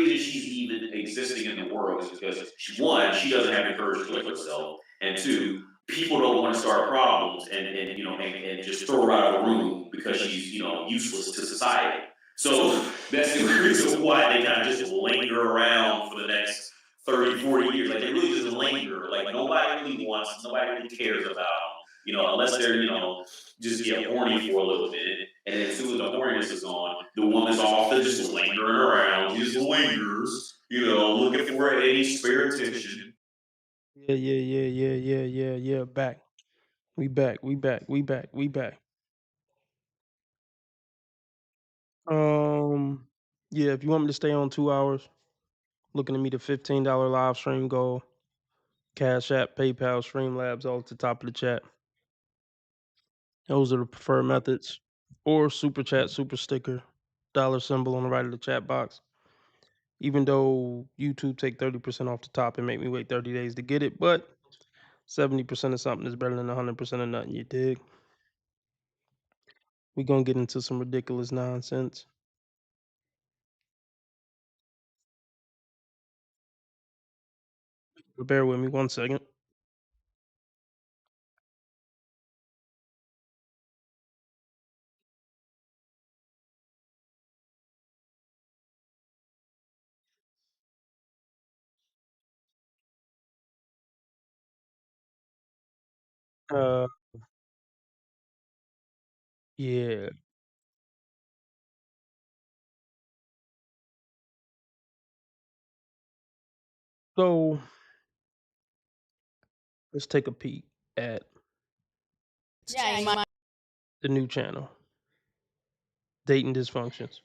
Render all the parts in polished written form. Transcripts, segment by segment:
reason she's even existing in the world is because one, she doesn't have the courage to live herself, and two, people don't want to start problems and just throw her out of the room because she's useless to society. So that's the reason why they kind of just linger around for the next 30, 40 years. Like they really just linger. Like nobody really cares about them, unless they're, just get horny for a little bit. And then as soon as the horniness is gone, the woman's off to just lingering around. She just lingers, looking for any spare attention. Yeah. Back. We back. Yeah, if you want me to stay on 2 hours, looking to meet a $15 live stream goal. Cash App, PayPal, Streamlabs, all at the top of the chat. Those are the preferred methods. Or super chat, super sticker, dollar symbol on the right of the chat box. Even though YouTube take 30% off the top and make me wait 30 days to get it, but 70% of something is better than 100% of nothing, you dig? We gonna get into some ridiculous nonsense. But bear with me 1 second. Uh, yeah. So let's take a peek at the new channel, Dating Dysfunctions.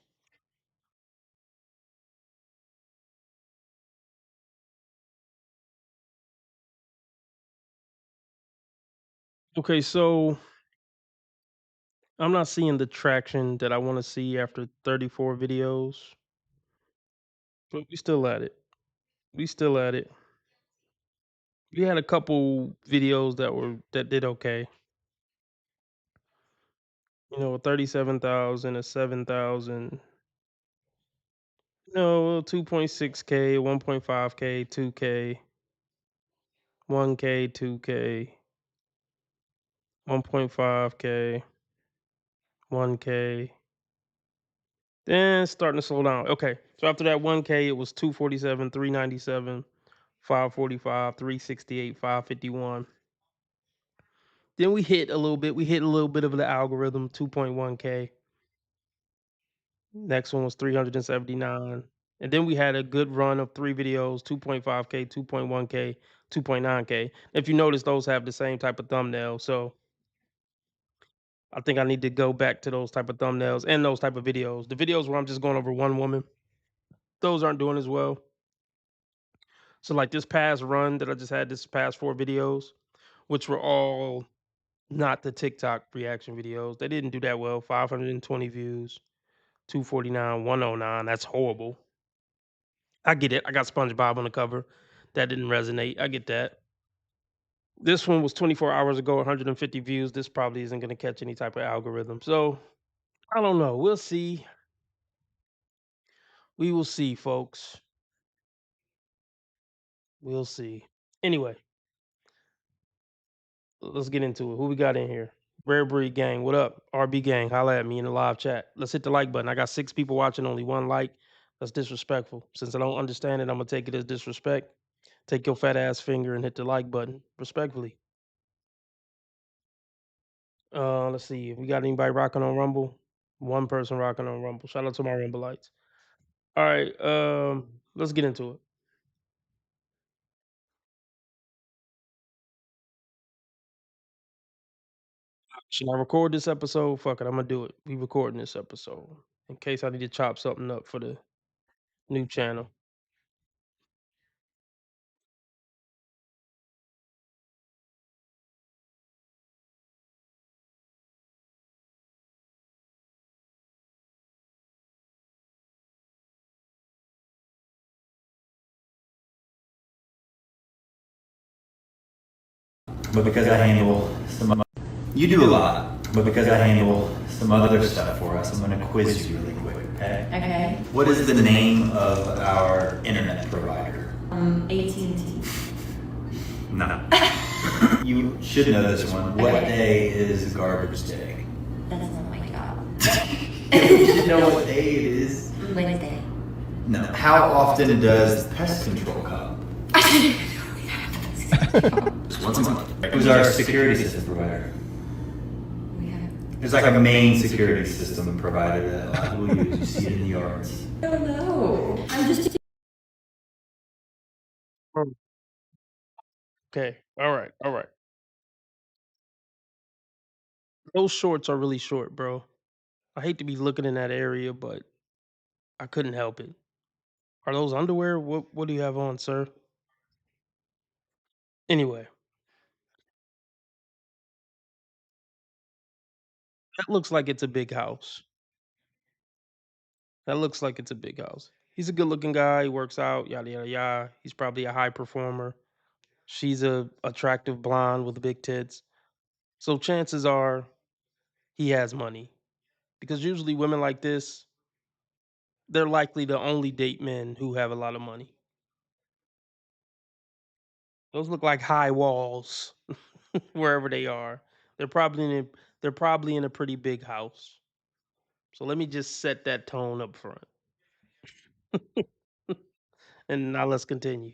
Okay, so I'm not seeing the traction that I want to see after 34 videos, but we still at it. We still at it. We had a couple videos that did okay. 37,000, a 7,000, 2.6K, 1.5K, 2K, 1K, 2K, 1.5K, 1K. Then it's starting to slow down. Okay, so after that 1K, it was 247, 397, 545, 368, 551. Then we hit a little bit. We hit a little bit of the algorithm, 2.1K. Next one was 379. And then we had a good run of 3 videos, 2.5K, 2.1K, 2.9K. If you notice, those have the same type of thumbnail. So I think I need to go back to those type of thumbnails and those type of videos. The videos where I'm just going over one woman, those aren't doing as well. So like this past run that I just had, this past 4 videos, which were all not the TikTok reaction videos, they didn't do that well. 520 views, 249, 109. That's horrible. I get it. I got SpongeBob on the cover. That didn't resonate. I get that. This one was 24 hours ago, 150 views. This probably isn't going to catch any type of algorithm. So I don't know. We'll see. We will see, folks. We'll see. Anyway, let's get into it. Who we got in here? Rare Breed Gang. What up? RB Gang. Holla at me in the live chat. Let's hit the like button. I got 6 people watching, only 1 like. That's disrespectful. Since I don't understand it, I'm going to take it as disrespect. Take your fat ass finger and hit the like button. Respectfully. Let's see if we got anybody rocking on Rumble. 1 person rocking on Rumble. Shout out to my Rumble-lites. All right, let's get into it. Should I record this episode? Fuck it, I'm gonna do it. We recording this episode in case I need to chop something up for the new channel. But because I handle some, you do a lot. But because I handle some other stuff for us, I'm going to quiz you really quick, okay? Okay. What is the name of our internet provider? AT&T. No. You should know this one. What day is garbage day? That's not my job. You know what day it is? Wednesday. No. How often does pest control come? Just once a month. Who's our security system provider? We have. There's like a main security system provider that a lot of people use. You see it in the yards. I don't know. I'm just. Okay. All right. All right. Those shorts are really short, bro. I hate to be looking in that area, but I couldn't help it. Are those underwear? What do you have on, sir? Anyway, that looks like it's a big house. That looks like it's a big house. He's a good looking guy. He works out. Yada yada yada. He's probably a high performer. She's a attractive blonde with big tits. So chances are he has money because usually women like this, they're likely to only date men who have a lot of money. Those look like high walls wherever they are. They're probably in a, they're probably in a pretty big house. So let me just set that tone up front. And now let's continue.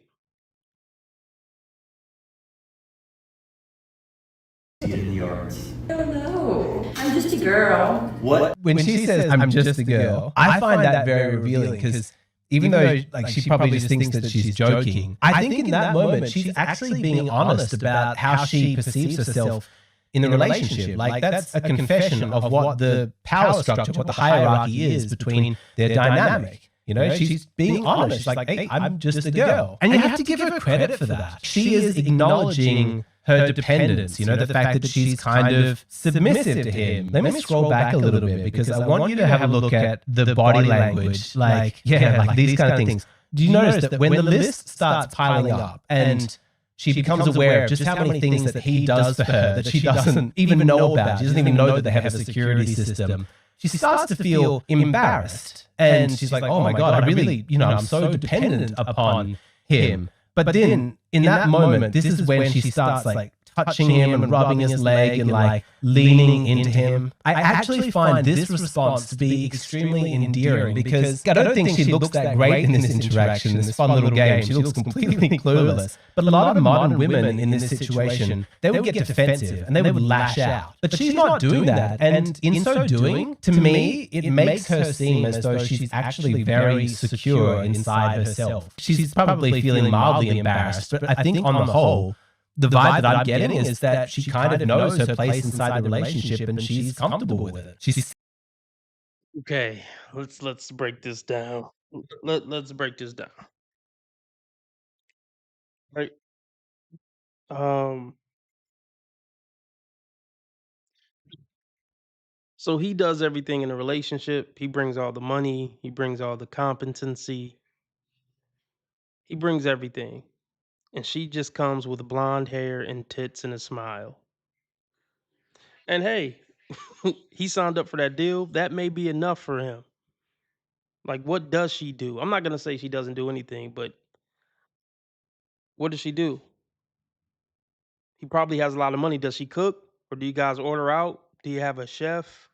See it in the yards. I don't know. I'm just a girl. What? When she says I'm just a girl, I find that very revealing because even though like she probably just thinks that she's joking, I think in that moment she's actually being honest about how she perceives herself in the relationship. Like that's a confession of what the power structure, what the hierarchy is between their dynamic. You know, she's being honest. She's like, hey, I'm just a girl. And you have to give her credit for that. She is acknowledging her dependence, you know, the fact that she's kind of submissive to him. Let me scroll back a little bit because I want you to have a look at the body language, like these kind of things. Do you notice that when the list starts piling up and she becomes aware of just how many things that he does for her that she doesn't even know about, she doesn't even know that they have a security system, she starts to feel embarrassed. And she's like, oh my God, I really, you know, I'm so dependent upon him. But then in that moment, this is when she starts like touching him and rubbing his leg and like leaning into him. I actually find this response to be extremely endearing because I don't think she looks that great in this interaction, in this fun little game. She looks completely clueless. But a lot of modern women in this situation, they would get defensive and they would lash out. But she's not doing that. And in so doing, to me, it makes her seem as though she's actually very secure inside herself. She's probably feeling mildly embarrassed, but I think on the whole, the vibe that I'm getting is that she kind of knows her place inside the relationship and she's comfortable with it. She's Okay, let's break this down. Let's break this down. Right. Um so he does everything in a relationship. He brings all the money, he brings all the competency, he brings everything. And she just comes with blonde hair and tits and a smile. And hey, he signed up for that deal. That may be enough for him. Like, what does she do? I'm not gonna say she doesn't do anything, but what does she do? He probably has a lot of money. Does she cook? Or do you guys order out? Do you have a chef?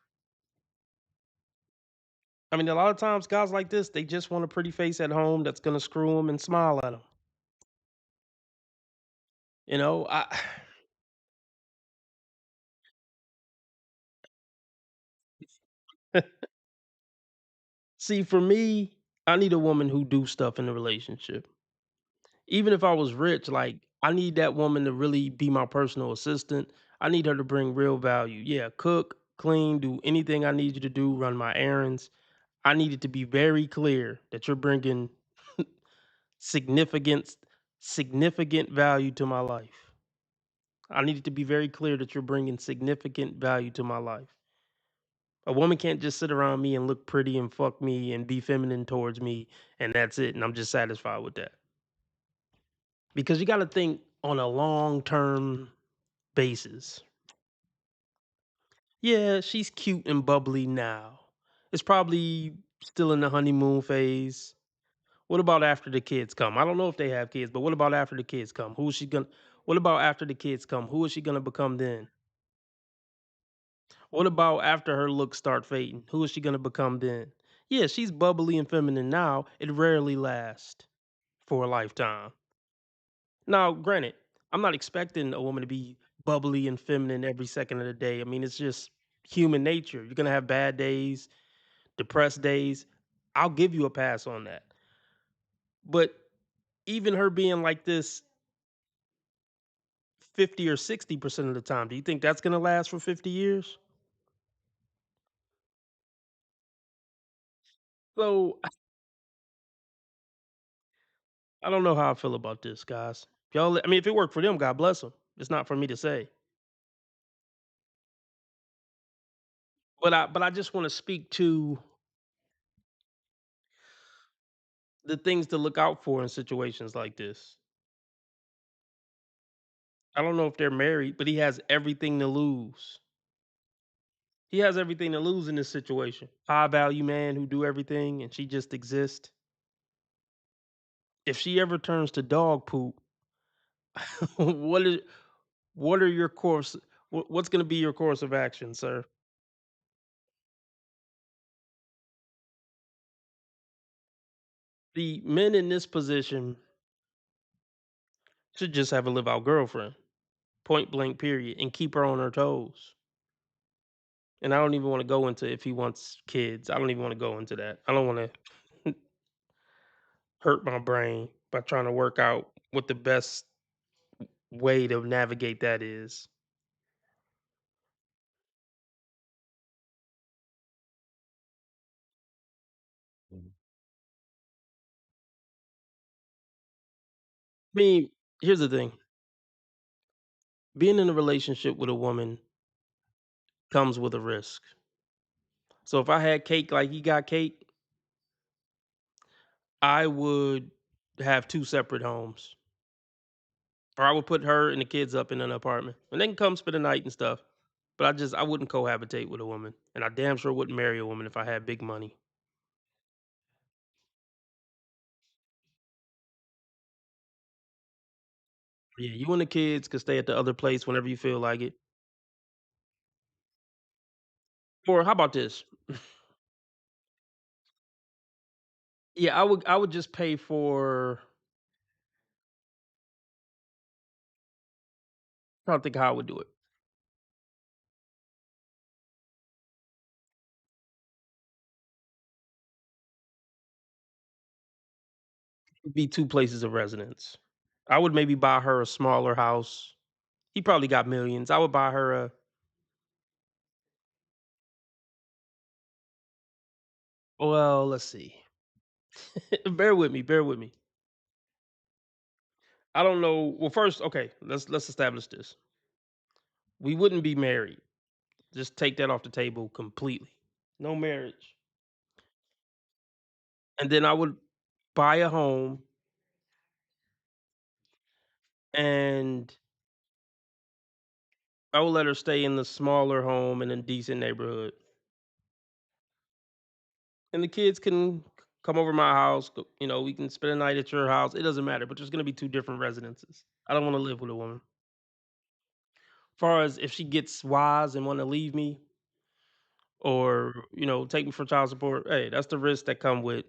I mean, a lot of times guys like this, they just want a pretty face at home that's gonna screw them and smile at them. You know, I see for me, I need a woman who do stuff in the relationship. Even if I was rich, like I need that woman to really be my personal assistant. I need her to bring real value. Yeah, cook, clean, do anything I need you to do, run my errands. I need it to be very clear that you're bringing significant significant value to my life. I need it to be very clear that you're bringing significant value to my life. A woman can't just sit around me and look pretty and fuck me and be feminine towards me and that's it and I'm just satisfied with that. Because you got to think on a long-term basis. Yeah, she's cute and bubbly now. It's probably still in the honeymoon phase. What about after the kids come? I don't know if they have kids, but what about after the kids come? Who is she gonna What about after the kids come? Who is she gonna become then? What about after her looks start fading? Who is she gonna become then? Yeah, she's bubbly and feminine now. It rarely lasts for a lifetime. Now, granted, I'm not expecting a woman to be bubbly and feminine every second of the day. I mean, it's just human nature. You're gonna have bad days, depressed days. I'll give you a pass on that. But even her being like this 50 or 60% of the time, do you think that's gonna last for 50 years? So I don't know how I feel about this, guys. I mean, if it worked for them, God bless them. It's not for me to say. But I just want to speak to the things to look out for in situations like this. I don't know if they're married, but he has everything to lose. He has everything to lose in this situation. High value man who do everything and she just exists. If she ever turns to dog poop, what is what are your course what's going to be your course of action, sir? The men in this position should just have a live out girlfriend, point blank, period, and keep her on her toes. And I don't even want to go into if he wants kids. I don't even want to go into that. I don't want to hurt my brain by trying to work out what the best way to navigate that is. I mean, here's the thing: being in a relationship with a woman comes with a risk. So if I had cake like he got cake, I would have two separate homes. Or I would put her and the kids up in an apartment, and they can come spend the night and stuff. But I wouldn't cohabitate with a woman, and I damn sure wouldn't marry a woman if I had big money. Yeah, you and the kids could stay at the other place whenever you feel like it. Or how about this? Yeah, I would just pay for. Trying to think how I would do it. It'd be two places of residence. I would maybe buy her a smaller house. He probably got millions. I would buy her a. Well, let's see. Bear with me. Bear with me. I don't know. Well, first, okay, let's establish this. We wouldn't be married. Just take that off the table completely. No marriage. And then I would buy a home and I would let her stay in the smaller home in a decent neighborhood. And the kids can come over my house. We can spend a night at your house. It doesn't matter, but there's going to be two different residences. I don't want to live with a woman. Far as if she gets wise and want to leave me or, take me for child support, hey, that's the risk that come with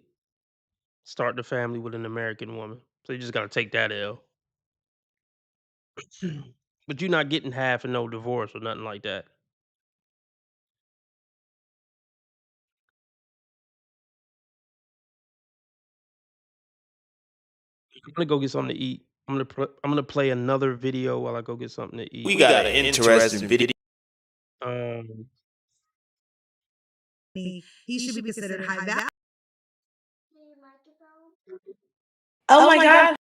starting a family with an American woman. So you just got to take that L. But you're not getting half and no divorce or nothing like that. I'm gonna go get something to eat. I'm gonna play another video while I go get something to eat. We got an interesting video. Um, He should be considered high value. Oh my God.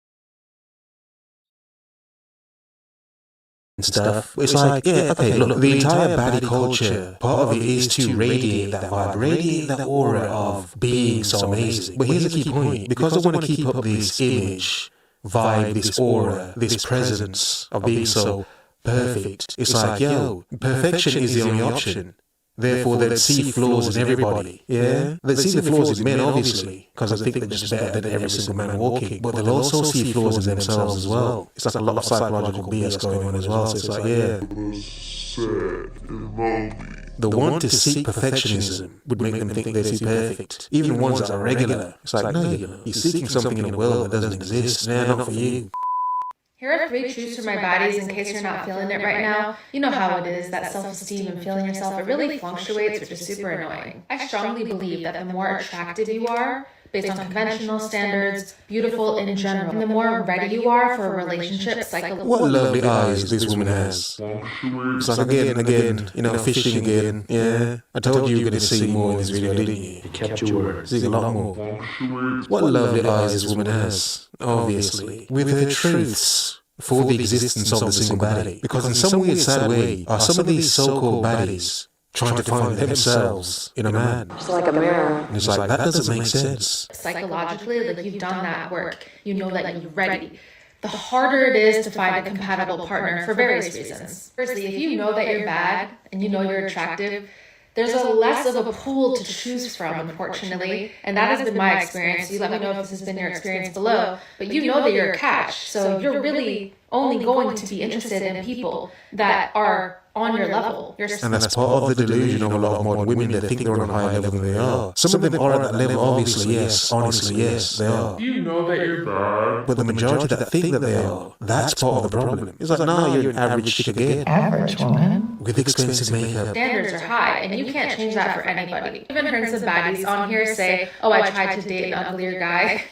And stuff. It's like, yeah, okay, look, the entire baddie culture, part of it is to radiate that vibe, radiate that aura of being so amazing. But here's the key point, because I want to keep up this image, vibe, this aura, this presence of being so perfect, it's like, yo, perfection is the only option. Therefore, they'd see flaws in everybody. Yeah? They'd see the flaws in men, obviously, because they think they're just better than every single man walking. But they'll also see flaws in themselves as well. It's like a lot of psychological BS going on as well. So it's like, yeah. The want to seek perfectionism would make them think they're too perfect. Even ones that are regular. It's like, no, you're seeking something in the world that doesn't exist. Nah, not for you. Here are 3 truths for my bodies in case you're not feeling it right now. You know how it is, that self-esteem and feeling yourself, it really fluctuates, which is super annoying. I strongly believe that the more attractive you are, based on conventional standards, beautiful in general, and the more ready you are for a relationship psychologically. What lovely eyes this woman has. It's like again, fishing again. Yeah. I told you were going to see more in this video, didn't you? You kept your word. See a lot more. What lovely eyes this woman has, obviously. With her truths for the existence of the single baddie. Because in some weird, sad way, are some of these so-called baddies trying to find themselves in a man. It's like a mirror. And it's like, that doesn't make sense. Psychologically, like you've done that work, you know that you're ready. The harder it is to find a compatible partner for various reasons. Firstly, if you know that you're bad and you know you're attractive, there's a less of a pool to choose from, unfortunately, and that has been my experience. You let me know if this has been your experience below, but you know that you're a catch, so you're really only going to be interested in people that are on your level. And that's part of the delusion of a lot of modern women. They think they're on a higher level than they are. Some of them are at that level, obviously, yes. Honestly, yes, they are. You know that you're bad. But the majority that think that they are, that's part of the problem. It's like, no, you're an average chick again. Average woman. With expensive makeup. Standards are high, and you can't change that for anybody. Even Prince of Baddies on here say, oh, I tried to date an uglier guy.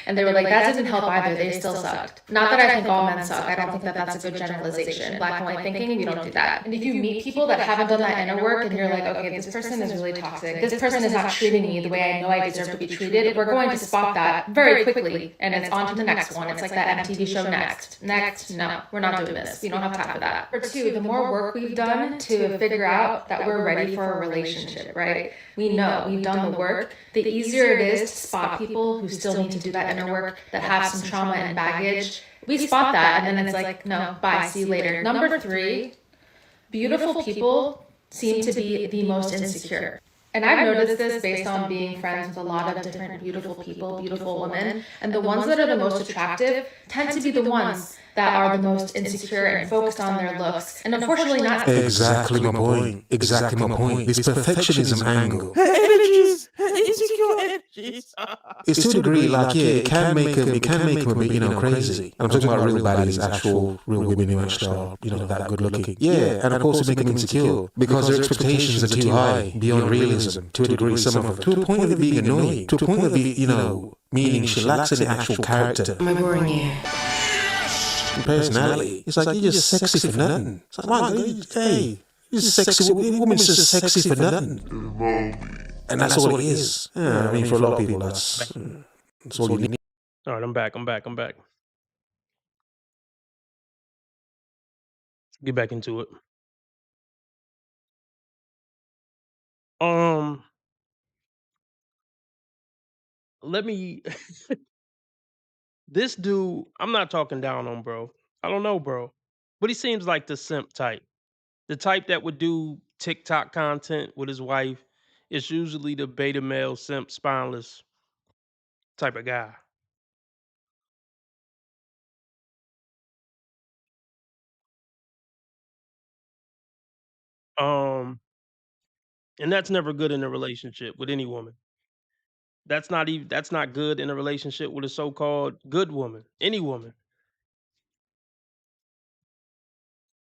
And they were like, that didn't help either, they still sucked. Not that I think all men suck, I don't think that that's a good generalization. Black and white thinking, we don't do that. And if you meet people that haven't done that inner work and you're like, okay, this person is really toxic, this person is not treating me the way I know I deserve to be treated, we're going to spot that very quickly, and it's on to the next one. It's like that MTV show Next. Next, no, we're not doing this. We don't have time for that. For 2, the more work we've done to figure out that we're ready for a relationship, right? We know, we've done the work, the easier it is to spot people who still need to do that inner work, that have some trauma and baggage. We spot that, and then it's like, no, bye, see you later. Number 3, beautiful people seem to be the most insecure. And I've noticed this based on being friends with a lot of different beautiful people, beautiful women, and the ones that are the most attractive tend to be the ones that are the most insecure and focused on their looks. And unfortunately not... Exactly my point. Exactly my point. This perfectionism angle. Her energies. Her insecure energies. It's to a degree, like, yeah, it can make them a bit, crazy. And I'm talking about real baddies, actual real women who actually are, that good looking. Yeah, and of course it make them insecure. Because their expectations are too high, beyond realism, to a degree, some of them. To a point of it being annoying. To a point of it, meaning she lacks any actual character. Am I boring you? Personality. It's like, you're just sexy for nothing. It's like, my God, hey, you're just sexy. Woman's just sexy for nothing. And that's all it is. Yeah, I mean, for a lot of people, that's all you need. All right, I'm back. Get back into it. Let me... This dude, I'm not talking down on bro. I don't know, bro. But he seems like the simp type. The type that would do TikTok content with his wife. It's usually the beta male, simp, spineless type of guy. And that's never good in a relationship with any woman. That's not good in a relationship with a so-called good woman. Any woman.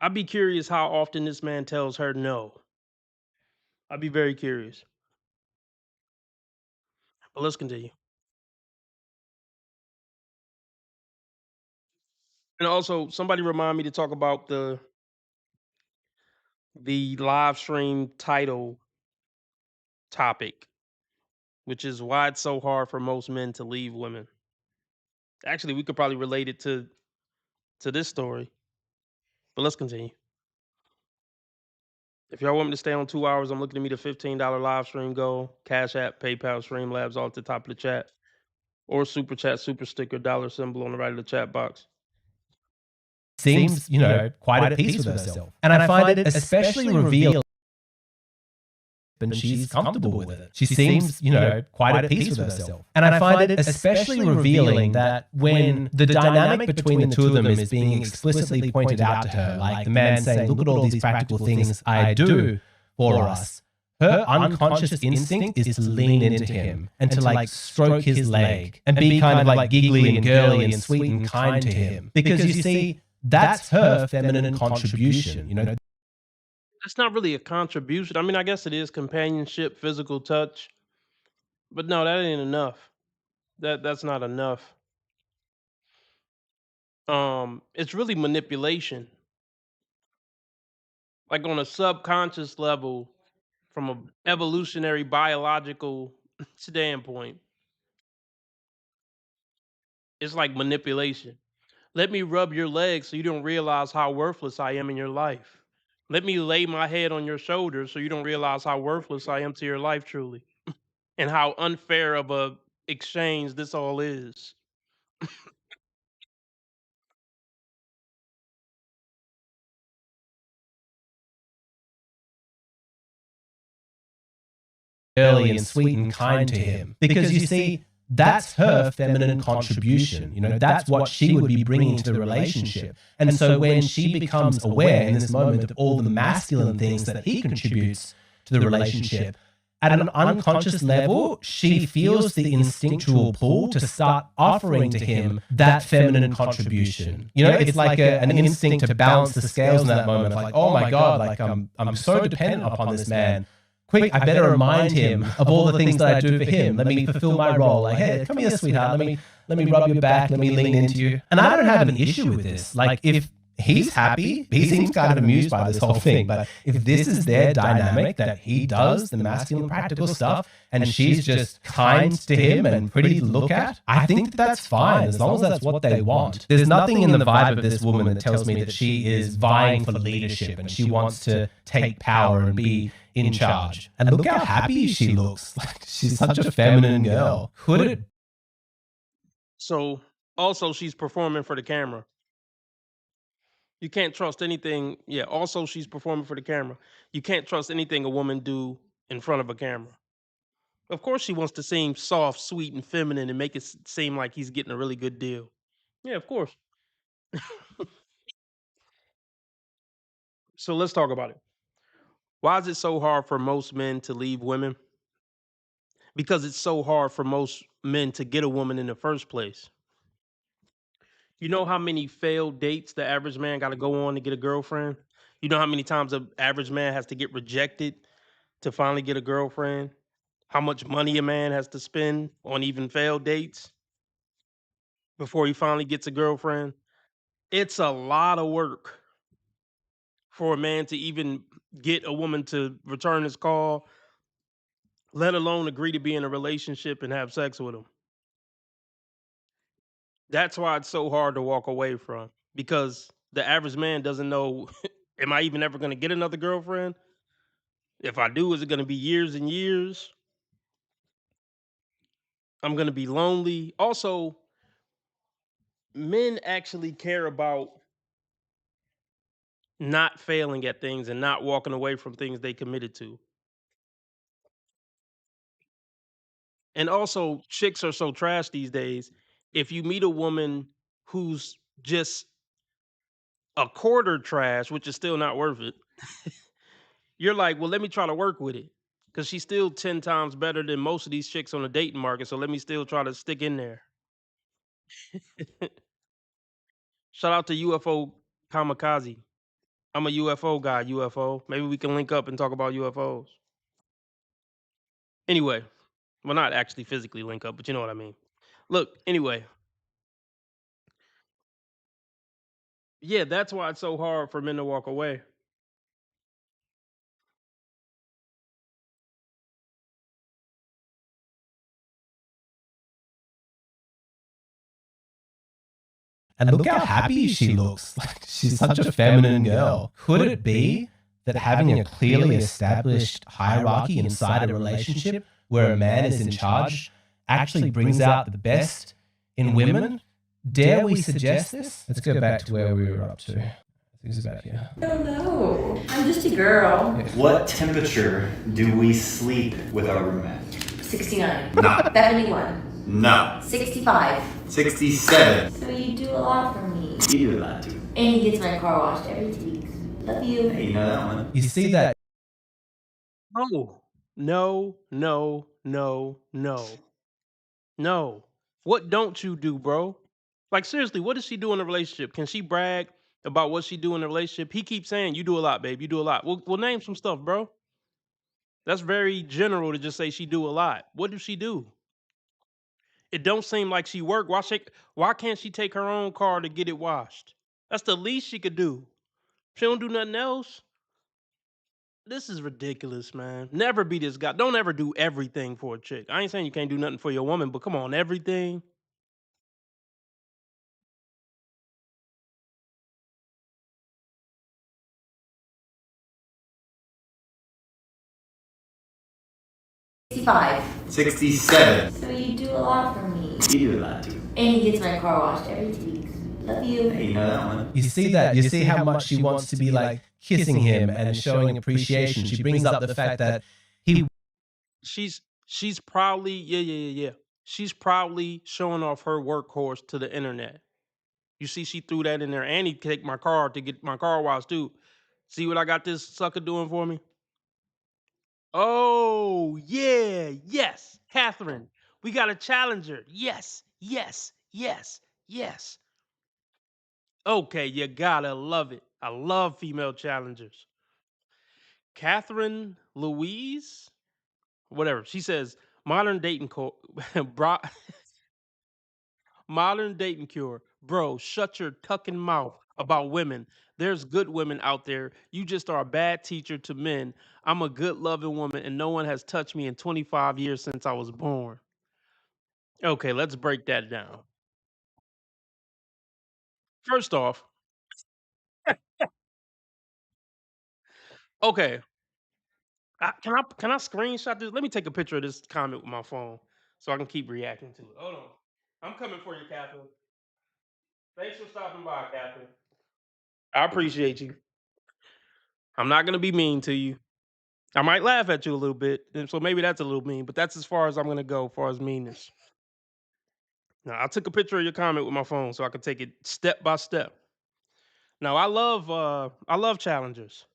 I'd be curious how often this man tells her no. I'd be very curious. But let's continue. And also, somebody remind me to talk about the live stream title topic, which is why it's so hard for most men to leave women. Actually, we could probably relate it to this story. But let's continue. If y'all want me to stay on 2 hours, I'm looking to meet a $15 live stream goal. Cash App, PayPal, Streamlabs, all at the top of the chat. Or super chat, super sticker, dollar symbol on the right of the chat box. Seems, quite at peace with herself. And I find it especially revealing and she's comfortable with it. She seems, quite at peace with herself. And I find it especially revealing that when the dynamic between the two of them is being explicitly pointed out to her, like the man saying, look at all these practical things I do for us, her unconscious instinct is to lean into him and to like stroke his leg and be kind of like giggly and girly and sweet and kind to him. Because you see, that's her feminine contribution, That's not really a contribution. I mean, I guess it is companionship, physical touch, but no, that ain't enough. That's not enough. It's really manipulation. Like on a subconscious level, from an evolutionary biological standpoint, it's like manipulation. Let me rub your leg so you don't realize how worthless I am in your life. Let me lay my head on your shoulder so you don't realize how worthless I am to your life truly, and how unfair of a exchange this all is. girly and sweet and kind to him. Because you see, that's her feminine contribution. That's what she would be bringing to the relationship. And so when she becomes aware in this moment of all the masculine things that he contributes to the relationship, at an unconscious level, she feels the instinctual pull to start offering to him that feminine contribution. It's like an instinct to balance the scales in that moment. Like, oh my God, like I'm so dependent upon this man. Quick, I better remind him of all the things that I do for him. Let me fulfill my role. Like, hey, come here, sweetheart. Let me rub your back. Let me lean into you. And I don't have an issue with this. Like, if he's happy, he seems kind of amused by this whole thing. But if this is their dynamic, that he does the masculine practical stuff and she's just kind to him and pretty to look at, I think that's fine as long as that's what they want. There's nothing in the vibe of this woman that tells me that she is vying for leadership and she wants to take power and be in charge. And look how happy she looks. Like, she's such a feminine girl. Could it? So also she's performing for the camera. You can't trust anything. Yeah, also she's performing for the camera. You can't trust anything a woman do in front of a camera. Of course she wants to seem soft, sweet, and feminine and make it seem like he's getting a really good deal. Yeah, of course. So let's talk about it. Why is it so hard for most men to leave women? Because it's so hard for most men to get a woman in the first place. You know how many failed dates the average man got to go on to get a girlfriend? You know how many times an average man has to get rejected to finally get a girlfriend? How much money a man has to spend on even failed dates before he finally gets a girlfriend? It's a lot of work for a man to even get a woman to return his call, let alone agree to be in a relationship and have sex with him. That's why it's so hard to walk away from, because the average man doesn't know, am I even ever going to get another girlfriend? If I do, is it going to be years and years? I'm going to be lonely. Also, men actually care about not failing at things and not walking away from things they committed to. And also, chicks are so trash these days. If you meet a woman who's just a quarter trash, which is still not worth it, you're like, well, let me try to work with it, because she's still 10 times better than most of these chicks on the dating market. So let me still try to stick in there. Shout out to UFO Kamikaze. I'm a UFO guy, UFO. Maybe we can link up and talk about UFOs. Anyway, well, not actually physically link up, but you know what I mean. Look, anyway. Yeah, that's why it's so hard for men to walk away. And look how happy she looks. Like, she's such a feminine girl. Could it be that having a clearly established hierarchy inside a relationship where a man is in charge actually brings out the best in women? Dare we suggest this? Let's go back to where we were up to. Who's back here? I don't know. I'm just a girl. What temperature do we sleep with our roommate? 69. No. 71. No. 65. 67. So you do a lot for me. You do a lot too. And he gets my car washed every 2 weeks. Love you. Hey, you know that one. You see that? No, no, no, no, no, no. What don't you do, bro? Like seriously, what does she do in a relationship? Can she brag about what she do in a relationship? He keeps saying, "You do a lot, babe. You do a lot." Well, name some stuff, bro. That's very general to just say she do a lot. What does she do? It don't seem like she work. Why can't she take her own car to get it washed? That's the least she could do. She don't do nothing else. This is ridiculous, man. Never be this guy. Don't ever do everything for a chick. I ain't saying you can't do nothing for your woman, but come on, everything. Sixty-five. 67. So you do a lot for me. You do a lot too. And he gets my car washed every 2 weeks. Love you. Hey, you know that one. You see that? You see how much she wants to be like kissing him and showing appreciation. She brings up the fact that he She's proudly yeah. She's proudly showing off her workhorse to the internet. You see, she threw that in there, and he take my car to get my car washed too. See what I got this sucker doing for me? Oh yeah, yes, Catherine. We got a challenger. Yes. Okay, you gotta love it. I love female challengers. Catherine Louise, whatever. She says modern dating bro, modern dating cure. Bro, shut your tucking mouth about women. There's good women out there. You just are a bad teacher to men. I'm a good loving woman and no one has touched me in 25 years since I was born. Okay, let's break that down. First off, okay, can I screenshot this? Let me take a picture of this comment with my phone so I can keep reacting to it. Hold on. I'm coming for you, Catherine. Thanks for stopping by, Catherine. I appreciate you. I'm not gonna be mean to you. I might laugh at you a little bit, and so maybe that's a little mean, but that's as far as I'm gonna go as far as meanness. Now, I took a picture of your comment with my phone so I could take it step by step. Now, I love challengers.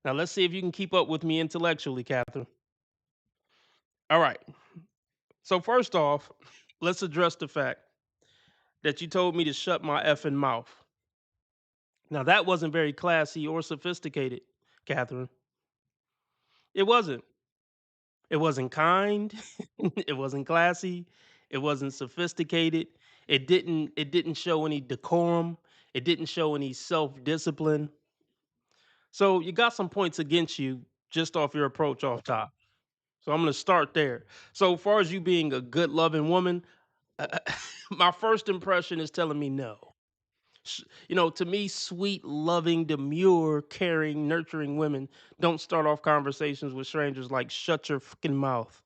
Now, let's see if you can keep up with me intellectually, Catherine. All right. So first off, let's address the fact that you told me to shut my effing mouth. Now, that wasn't very classy or sophisticated, Catherine. It wasn't. It wasn't kind. It wasn't classy. It wasn't sophisticated. It didn't show any decorum. It didn't show any self-discipline. So you got some points against you just off your approach off top. So I'm going to start there. So far as you being a good loving woman, my first impression is telling me no. To me, sweet, loving, demure, caring, nurturing women don't start off conversations with strangers like "shut your fucking mouth."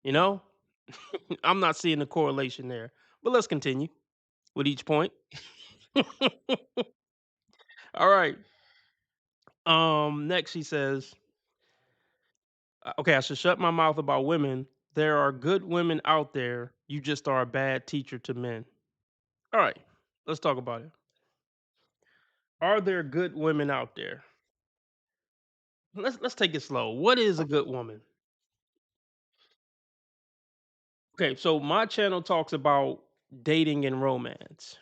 You know, I'm not seeing the correlation there. But let's continue with each point. All right. Next she says, okay, I should shut my mouth about women. There are good women out there. You just are a bad teacher to men. All right. Let's talk about it. Are there good women out there? Let's take it slow. What is a good woman? Okay, so my channel talks about dating and romance.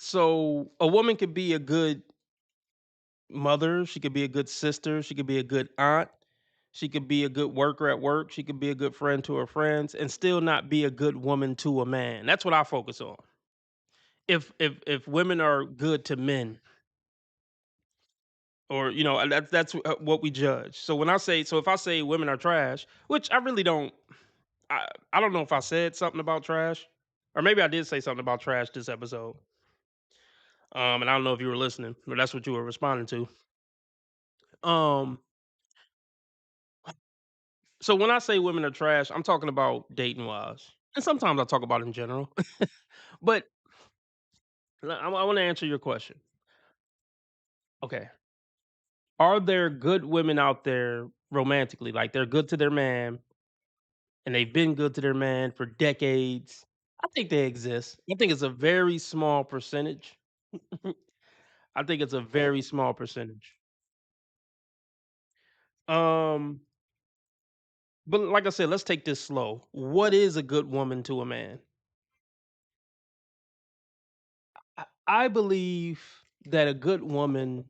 So a woman could be a good mother, she could be a good sister, she could be a good aunt, she could be a good worker at work, she could be a good friend to her friends, and still not be a good woman to a man. That's what I focus on. If women are good to men, or that's what we judge. So if I say women are trash, which I really don't, I don't know if I said something about trash, or maybe I did say something about trash this episode. And I don't know if you were listening, but that's what you were responding to. So when I say women are trash, I'm talking about dating wise, and sometimes I talk about in general. But I want to answer your question. Okay. Are there good women out there romantically? Like they're good to their man and they've been good to their man for decades. I think they exist. I think it's a very small percentage. I think it's a very small percentage. Um, but like I said, let's take this slow. What is a good woman to a man? I believe that a good woman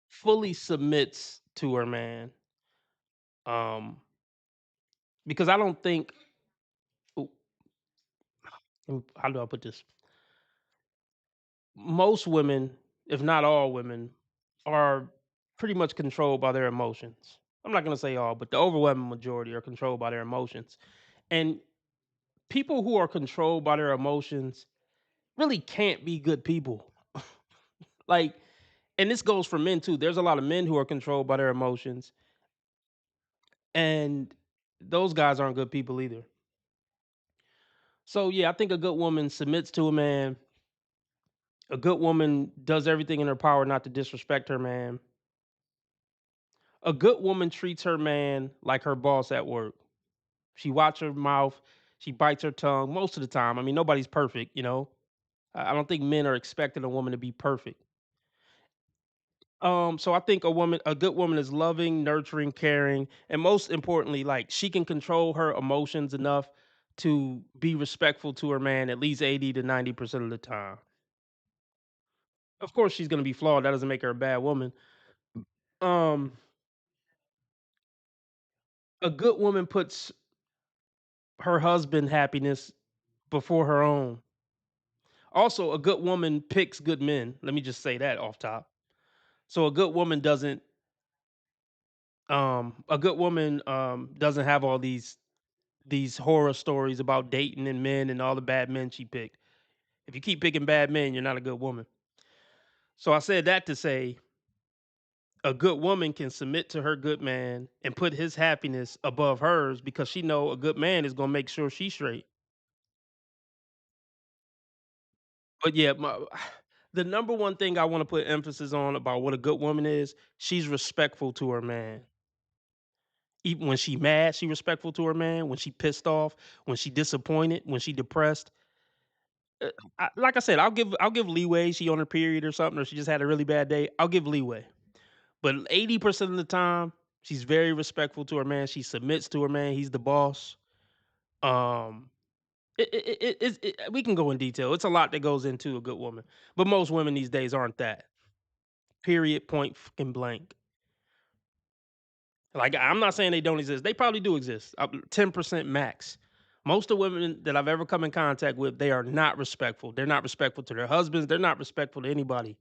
fully submits to her man. Um, because I don't think ooh, how do I put this? Most women, if not all women, are pretty much controlled by their emotions. I'm not going to say all, but the overwhelming majority are controlled by their emotions. And people who are controlled by their emotions really can't be good people. Like, and this goes for men too. There's a lot of men who are controlled by their emotions, and those guys aren't good people either. So, yeah, I think a good woman submits to a man. A good woman does everything in her power not to disrespect her man. A good woman treats her man like her boss at work. She watch her mouth, she bites her tongue most of the time. I mean, nobody's perfect, you know. I don't think men are expecting a woman to be perfect. So I think a good woman is loving, nurturing, caring, and most importantly, like she can control her emotions enough to be respectful to her man at least 80 to 90% of the time. Of course, she's gonna be flawed. That doesn't make her a bad woman. Um, a good woman puts her husband happiness before her own. Also, a good woman picks good men. Let me just say that off top. So a good woman doesn't have all these horror stories about dating and men and all the bad men she picked. If you keep picking bad men, you're not a good woman. So I said that to say a good woman can submit to her good man and put his happiness above hers because she know a good man is going to make sure she's straight. But yeah, the number one thing I want to put emphasis on about what a good woman is, she's respectful to her man. Even when she mad, she respectful to her man. When she pissed off, when she disappointed, when she depressed. Like I said, I'll give leeway. She on her period or something, or she just had a really bad day. I'll give leeway. But 80% of the time, she's very respectful to her man. She submits to her man. He's the boss. Um, we can go in detail. It's a lot that goes into a good woman, but most women these days aren't that. Period. Point. Fucking blank. Like I'm not saying they don't exist. They probably do exist. 10% max. Most of the women that I've ever come in contact with, they are not respectful. They're not respectful to their husbands. They're not respectful to anybody.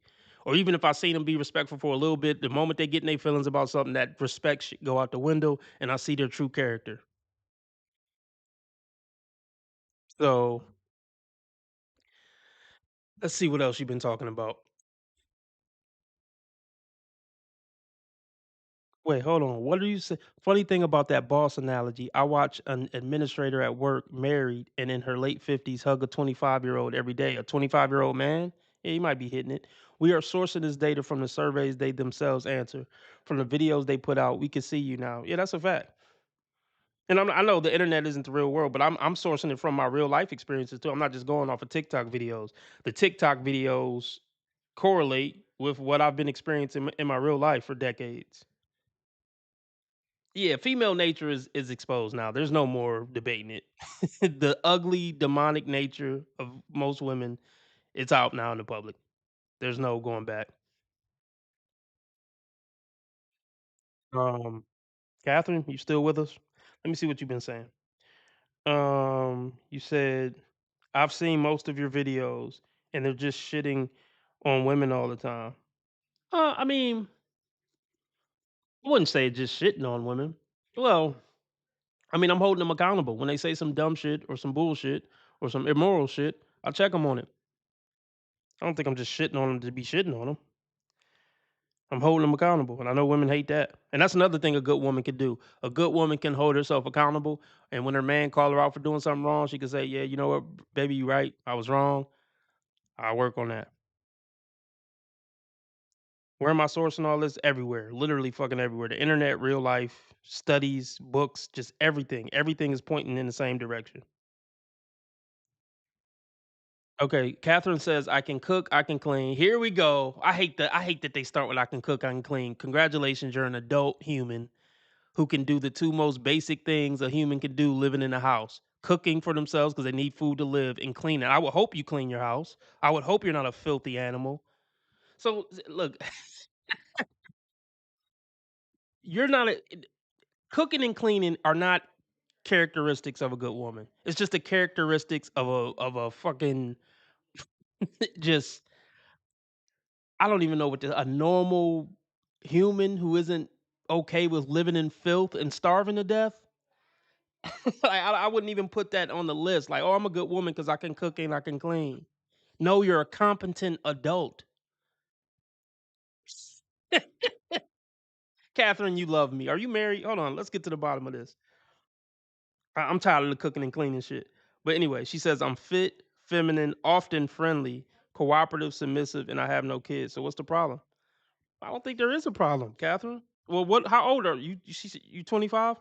Or even if I seen them be respectful for a little bit, the moment they get in their feelings about something, that respect should go out the window, and I see their true character. So let's see what else you've been talking about. Wait, hold on. What do you say? Funny thing about that boss analogy, I watch an administrator at work married and in her late 50s hug a 25-year-old every day. A 25-year-old man? Yeah, he might be hitting it. We are sourcing this data from the surveys they themselves answer, from the videos they put out. We can see you now. Yeah, that's a fact. And I know the internet isn't the real world, but I'm sourcing it from my real life experiences too. I'm not just going off of TikTok videos. The TikTok videos correlate with what I've been experiencing in my real life for decades. Yeah, female nature is exposed now. There's no more debating it. The ugly, demonic nature of most women, it's out now in the public. There's no going back. Um, Catherine, you still with us? Let me see what you've been saying. You said I've seen most of your videos and they're just shitting on women all the time. I mean, I wouldn't say just shitting on women. Well, I mean, I'm holding them accountable. When they say some dumb shit or some bullshit or some immoral shit, I check them on it. I don't think I'm just shitting on them to be shitting on them. I'm holding them accountable, and I know women hate that. And that's another thing a good woman can do. A good woman can hold herself accountable, and when her man call her out for doing something wrong, she can say, "Yeah, you know what, baby, you right. I was wrong. I'll work on that." Where am I sourcing all this? Everywhere, literally fucking everywhere. The internet, real life, studies, books, just everything. Everything is pointing in the same direction. Okay, Catherine says, "I can cook, I can clean." Here we go. I hate that they start with "I can cook, I can clean." Congratulations, you're an adult human who can do the two most basic things a human can do living in a house: cooking for themselves because they need food to live, and cleaning. I would hope you clean your house. I would hope you're not a filthy animal. So look, you're not a cooking and cleaning are not characteristics of a good woman. It's just the characteristics of a fucking just I don't even know what a normal human who isn't okay with living in filth and starving to death. Like, I wouldn't even put that on the list. Like, oh, I'm a good woman because I can cook and I can clean. No, you're a competent adult. Catherine, you love me. Are you married? Hold on, let's get to the bottom of this. I'm tired of the cooking and cleaning shit. But anyway, she says I'm fit, feminine, often friendly, cooperative, submissive, and I have no kids. So what's the problem? I don't think there is a problem, Catherine. Well, what? How old are you? She said you 25?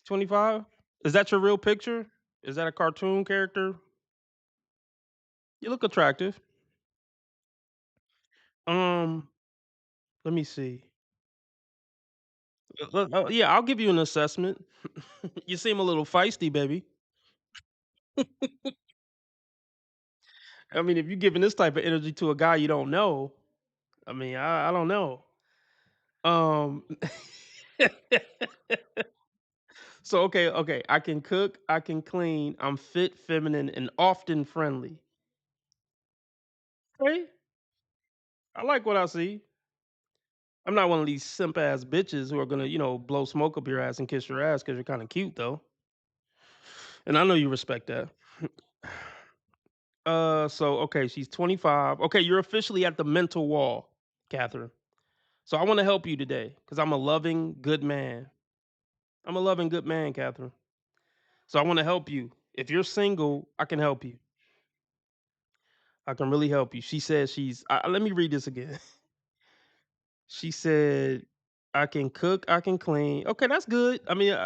25? Is that your real picture? Is that a cartoon character? You look attractive. Um, let me see. Yeah, I'll give you an assessment. You seem a little feisty, baby. I mean, if you're giving this type of energy to a guy you don't know, I mean, I don't know. Um, so okay. I can cook, I can clean, I'm fit, feminine, and often friendly. Okay, I like what I see. I'm not one of these simp ass bitches who are gonna, blow smoke up your ass and kiss your ass because you're kind of cute though, and I know you respect that. So okay, she's 25. Okay, you're officially at the mental wall, Catherine. So I want to help you today because I'm a loving, good man. I'm a loving, good man, Catherine. So I want to help you. If you're single, I can help you. I can really help you. She says let me read this again. She said, "I can cook, I can clean." Okay, that's good. I mean,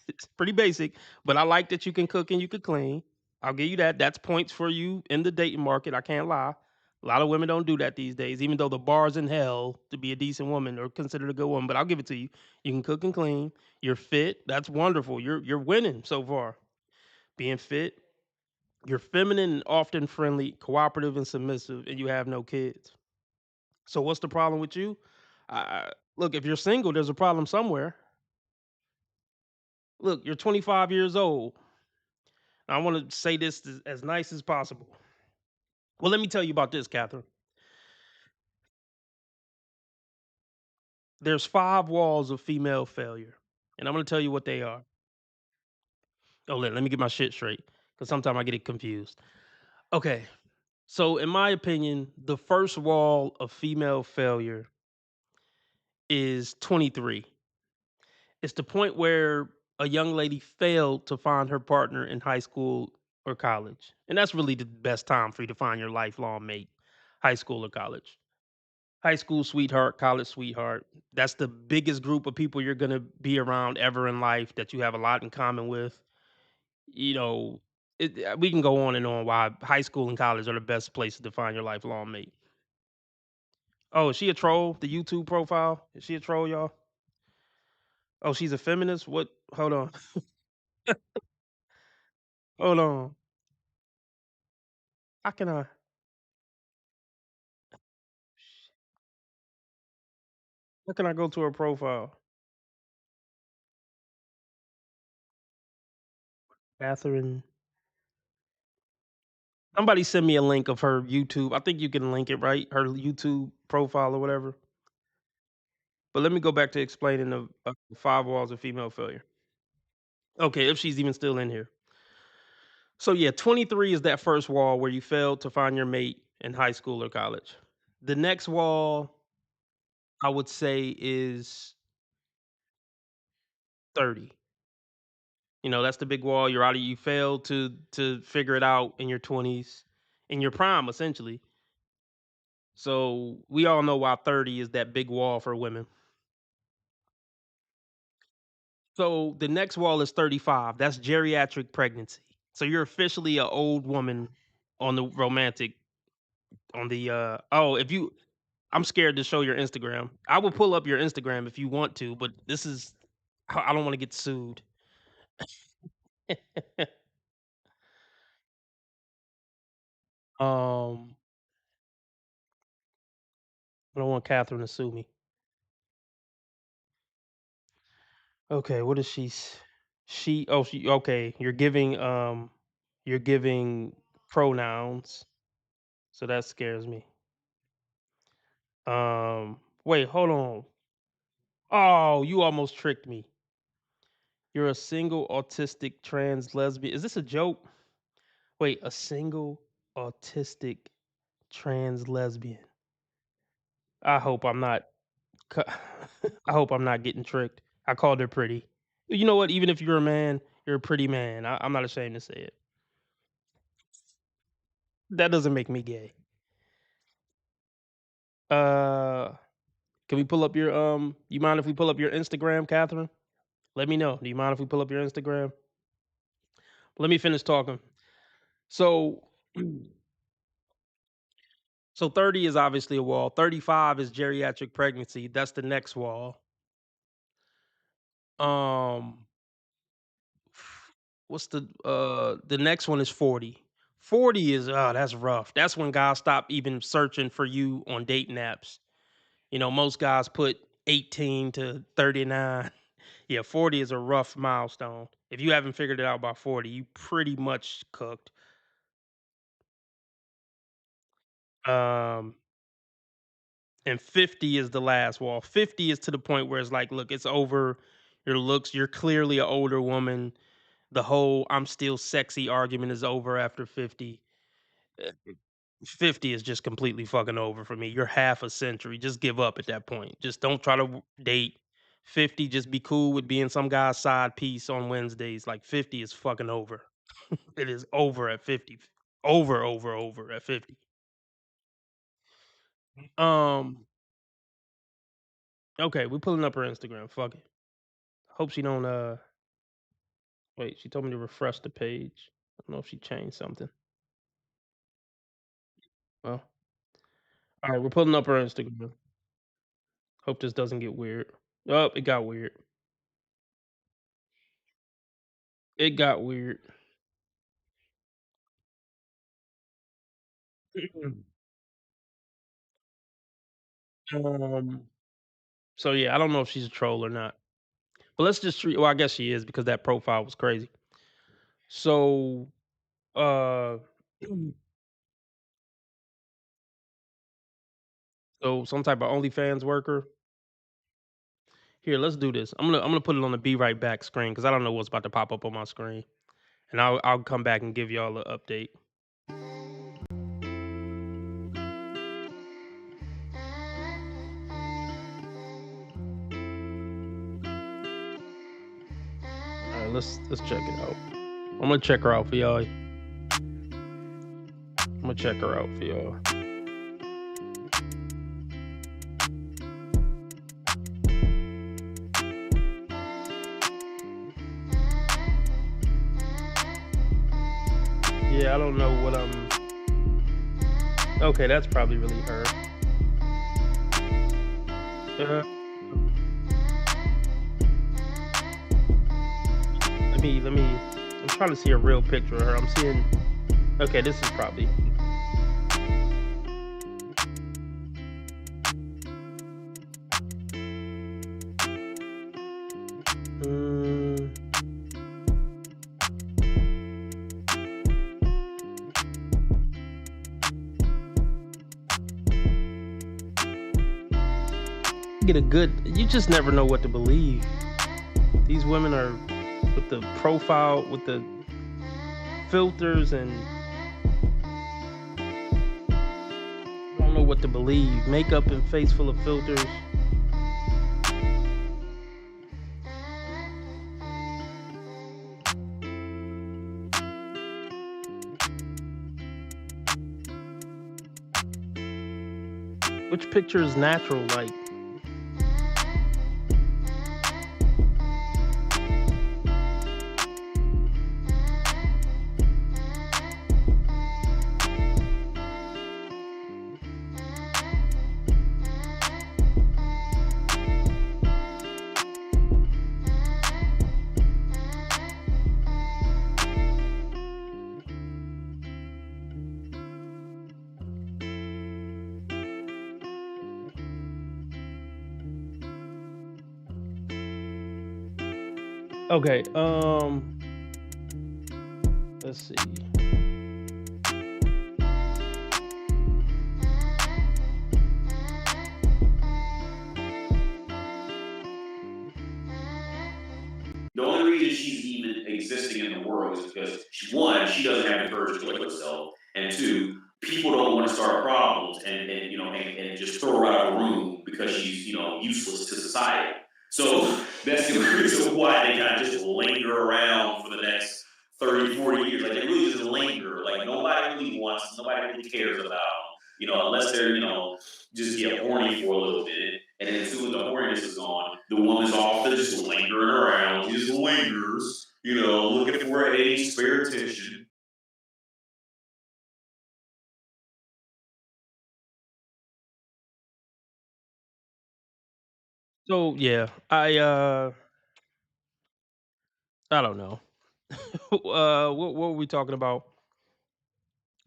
it's pretty basic, but I like that you can cook and you can clean. I'll give you that. That's points for you in the dating market. I can't lie. A lot of women don't do that these days, even though the bar's in hell to be a decent woman or considered a good woman. But I'll give it to you. You can cook and clean. You're fit. That's wonderful. You're winning so far. Being fit. You're feminine and often friendly, cooperative and submissive, and you have no kids. So what's the problem with you? Look, if you're single, there's a problem somewhere. Look, you're 25 years old. I want to say this as nice as possible. Well, let me tell you about this, Catherine. There's 5 walls of female failure, and I'm going to tell you what they are. Oh, let me get my shit straight, because sometimes I get it confused. Okay, so in my opinion, the first wall of female failure is 23. It's the point where a young lady failed to find her partner in high school or college. And that's really the best time for you to find your lifelong mate, high school or college. High school sweetheart, college sweetheart. That's the biggest group of people you're going to be around ever in life that you have a lot in common with. You know, we can go on and on why high school and college are the best places to find your lifelong mate. Oh, is she a troll? The YouTube profile? Is she a troll, y'all? Oh, she's a feminist? What? Hold on. Hold on. How can I? How can I go to her profile? Catherine. Somebody send me a link of her YouTube. I think you can link it, right? Her YouTube profile or whatever. But let me go back to explaining the 5 walls of female failure. Okay, if she's even still in here. So yeah, 23 is that first wall where you failed to find your mate in high school or college. The next wall, I would say, is 30. That's the big wall. You failed to figure it out in your 20s, in your prime, essentially. So we all know why 30 is that big wall for women. So the next wall is 35. That's geriatric pregnancy. So you're officially an old woman on the romantic on the if you I'm scared to show your Instagram. I will pull up your Instagram if you want to, but this is I don't want to get sued. um I don't want Catherine to sue me. Okay, what is she okay, you're giving pronouns. So that scares me. Wait, hold on. Oh, you almost tricked me. You're a single autistic trans lesbian. Is this a joke? Wait, a single autistic trans lesbian. I hope I'm not cu- I hope I'm not getting tricked. I called her pretty. You know what? Even if you're a man, you're a pretty man. I'm not ashamed to say it. That doesn't make me gay. Uh, can we pull up your you mind if we pull up your Instagram, Catherine? Let me know. Do you mind if we pull up your Instagram? Let me finish talking. So so 30 is obviously a wall. 35 is geriatric pregnancy. That's the next wall. Um what's the next one is 40. 40 is that's rough. That's when guys stop even searching for you on dating apps. You know, most guys put 18 to 39. Yeah, 40 is a rough milestone. If you haven't figured it out by 40, you pretty much cooked. Um and 50 is the last wall. 50 is to the point where it's like, look, it's over your looks. You're clearly an older woman. The whole "I'm still sexy" argument is over after 50. Uh, 50 is just completely fucking over for me. You're half a century. Just give up at that point. Just don't try to date. 50, just be cool with being some guy's side piece on Wednesdays. Like 50 is fucking over. It is over at 50. Over at 50. Um, okay, we're pulling up her Instagram. Fuck it. Hope she don't wait, she told me to refresh the page. I don't know if she changed something. Well, all right, we're pulling up her Instagram. Hope this doesn't get weird. Oh, it got weird. It got weird. um, so yeah, I don't know if she's a troll or not. But let's just treat well, I guess she is because that profile was crazy. So uh so some type of OnlyFans worker. Here, let's do this. I'm gonna put it on the be right back screen because I don't know what's about to pop up on my screen. And I'll come back and give y'all an update. All right, let's check it out. I'm gonna check her out for y'all. I'm gonna check her out for y'all. Yeah, I don't know what I'm. Okay, that's probably really her. Let me. I'm trying to see a real picture of her. I'm seeing. Okay, this is probably. Get a good. You just never know what to believe. These women are with the profile, with the filters, and I don't know what to believe. Makeup and face full of filters. which picture is natural? Like, okay, let's see. The only reason she's even existing in the world is because one, she doesn't have the courage to kill herself, and two, people don't want to start problems and just throw her out of the room because she's useless to society. So that's the only reason why they kind of just linger around for the next 30, 40 years. Like they really just linger. Like nobody really cares about them, unless they're, just get horny for a little bit. And then as soon as the horniness is gone, the woman's off to just lingering around. She just lingers, looking for any spare attention. So yeah, I don't know. What were we talking about?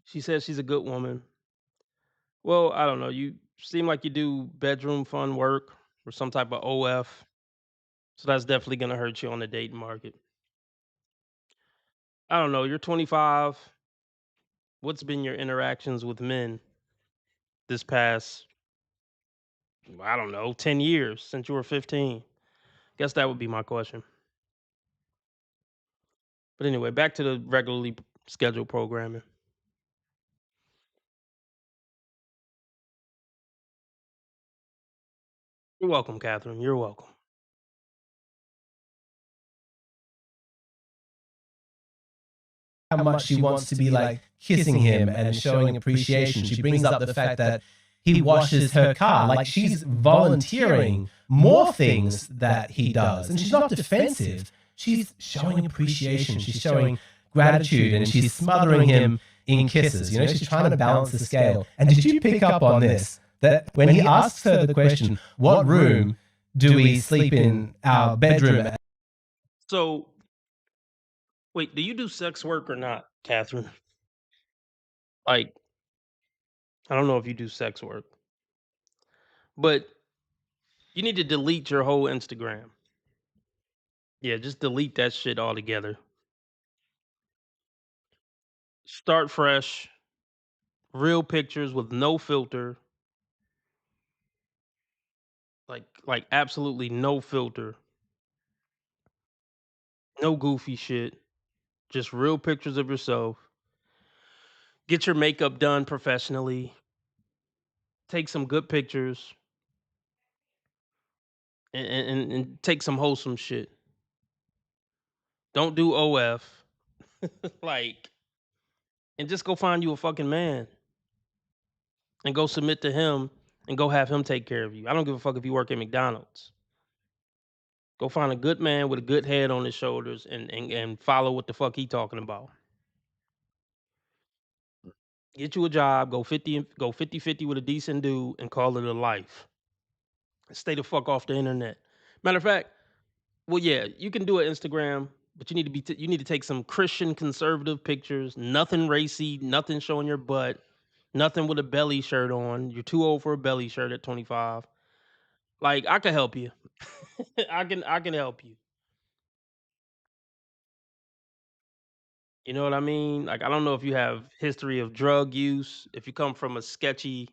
She says she's a good woman. Well, I don't know. You seem like you do bedroom fun work or some type of OF. So that's definitely gonna hurt you on the dating market. I don't know. You're 25. What's been your interactions with men this past, I don't know, 10 years since you were 15? Guess that would be my question. But anyway, back to the regularly scheduled programming. You're welcome, Catherine. You're welcome. How much she wants to be like kissing him and showing appreciation. She brings up the fact that he washes her car. Like she's volunteering more things that he does. And she's not defensive. She's showing appreciation. She's showing gratitude and she's smothering him in kisses. She's trying to balance the scale. And did you pick up on this? That when he asks her the question, what room do we sleep in, our bedroom? So, wait, do you do sex work or not, Catherine? Like, I don't know if you do sex work, but you need to delete your whole Instagram. Yeah, just delete that shit altogether. Start fresh, real pictures with no filter. Like absolutely no filter. No goofy shit. Just real pictures of yourself. Get your makeup done professionally. Take some good pictures. And take some wholesome shit. Don't do OF. Like, and just go find you a fucking man. And go submit to him and go have him take care of you. I don't give a fuck if you work at McDonald's. Go find a good man with a good head on his shoulders and follow what the fuck he talking about. Get you a job, go 50-50 with a decent dude and call it a life. Stay the fuck off the internet. Matter of fact, well, yeah, you can do an Instagram, but you need to you need to take some Christian conservative pictures. Nothing racy, nothing showing your butt, nothing with a belly shirt on. You're too old for a belly shirt at 25. Like I can help you. I can help you. You know what I mean? Like I don't know if you have history of drug use, if you come from a sketchy,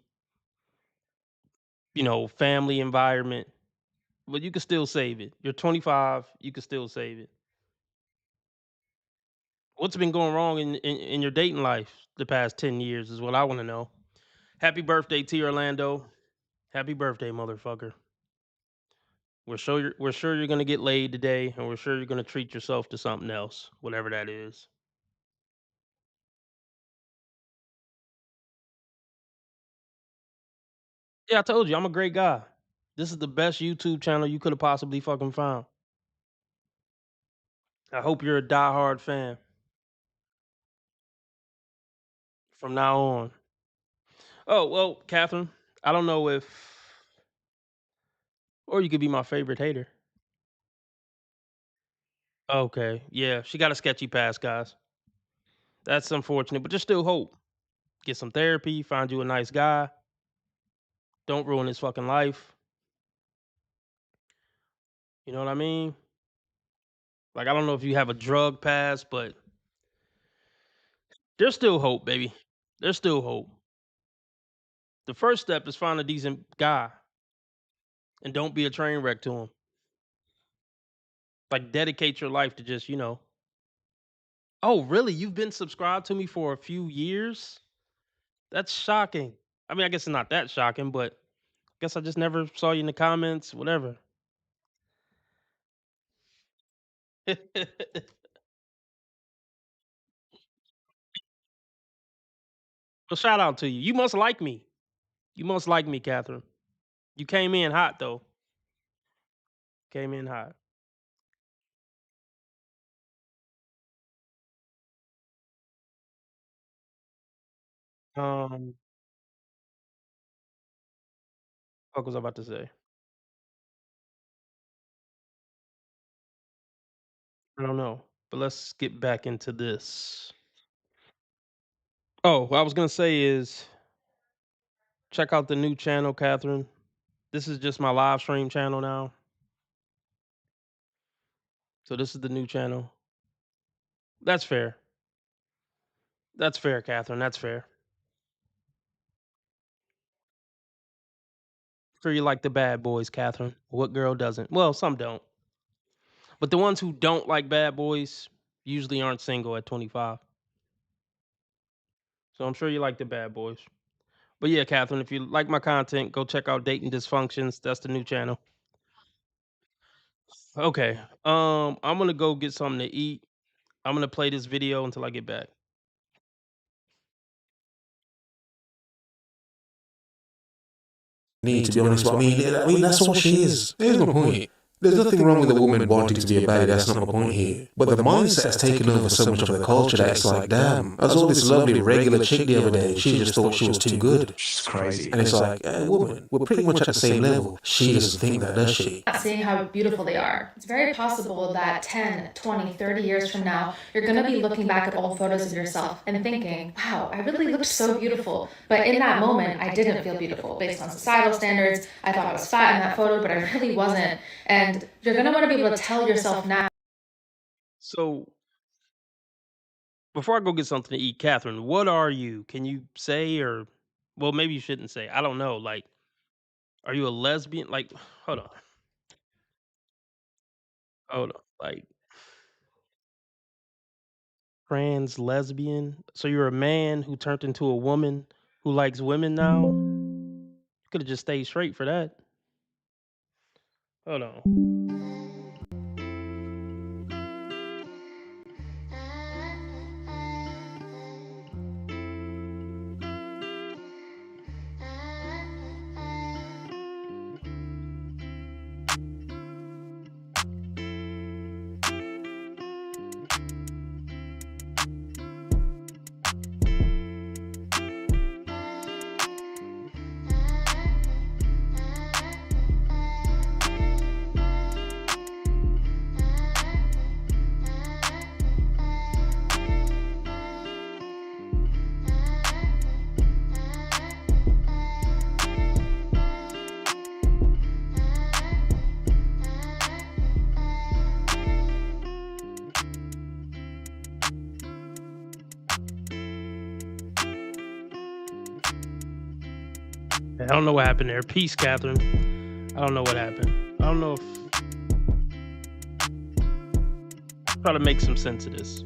family environment, but you can still save it. You're 25, you can still save it. What's been going wrong in your dating life the past 10 years is what I want to know. Happy birthday, T Orlando. Happy birthday, motherfucker. We're sure you're gonna get laid today, and we're sure you're gonna treat yourself to something else, whatever that is. Yeah, I told you I'm a great guy. This is the best YouTube channel you could have possibly fucking found. I hope you're a diehard fan from now on. Oh, well, Catherine, I don't know if, or you could be my favorite hater. Okay, yeah, she got a sketchy past, guys. That's unfortunate, but there's still hope. Get some therapy, find you a nice guy. Don't ruin his fucking life. You know what I mean? Like, I don't know if you have a drug past, but there's still hope, baby. There's still hope. The first step is find a decent guy and don't be a train wreck to him. Like, dedicate your life to just, Oh, really? You've been subscribed to me for a few years? That's shocking. I mean, I guess it's not that shocking, but I guess I just never saw you in the comments, whatever. Well, shout out to you. You must like me. You must like me, Catherine. You came in hot, though. Came in hot. Um, what was I about to say? I don't know. But let's get back into this. Oh, what I was gonna say is check out the new channel, Catherine. This is just my live stream channel now. So this is the new channel. That's fair. That's fair, Catherine. That's fair. Sure you like the bad boys, Catherine. What girl doesn't? Well, some don't. But the ones who don't like bad boys usually aren't single at 25. So I'm sure you like the bad boys. But yeah, Catherine, if you like my content, go check out Dating Dysfunctions. That's the new channel. Okay. I'm gonna go get something to eat. I'm gonna play this video until I get back. Need to be honest, but I mean that's what she is. Here's my point. There's nothing wrong with a woman wanting to be a baddie, that's not my point here. But the mindset has taken over so much of the culture that it's like, damn, I saw this lovely regular chick the other day, she just thought she was too good. She's crazy. And it's like, woman, we're pretty much at the same level. She doesn't think that, does she? Seeing how beautiful they are. It's very possible that 10, 20, 30 years from now, you're going to be looking back at old photos of yourself and thinking, wow, I really looked so beautiful. But in that moment, I didn't feel beautiful based on societal standards. I thought I was fat in that photo, but I really wasn't. And you're going to want to be able to tell yourself now. So before I go get something to eat, Catherine, what are you? Can you say, or well, maybe you shouldn't say. I don't know. Like, are you a lesbian? Like, hold on. Hold on. Like, trans lesbian? So you're a man who turned into a woman who likes women now? You could have just stayed straight for that. Hold on. I don't know what happened there. Peace, Catherine. I don't know what happened. I don't know if... Try to make some sense of this.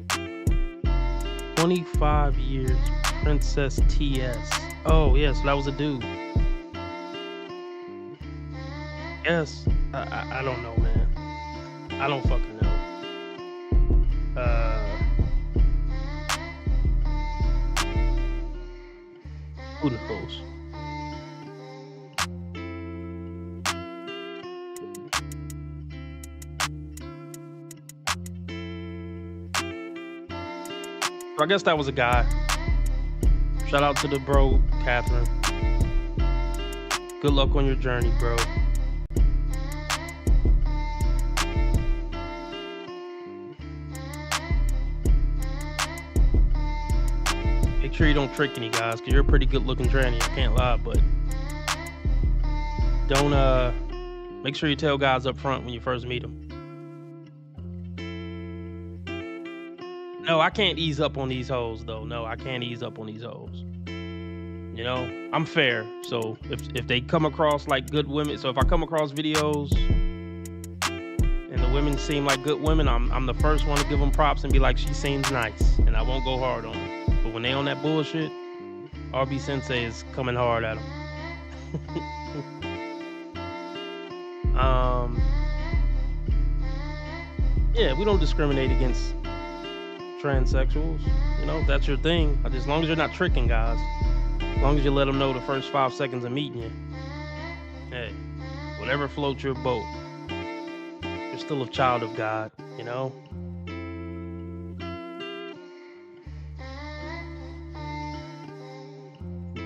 25 years, Princess TS. Oh, yes, that was a dude. Yes. I don't know, man. I don't fucking know. Who knows? So I guess that was a guy. Shout out to the bro, Catherine. Good luck on your journey, bro. Make sure you don't trick any guys, because you're a pretty good looking tranny. I can't lie, but don't, make sure you tell guys up front when you first meet them. No, I can't ease up on these hoes, though. No, I can't ease up on these hoes. You know, I'm fair. So if they come across like good women, so if I come across videos and the women seem like good women, I'm the first one to give them props and be like, she seems nice, and I won't go hard on her. But when they on that bullshit, RB Sensei is coming hard at them. Yeah, we don't discriminate against transsexuals. You know, if that's your thing. As long as you're not tricking guys. As long as you let them know the first 5 seconds of meeting you. Hey, whatever floats your boat. You're still a child of God, you know?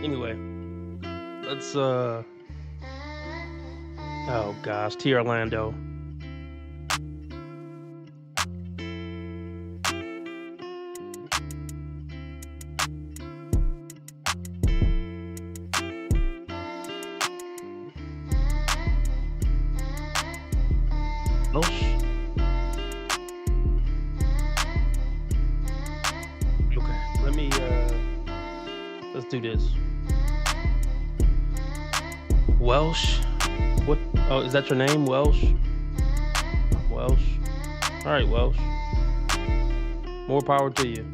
Anyway, let's, oh gosh, T. Orlando. Okay, let me, let's do this. Welsh? What? Oh, is that your name, Welsh? Welsh. All right, Welsh. More power to you.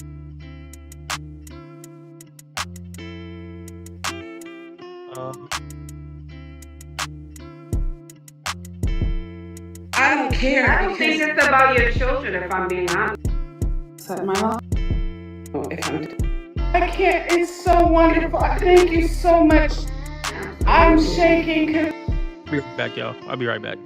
I don't care. I don't think it's about your children, if I'm being honest. I can't. It's so wonderful. Thank you so much. I'm shaking because I'll be right back, y'all. I'll be right back.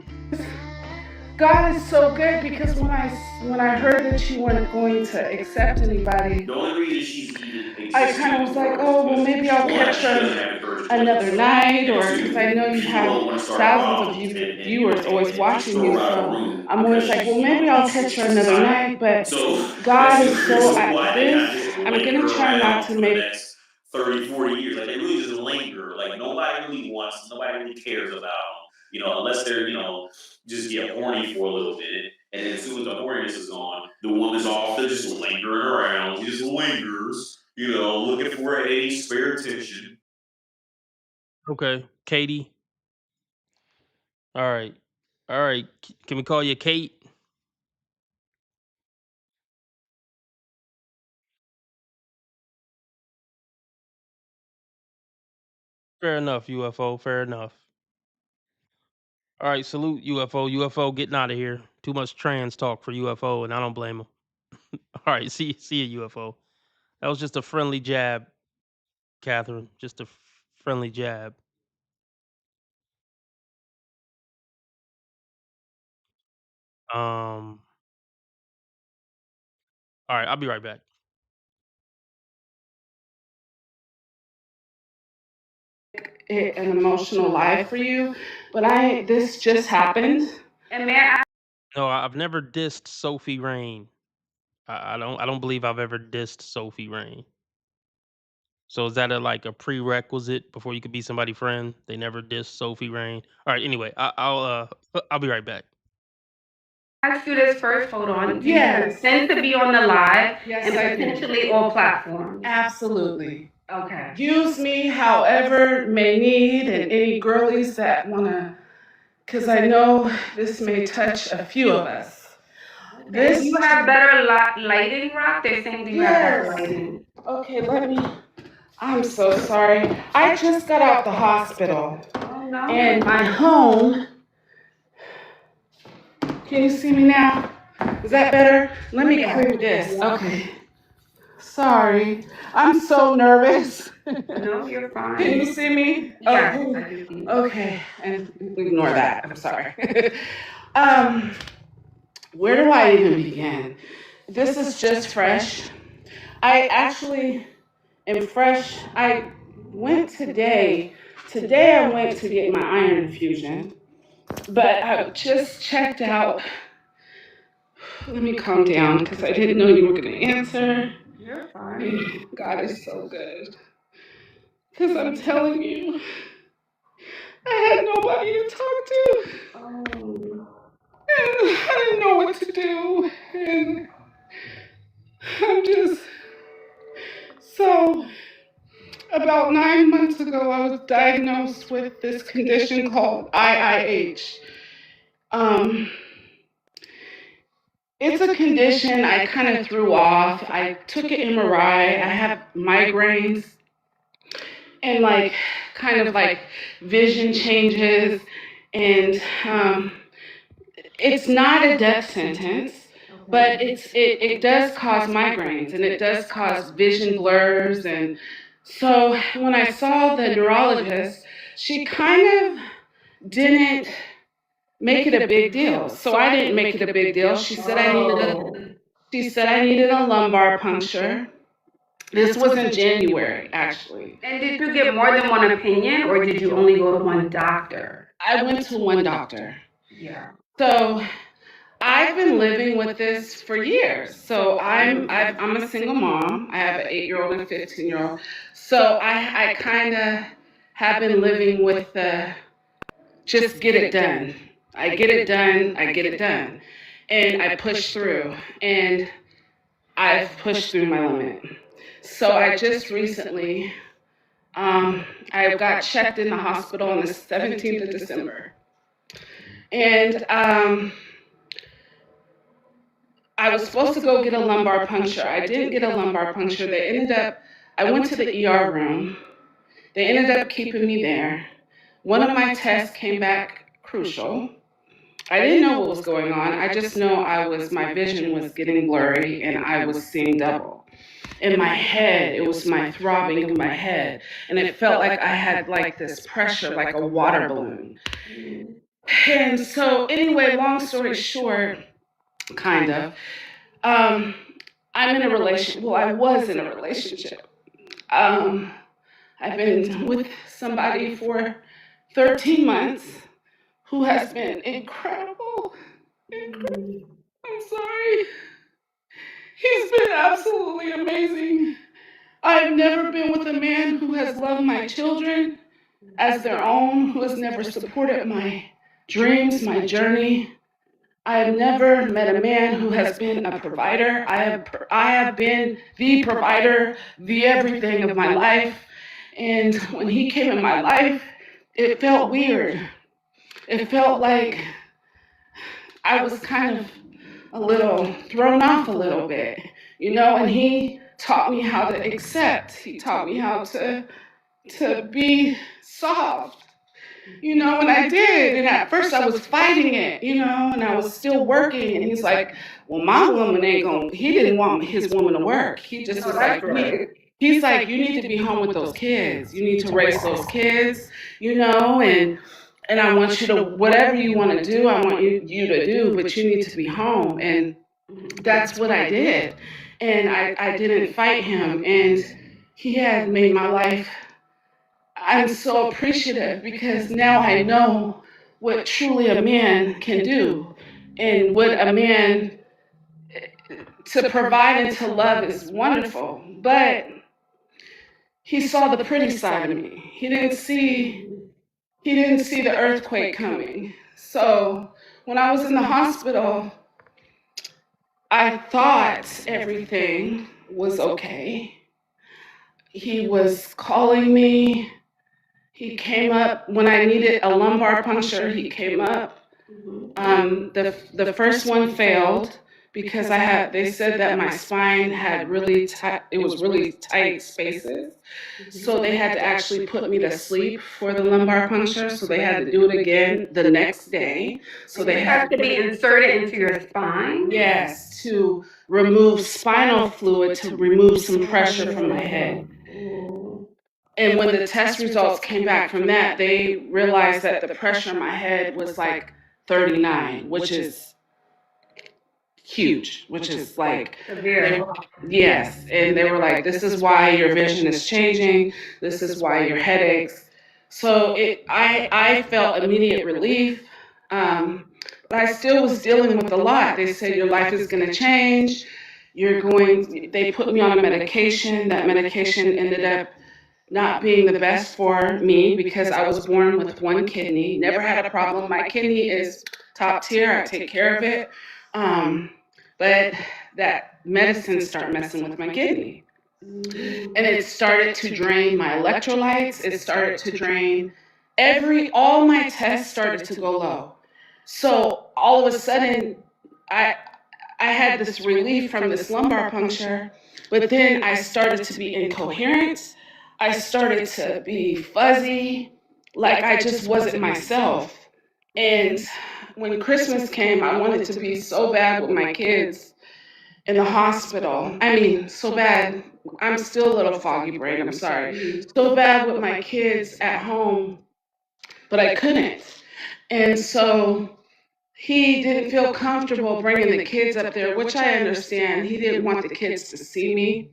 God is so good, because when I heard that you weren't going to accept anybody, The only reason she's even I kind of was like, oh, well, maybe I'll catch her another night, or because I know you have thousands of viewers always watching you, so I'm always like, well, maybe I'll catch her another night, but God is so at this. I'm going to try not to make 30, 40 years. Like, they really just linger. Like, nobody really cares about them, you know, unless they're, you know, just get horny for a little bit. And then as soon as the horniness is gone, the woman's off, they're just lingering around. She just lingers, you know, looking for any spare attention. Okay, Katie. All right. All right. Can we call you Kate? Fair enough, UFO. Fair enough. All right, salute UFO. UFO getting out of here. Too much trans talk for UFO, and I don't blame him. All right, see you, UFO. That was just a friendly jab, Catherine. Just a friendly jab. All right, I'll be right back. an emotional life for you, but this just happened. And No, I've never dissed Sophie Rain. I don't believe I've ever dissed Sophie Rain. So is that like a prerequisite before you could be somebody's friend? They never dissed Sophie Rain. All right. Anyway, I'll be right back. ask you this first. Hold on. Yes. Consent to be on the live, yes, and potentially all platforms. Absolutely. Okay. Use me however may need, and any girlies that wanna, because I know this may touch a few of us. This you have better lighting, Rock. They're saying you have better lighting. Okay, I'm so sorry. I just got out the hospital. Oh no. And my home. Can you see me now? Is that better? Let me clear this. Okay. Sorry. I'm so nervous. No, you're fine. Can you see me? Yeah. Okay. And ignore that. I'm sorry. Where do I even begin? This is just fresh. I actually am fresh. I went today. Today I went to get my iron infusion, but I just checked out. Let me calm down because I didn't know you were going to answer. You're fine. God is so good. Because I'm telling you, I had nobody to talk to. And I didn't know what to do. And I'm just so. About 9 months ago, I was diagnosed with this condition called IIH. It's a condition I kind of threw off. I took an MRI. I have migraines and kind of vision changes. And it's not a death sentence, but it does cause migraines and it does cause vision blurs. And so when I saw the neurologist, she kind of didn't make it a big deal. So I didn't make it a big deal. She said I needed a lumbar puncture. This was in January, actually. And did you get more than one opinion, or did you only go to one doctor? I went to one doctor. Yeah. So I've been living with this for years. So I'm a single mom. I have an 8-year-old and a 15-year-old. So I kind of have been living with the just get it done. I get it done. I get it done. And I push through. And I've pushed through my limit. So I just recently, I got checked in the hospital on the 17th of December. And I was supposed to go get a lumbar puncture. I didn't get a lumbar puncture. I went to the ER room. They ended up keeping me there. One of my tests came back crucial. I didn't know what was going on. I just know my vision was getting blurry and I was seeing double. In my head, it was my throbbing in my head. And it felt like I had this pressure, like a water balloon. And so anyway, long story short, kind of, I'm in a relationship. Well, I was in a relationship. I've been with somebody for 13 months who has been incredible. I'm sorry. He's been absolutely amazing. I've never been with a man who has loved my children as their own, who has never supported my dreams, my journey. I have never met a man who has been a provider. I have been the provider, the everything of my life. And when he came in my life, it felt weird. It felt like I was kind of a little thrown off a little bit, and he taught me how to accept. He taught me how to be soft. And I did. And at first I was fighting it, and I was still working. And he's like, well, my woman ain't going to, he didn't want his woman to work. He just was like, he's like, you need to be home with those kids. You need to raise those kids, and I want you to, whatever you want to do, I want you to do, but you need to be home. And that's what I did. And I didn't fight him. And he had made my life, I'm so appreciative because now I know what truly a man can do and what a man to provide and to love is wonderful. But he saw the pretty side of me. He didn't see the earthquake coming. So when I was in the hospital, I thought everything was okay. He was calling me. He came up when I needed a lumbar puncture. He came up. The first one failed because they said that my spine had really tight. It was really tight spaces, so they had to actually put me to sleep for the lumbar puncture. So they had to do it again the next day. So they had to be inserted into your spine. Yes, to remove spinal fluid, to remove some pressure from my head. And when the test results came back from that, they realized that the pressure in my head was like 39, which is huge, which is like Severe. yes. And they were like, this is why your vision is changing. This is why your headaches. So I felt immediate relief. But I still was dealing with a lot. They said your life is going to change. They put me on a medication. That medication ended up not being the best for me because I was born with one kidney, never had a problem. My kidney is top tier. I take care of it. But that medicine started messing with my kidney. And it started to drain my electrolytes. It started to drain all my tests started to go low. So all of a sudden, I had this relief from this lumbar puncture, but then I started to be incoherent. I started to be fuzzy, like I just wasn't myself. And when Christmas came, I wanted to be so bad with my kids in the hospital. I mean, so bad. I'm still a little foggy brain, I'm sorry. So bad with my kids at home, but I couldn't. And so he didn't feel comfortable bringing the kids up there, which I understand. He didn't want the kids to see me.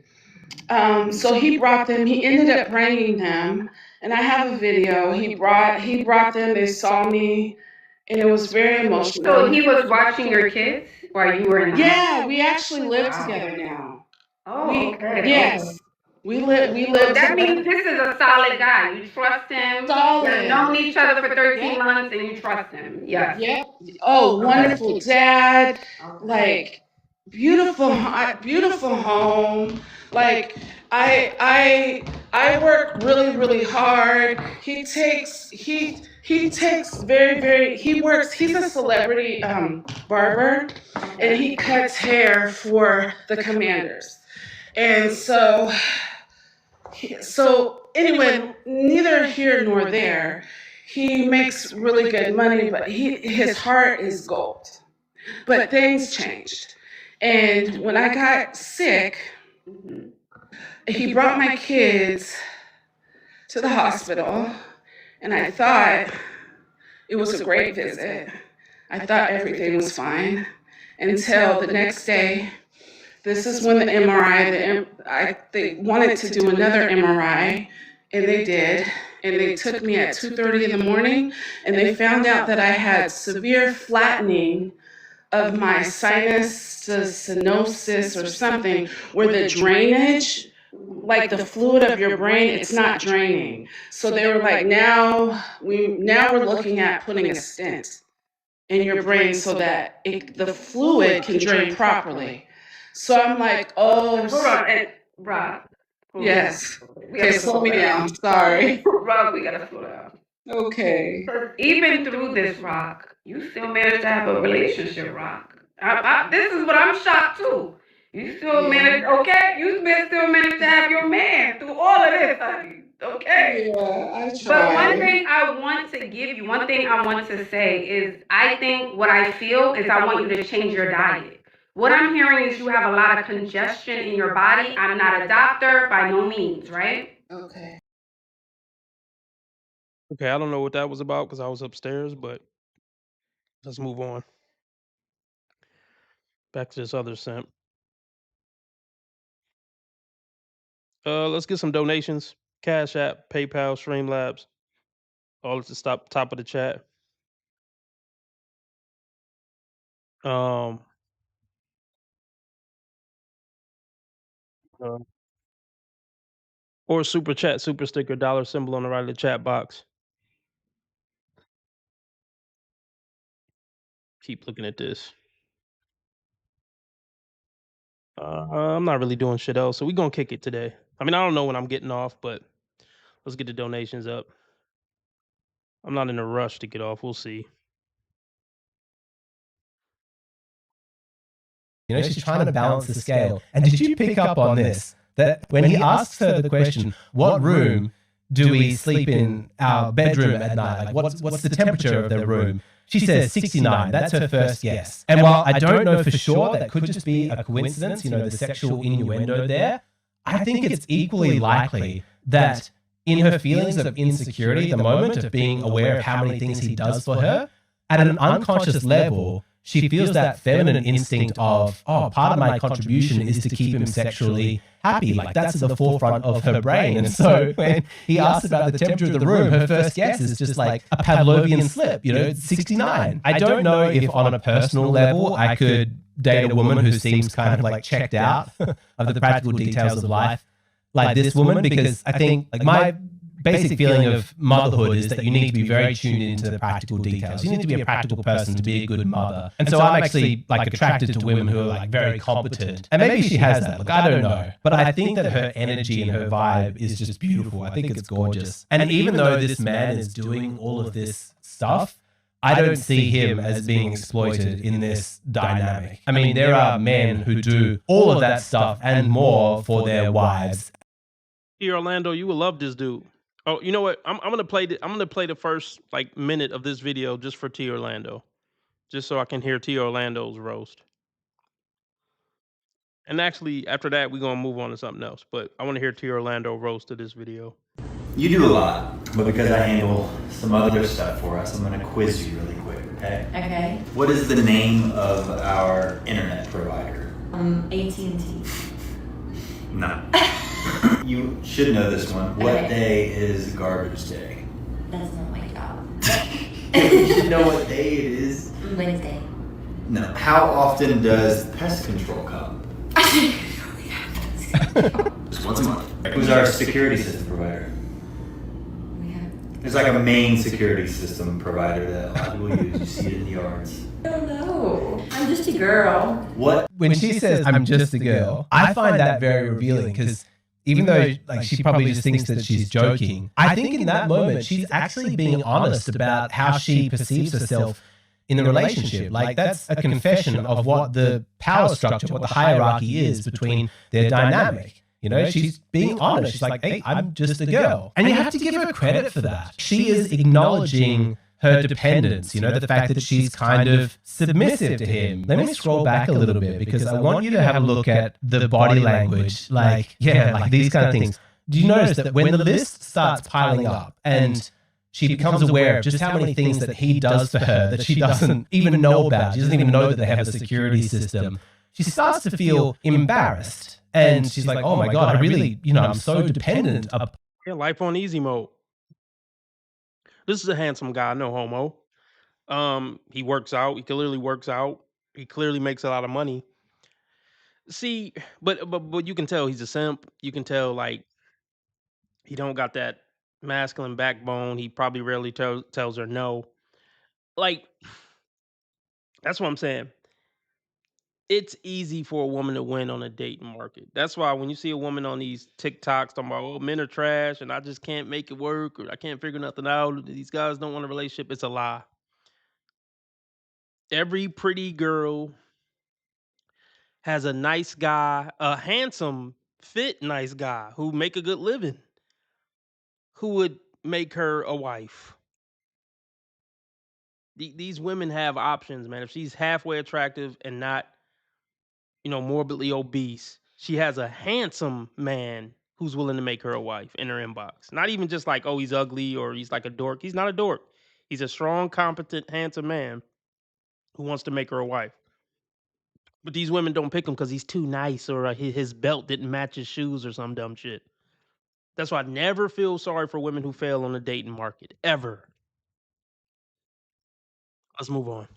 So he brought them, he ended up bringing them, and I have a video. He brought them, they saw me, and it was very emotional. So he was watching your kids while you were in the Yeah, we actually live together now. Oh, okay. Yes. We live That together. means this is a solid guy. You trust him. Solid. You've known each other for 13 months and you trust him. Yes. Yep. Oh, wonderful dad. Like beautiful home. Like I work really, really hard. He takes very, he works, he's a celebrity barber, and he cuts hair for the Commanders. And so anyway, neither here nor there. He makes really good money, but his heart is gold. But things changed. And when I got sick, he brought my kids to the hospital, and I thought it was a great visit. I thought everything was fine until the next day. This is when the MRI, they wanted to do another MRI, and they did. And they took me at 2:30 in the morning, and they found out that I had severe flattening of my sinus stenosis or something, where the drainage, like the fluid of your brain, it's not draining. So they were like, now we're looking at putting a stent in your brain so that the fluid can drain properly. So I'm like, oh. Hold on, Rob. Yes. Okay, slow me down. Sorry. Rob, we gotta slow down. Okay. Because even through this, Rock, you still managed to have a relationship, Rock. This is what I'm shocked too. You still managed, okay? You still managed to have your man through all of this, honey. Okay. Yeah, I tried. But one thing I want to give you, one thing I want to say is, I think what I feel is I want you to change your diet. What I'm hearing is you have a lot of congestion in your body. I'm not a doctor, by no means, right? Okay. Okay, I don't know what that was about because I was upstairs, but let's move on. Back to this other simp. Let's get some donations. Cash App, PayPal, Streamlabs. All at the top of the chat. Or super chat, super sticker, dollar symbol on the right of the chat box. Keep looking at this. I'm not really doing shit else, so we're gonna kick it today. I mean, I don't know when I'm getting off, but let's get the donations up. I'm not in a rush to get off. We'll see. You know, she's trying to balance the scale. And did you pick up on this? That when he asks her the question, what room do we sleep in our bedroom at night? Like, what's the temperature of the room? She says 69. That's her first guess. And while I don't know for sure, that could just be a coincidence, you know, the sexual innuendo there, I think it's equally likely that in her feelings of insecurity at the moment, of being aware of how many things he does for her, at an unconscious level, she feels that feminine instinct of, oh, part of my contribution is to keep him sexually happy. Like that's at the forefront of her brain. And so when he asks about the temperature of the room, her first guess is just like a Pavlovian slip, 69. I don't know if on a personal level I could date a woman who seems kind of like checked out of the practical details of life like this woman, because I think like my basic feeling of motherhood is that you need to be very tuned into the practical details. You need to be a practical person to be a good mother. And so I'm actually like attracted to women who are like very competent. And maybe she has that. Look, I don't know. But I think that her energy and her vibe is just beautiful. I think it's gorgeous. And even though this man is doing all of this stuff, I don't see him as being exploited in this dynamic. I mean, there are men who do all of that stuff and more for their wives. Here, Orlando, you will love this dude. Oh, you know what? I'm gonna play the first like minute of this video just for T Orlando, just so I can hear T Orlando's roast. And actually, after that, we're gonna move on to something else. But I want to hear T Orlando roast of this video. You do a lot, but because I handle some other stuff for us, I'm going to quiz you really quick, okay? Okay. What is the name of our internet provider? AT&T. No. You should know this one. What day is garbage day? That's not my job. You should know what day it is. Wednesday. No. How often does pest control come? Just once a month. Who's our security system provider? There's like a main security system provider that a lot of people use. You see it in the yards. I don't know. I'm just a girl. What? When she says, I'm just a girl, I find that very revealing because even though like she probably just thinks that she's joking, I think in that moment she's actually being honest about how she perceives herself in the relationship. Like that's a confession of what the power structure, what the hierarchy is between their dynamic. She's being honest. She's like, hey, I'm just a girl. And you have to give her credit for that. She is acknowledging her dependence, the fact that she's kind of submissive to him. Let me scroll back a little bit because I want you to have a look at the body language. Like these kind of things. Do you notice that when the list starts piling up and she becomes aware of just how many things that he does for her that she doesn't even know about, she doesn't even know that they have a security system, she starts to feel embarrassed. And she's like, oh my God, I really, I'm so dependent. Yeah, life on easy mode. This is a handsome guy, no homo. He works out. He clearly works out. He clearly makes a lot of money. See, but you can tell he's a simp. You can tell like he don't got that masculine backbone. He probably rarely tells her no. Like, that's what I'm saying. It's easy for a woman to win on a dating market. That's why when you see a woman on these TikToks talking about, oh, men are trash and I just can't make it work or I can't figure nothing out, these guys don't want a relationship, it's a lie. Every pretty girl has a nice guy, a handsome, fit, nice guy who make a good living, who would make her a wife. These women have options, man. If she's halfway attractive and not morbidly obese, she has a handsome man who's willing to make her a wife in her inbox. Not even just like, oh, he's ugly or he's like a dork. He's not a dork. He's a strong, competent, handsome man who wants to make her a wife. But these women don't pick him because he's too nice or his belt didn't match his shoes or some dumb shit. That's why I never feel sorry for women who fail on the dating market, ever. Let's move on.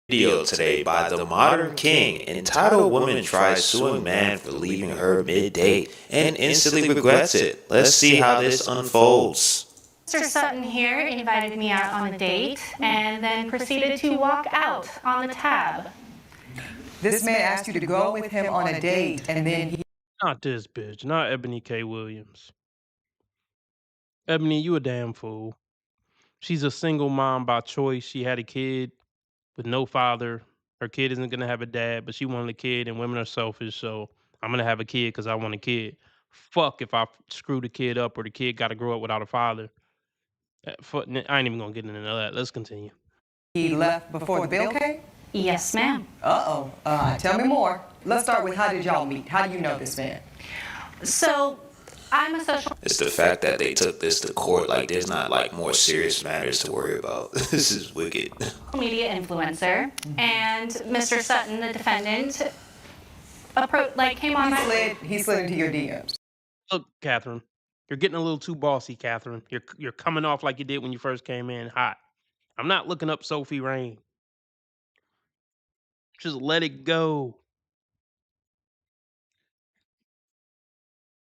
Video today by the Modern King entitled Woman Tries Suing Man for Leaving Her Mid-Date and Instantly Regrets It. Let's see how this unfolds. Mr. Sutton here invited me out on a date and then proceeded to walk out on the tab. This man asked you to go with him on a date and then he... Not this bitch, not Ebony K. Williams. Ebony, you a damn fool. She's a single mom by choice. She had a kid with no father. Her kid isn't gonna have a dad, but she wanted a kid, and women are selfish, so I'm gonna have a kid because I want a kid. Fuck if I screw the kid up or the kid got to grow up without a father. I ain't even gonna get into that. Let's continue. He left before the bill came? Yes, ma'am. Uh-oh. Tell me more. Let's start with how did y'all meet? How do you know this man? So, I'm a social It's the fact that they took this to court. Like, there's not like more serious matters to worry about. This is wicked. media influencer, and Mr. Sutton, the defendant, came on my. He slid into your DMs. Look, Catherine, you're getting a little too bossy, Catherine. You're coming off like you did when you first came in, hot. I'm not looking up Sophie Rain. Just let it go.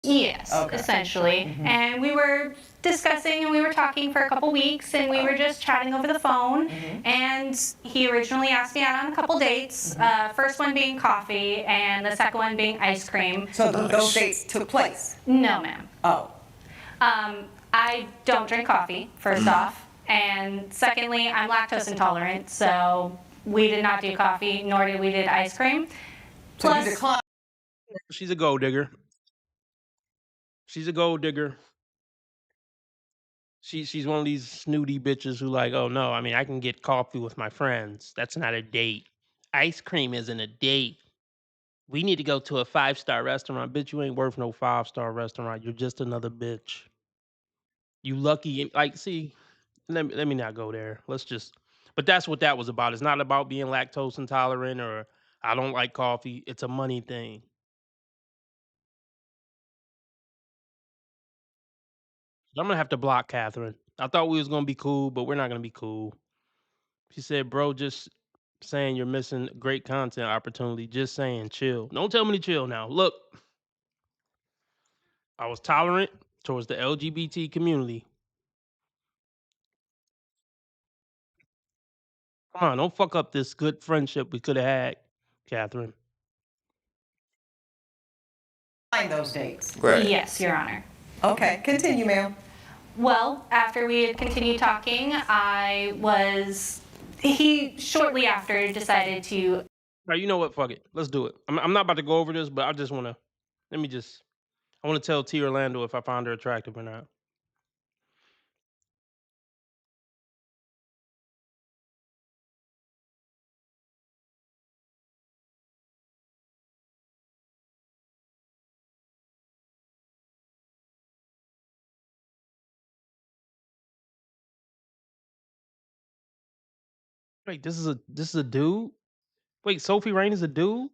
Yes, Okay. essentially. And we were discussing and we were talking for a couple weeks and we were just chatting over the phone. And he originally asked me out on a couple dates. First one being coffee and the second one being ice cream. So those dates took place? No, ma'am. Oh. I don't drink coffee, first off. And secondly, I'm lactose intolerant, so we did not do coffee, nor did we did ice cream. So you Plus, declined. She's a gold digger. She's a gold digger. She's one of these snooty bitches who like, oh no, I mean I can get coffee with my friends. That's not a date. Ice cream isn't a date. We need to go to a 5-star restaurant. Bitch, you ain't worth no 5-star restaurant. You're just another bitch. You lucky like see, let me not go there. Let's just but that's what that was about. It's not about being lactose intolerant or I don't like coffee. It's a money thing. I'm gonna have to block Catherine. I thought we was gonna be cool, but we're not gonna be cool. She said, "Bro, just saying you're missing great content opportunity. Just saying, chill. Don't tell me to chill now. Look, I was tolerant towards the LGBT community. Come on, don't fuck up this good friendship we could have had, Catherine." Those dates. Right. yes, Your Honor. Okay, continue, ma'am. Well, after we had continued talking, he shortly after decided to. Right, you know what? Fuck it. Let's do it. I'm not about to go over this, but I just want to. I want to tell T Orlando if I find her attractive or not. Wait, this is a dude. Wait, Sophie Rain is a dude.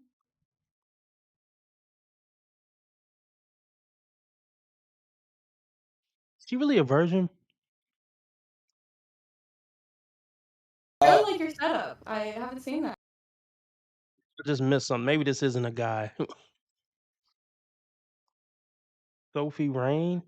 Is she really a virgin? I really like your setup. I haven't seen that. I just missed something. Maybe this isn't a guy. Sophie Rain.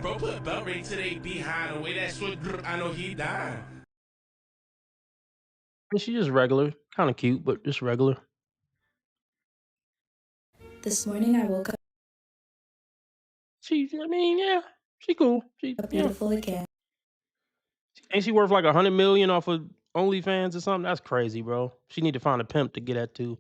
Bro, put a belt ring to they behind the way that switch. I know he dying. She's just regular, kind of cute, but just regular. This morning I woke up I mean, yeah, she cool. She beautiful again. ain't she worth like 100 million off of OnlyFans or something? That's crazy, bro. She need to find a pimp to get that too.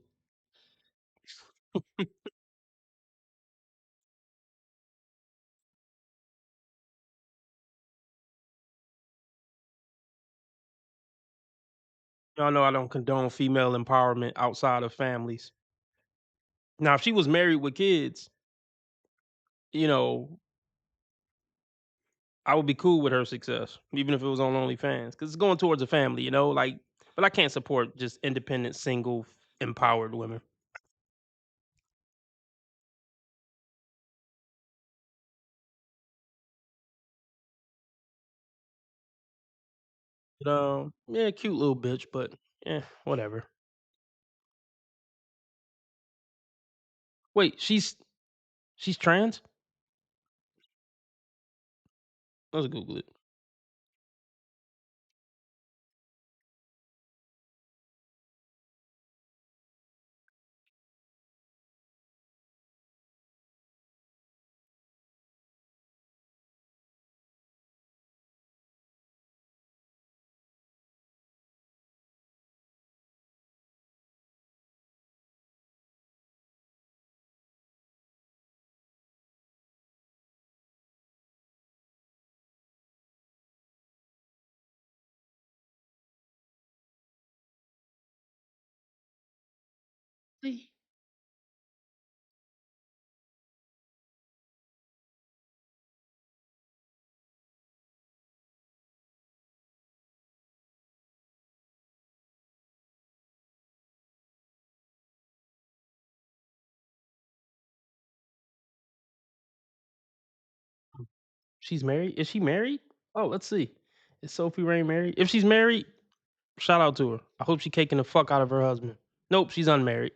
Y'all know I don't condone female empowerment outside of families. Now, if she was married with kids, you know, I would be cool with her success, even if it was on OnlyFans, because it's going towards a family, you know. Like, but I can't support just independent, single, empowered women. But, yeah, cute little bitch, but yeah, whatever. Wait, she's trans? Let's Google it. See? She's married? Is she married? Oh, let's see. Is Sophie Rain married? If she's married, shout out to her. I hope she caking the fuck out of her husband. Nope, she's unmarried.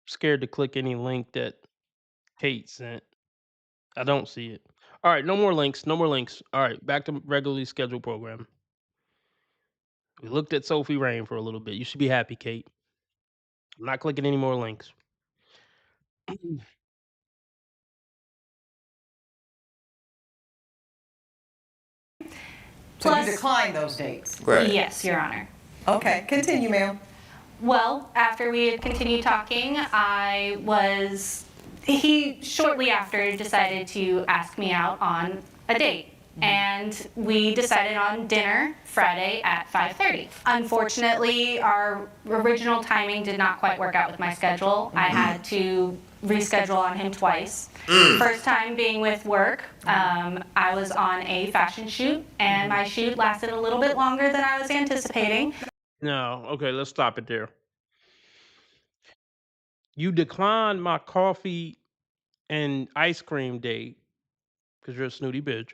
Scared to click any link that Kate sent. I don't see it. All right, no more links. No more links. All right, back to regularly scheduled program. We looked at Sophie Rain for a little bit. You should be happy, Kate. I'm not clicking any more links. So you declined those dates? Yes, Your Honor. Okay, continue, ma'am. Well, after we had continued talking, he shortly after decided to ask me out on a date. And we decided on dinner Friday at 5:30. Unfortunately, our original timing did not quite work out with my schedule. I had to reschedule on him twice. First time being with work, I was on a fashion shoot, and my shoot lasted a little bit longer than I was anticipating. No, okay, let's stop it there. You declined my coffee and ice cream date because you're a snooty bitch.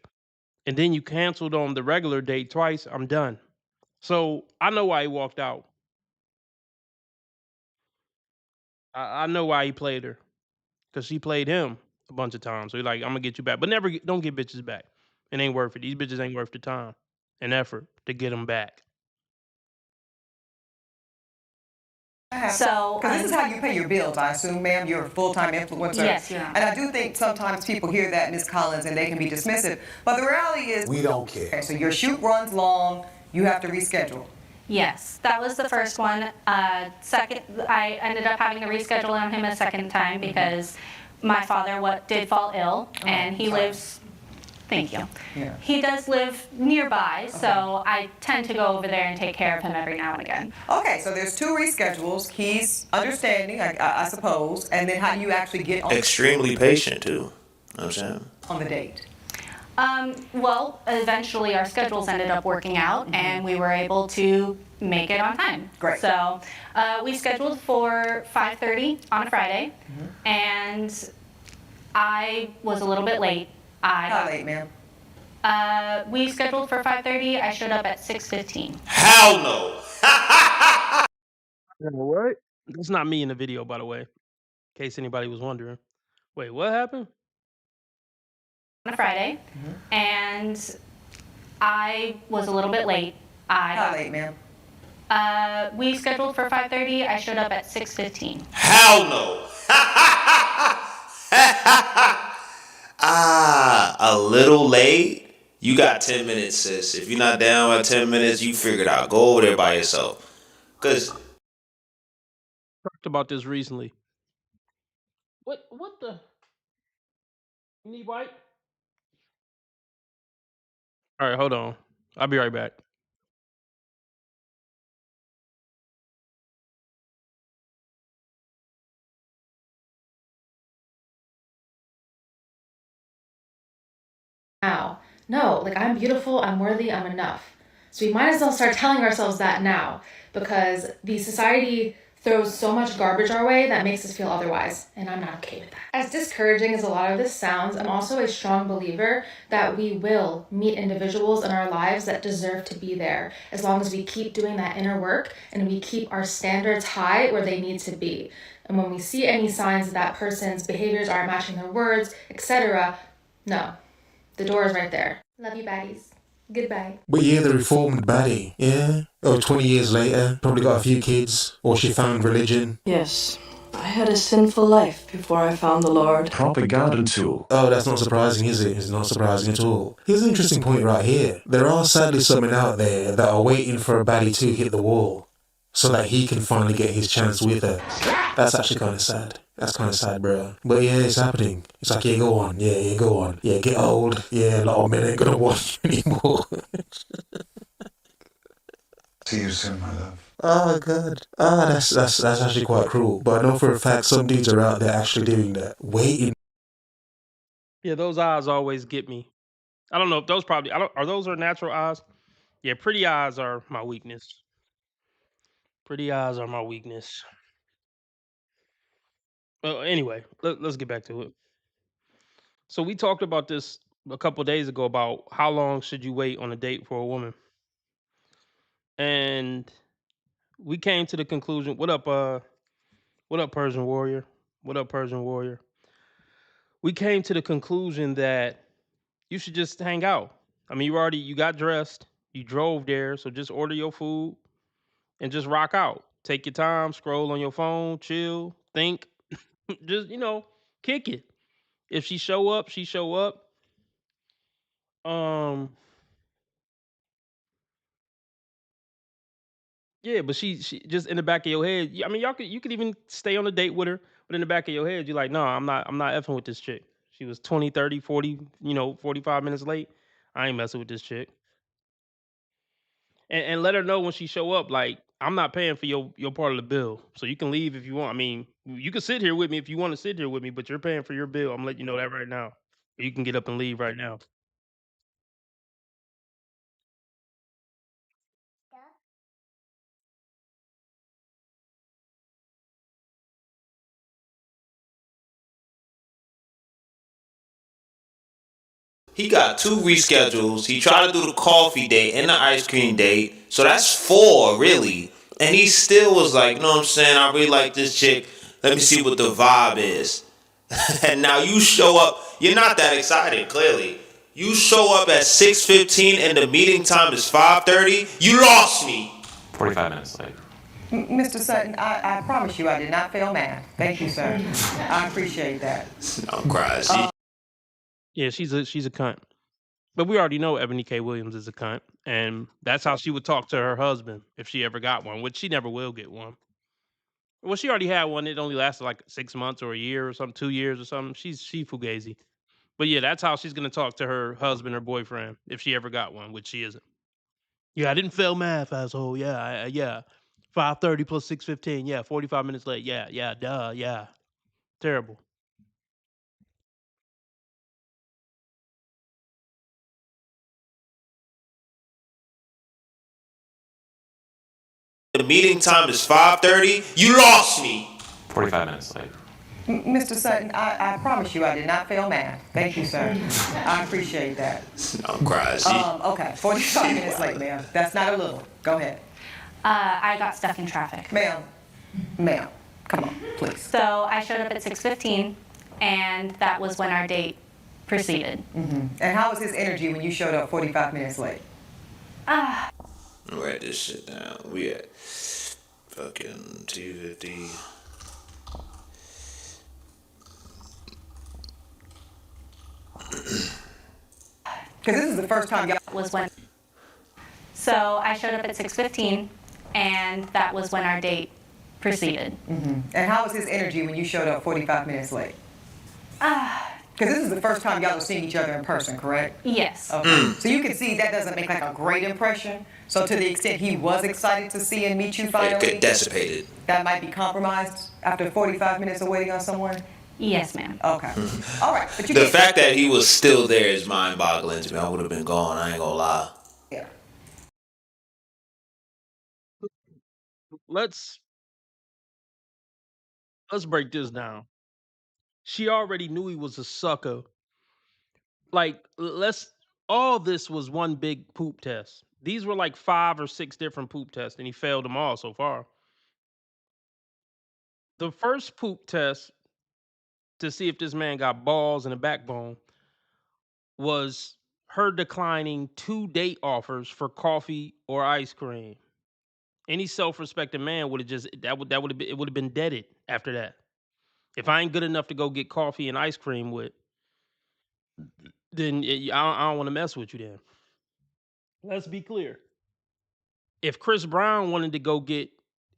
And then you canceled on the regular date twice. I'm done. So I know why he walked out. I know why he played her. Because she played him a bunch of times. So he's like, I'm going to get you back. But don't get bitches back. It ain't worth it. These bitches ain't worth the time and effort to get them back. So, because this is how you pay your bills, I assume, ma'am. You're a full-time influencer. Yes, Your Honor. And I do think sometimes people hear that, Ms. Collins, and they can be dismissive. But the reality is, We don't care. okay, so your shoot runs long. You have to reschedule. Yes, that was the first one. Second, I ended up having to reschedule on him a second time because my father did fall ill, and he lives. Thank you. Yeah. He does live nearby, so I tend to go over there and take care of him every now and again. Okay, so there's 2 reschedules. He's understanding, I suppose. And then how do you actually get on, Extremely patient too. You know what I'm saying? on the date? Well, eventually our schedules ended up working out, and we were able to make it on time. Great. So we scheduled for 5:30 on a Friday, and I was a little bit late. How late, ma'am? We scheduled for 5:30. I showed up at 6:15. Hell no. What? That's not me in the video, by the way. In case anybody was wondering. Wait, what happened? On a Friday, and I was a little bit late. How late, ma'am? We scheduled for 5:30. I showed up at 6:15. Hell no. A little late? You got 10 minutes, sis. If you're not down by 10 minutes, you figure it out. Go over there by yourself. Because Talked about this recently. What the? You need white? All right, hold on. I'll be right back. Now. No, like I'm beautiful, I'm worthy, I'm enough. So we might as well start telling ourselves that now because the society throws so much garbage our way that makes us feel otherwise, and I'm not okay with that. As discouraging as a lot of this sounds, I'm also a strong believer that we will meet individuals in our lives that deserve to be there as long as we keep doing that inner work and we keep our standards high where they need to be. And when we see any signs that that person's behaviors aren't matching their words, etc., no. The door is right there. Love you, baddies. Goodbye. But yeah, the reformed baddie, yeah? Or 20 years later, probably got a few kids, or she found religion. Yes, I had a sinful life before I found the Lord. Propaganda tool. Oh, that's not surprising, is it? It's not surprising at all. Here's an interesting point right here. There are sadly some men out there that are waiting for a baddie to hit the wall, so that he can finally get his chance with her. That's actually kind of sad. That's kind of sad, bro. But yeah, it's happening. It's like, yeah, go on. Yeah, go on. Yeah, get old. Yeah, a lot of men ain't gonna watch you anymore. See you soon, my love. Oh God. That's actually quite cruel. But I know for a fact some dudes are out there actually doing that. Waiting. Yeah, those eyes always get me. I don't know if those probably are those are natural eyes. Yeah, pretty eyes are my weakness. Pretty eyes are my weakness. Anyway, let's get back to it. So we talked about this a couple days ago about how long should you wait on a date for a woman, and we came to the conclusion. What up, Persian Warrior? What up, Persian Warrior? We came to the conclusion that you should just hang out. I mean, you got dressed, you drove there, so just order your food and just rock out. Take your time, scroll on your phone, chill, think, just kick it. If she show up, she show up. Yeah, but she just in the back of your head. I mean, you could even stay on a date with her, but in the back of your head, you're like, no, I'm not effing with this chick. She was 20, 30, 40, 45 minutes late. I ain't messing with this chick. And let her know when she show up, like, I'm not paying for your part of the bill. So you can leave if you want. I mean, you can sit here with me if you want to sit here with me, but you're paying for your bill. I'm letting you know that right now. You can get up and leave right now. He got 2 reschedules. He tried to do the coffee date and the ice cream date. So that's 4, really. And he still was like, you know what I'm saying? I really like this chick. Let me see what the vibe is. And now you show up. You're not that excited, clearly. You show up at 6:15 and the meeting time is 5:30. You lost me. 45 minutes late. Mr. Sutton, I promise you I did not fail math. Thank you, sir. I appreciate that. I'm crying. Yeah, she's a cunt. But we already know Ebony K. Williams is a cunt, and that's how she would talk to her husband if she ever got one, which she never will get one. Well, she already had one. It only lasted like 6 months or a year or something, 2 years or something. She fugazi. But yeah, that's how she's gonna talk to her husband or boyfriend if she ever got one, which she isn't. Yeah, I didn't fail math, asshole. Yeah. 5:30 plus 6:15. Yeah, 45 minutes late. Yeah, duh, yeah. Terrible. The meeting time is 5:30. You lost me. 45 minutes late. Mr. Sutton, I promise you I did not fail math. Thank you, sir. I appreciate that. I'm crying. Okay, 45 minutes late, ma'am. That's not a little. Go ahead. I got stuck in traffic. Ma'am, come on, please. So I showed up at 6:15, and that was when our date proceeded. And how was his energy when you showed up 45 minutes late? Write this shit down. We at fucking 2:50. Because this is the first time y'all was when. So I showed up at 6:15, and that was when our date proceeded. And how was his energy when you showed up 45 minutes late? Because this is the first time y'all are seeing each other in person, correct? Yes. Okay. So you can see that doesn't make like a great impression. So to the extent he was excited to see and meet you finally, Decipated. that might be compromised after 45 minutes of waiting on someone? Yes, ma'am. Okay. All right. But you The can't- fact that he was still there is mind-boggling to me. I would have been gone. I ain't gonna lie. Yeah. Let's break this down. She already knew he was a sucker. Like, all this was one big poop test. These were like 5 or 6 different poop tests, and he failed them all so far. The first poop test to see if this man got balls and a backbone was her declining 2 date offers for coffee or ice cream. Any self-respecting man would have just that would have been, it would have been deaded after that. If I ain't good enough to go get coffee and ice cream with, then I don't want to mess with you then. Let's be clear. If Chris Brown wanted to go get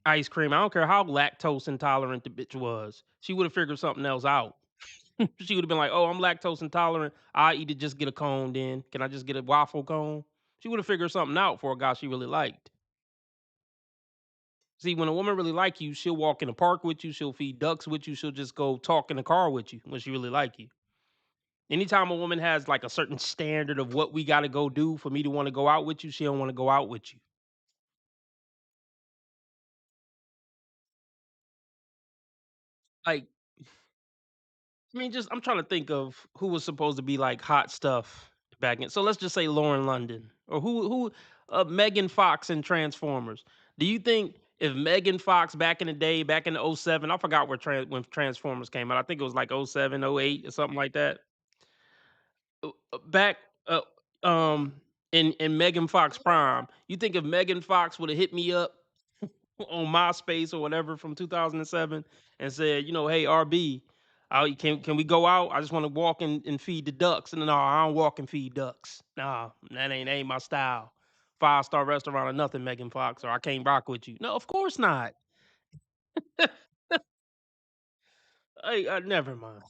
ice cream. I don't care how lactose intolerant the bitch was. She would have figured something else out. She would have been like, "Oh, I'm lactose intolerant. I eat it. Just get a cone. Then can I just get a waffle cone?" She would have figured something out for a guy she really liked. See, when a woman really like you, she'll walk in the park with you. She'll feed ducks with you. She'll just go talk in the car with you when she really like you. Anytime a woman has like a certain standard of what we got to go do for me to want to go out with you, she don't want to go out with you. Like, I mean, just I'm trying to think of who was supposed to be like hot stuff back in. So let's just say Lauren London or Megan Fox in Transformers. Do you think if Megan Fox back in the day, back in the '07, I forgot when Transformers came out. I think it was like '07, '08 or something like that. Back uh, um in Megan Fox prime, you think if Megan Fox would have hit me up on MySpace or whatever from 2007 and said, "Hey RB, can we go out? I just want to walk and feed the ducks." And no, I don't walk and feed ducks. Nah, that ain't my style. 5-star restaurant or nothing, Megan Fox, or I can't rock with you. No, of course not. Never mind.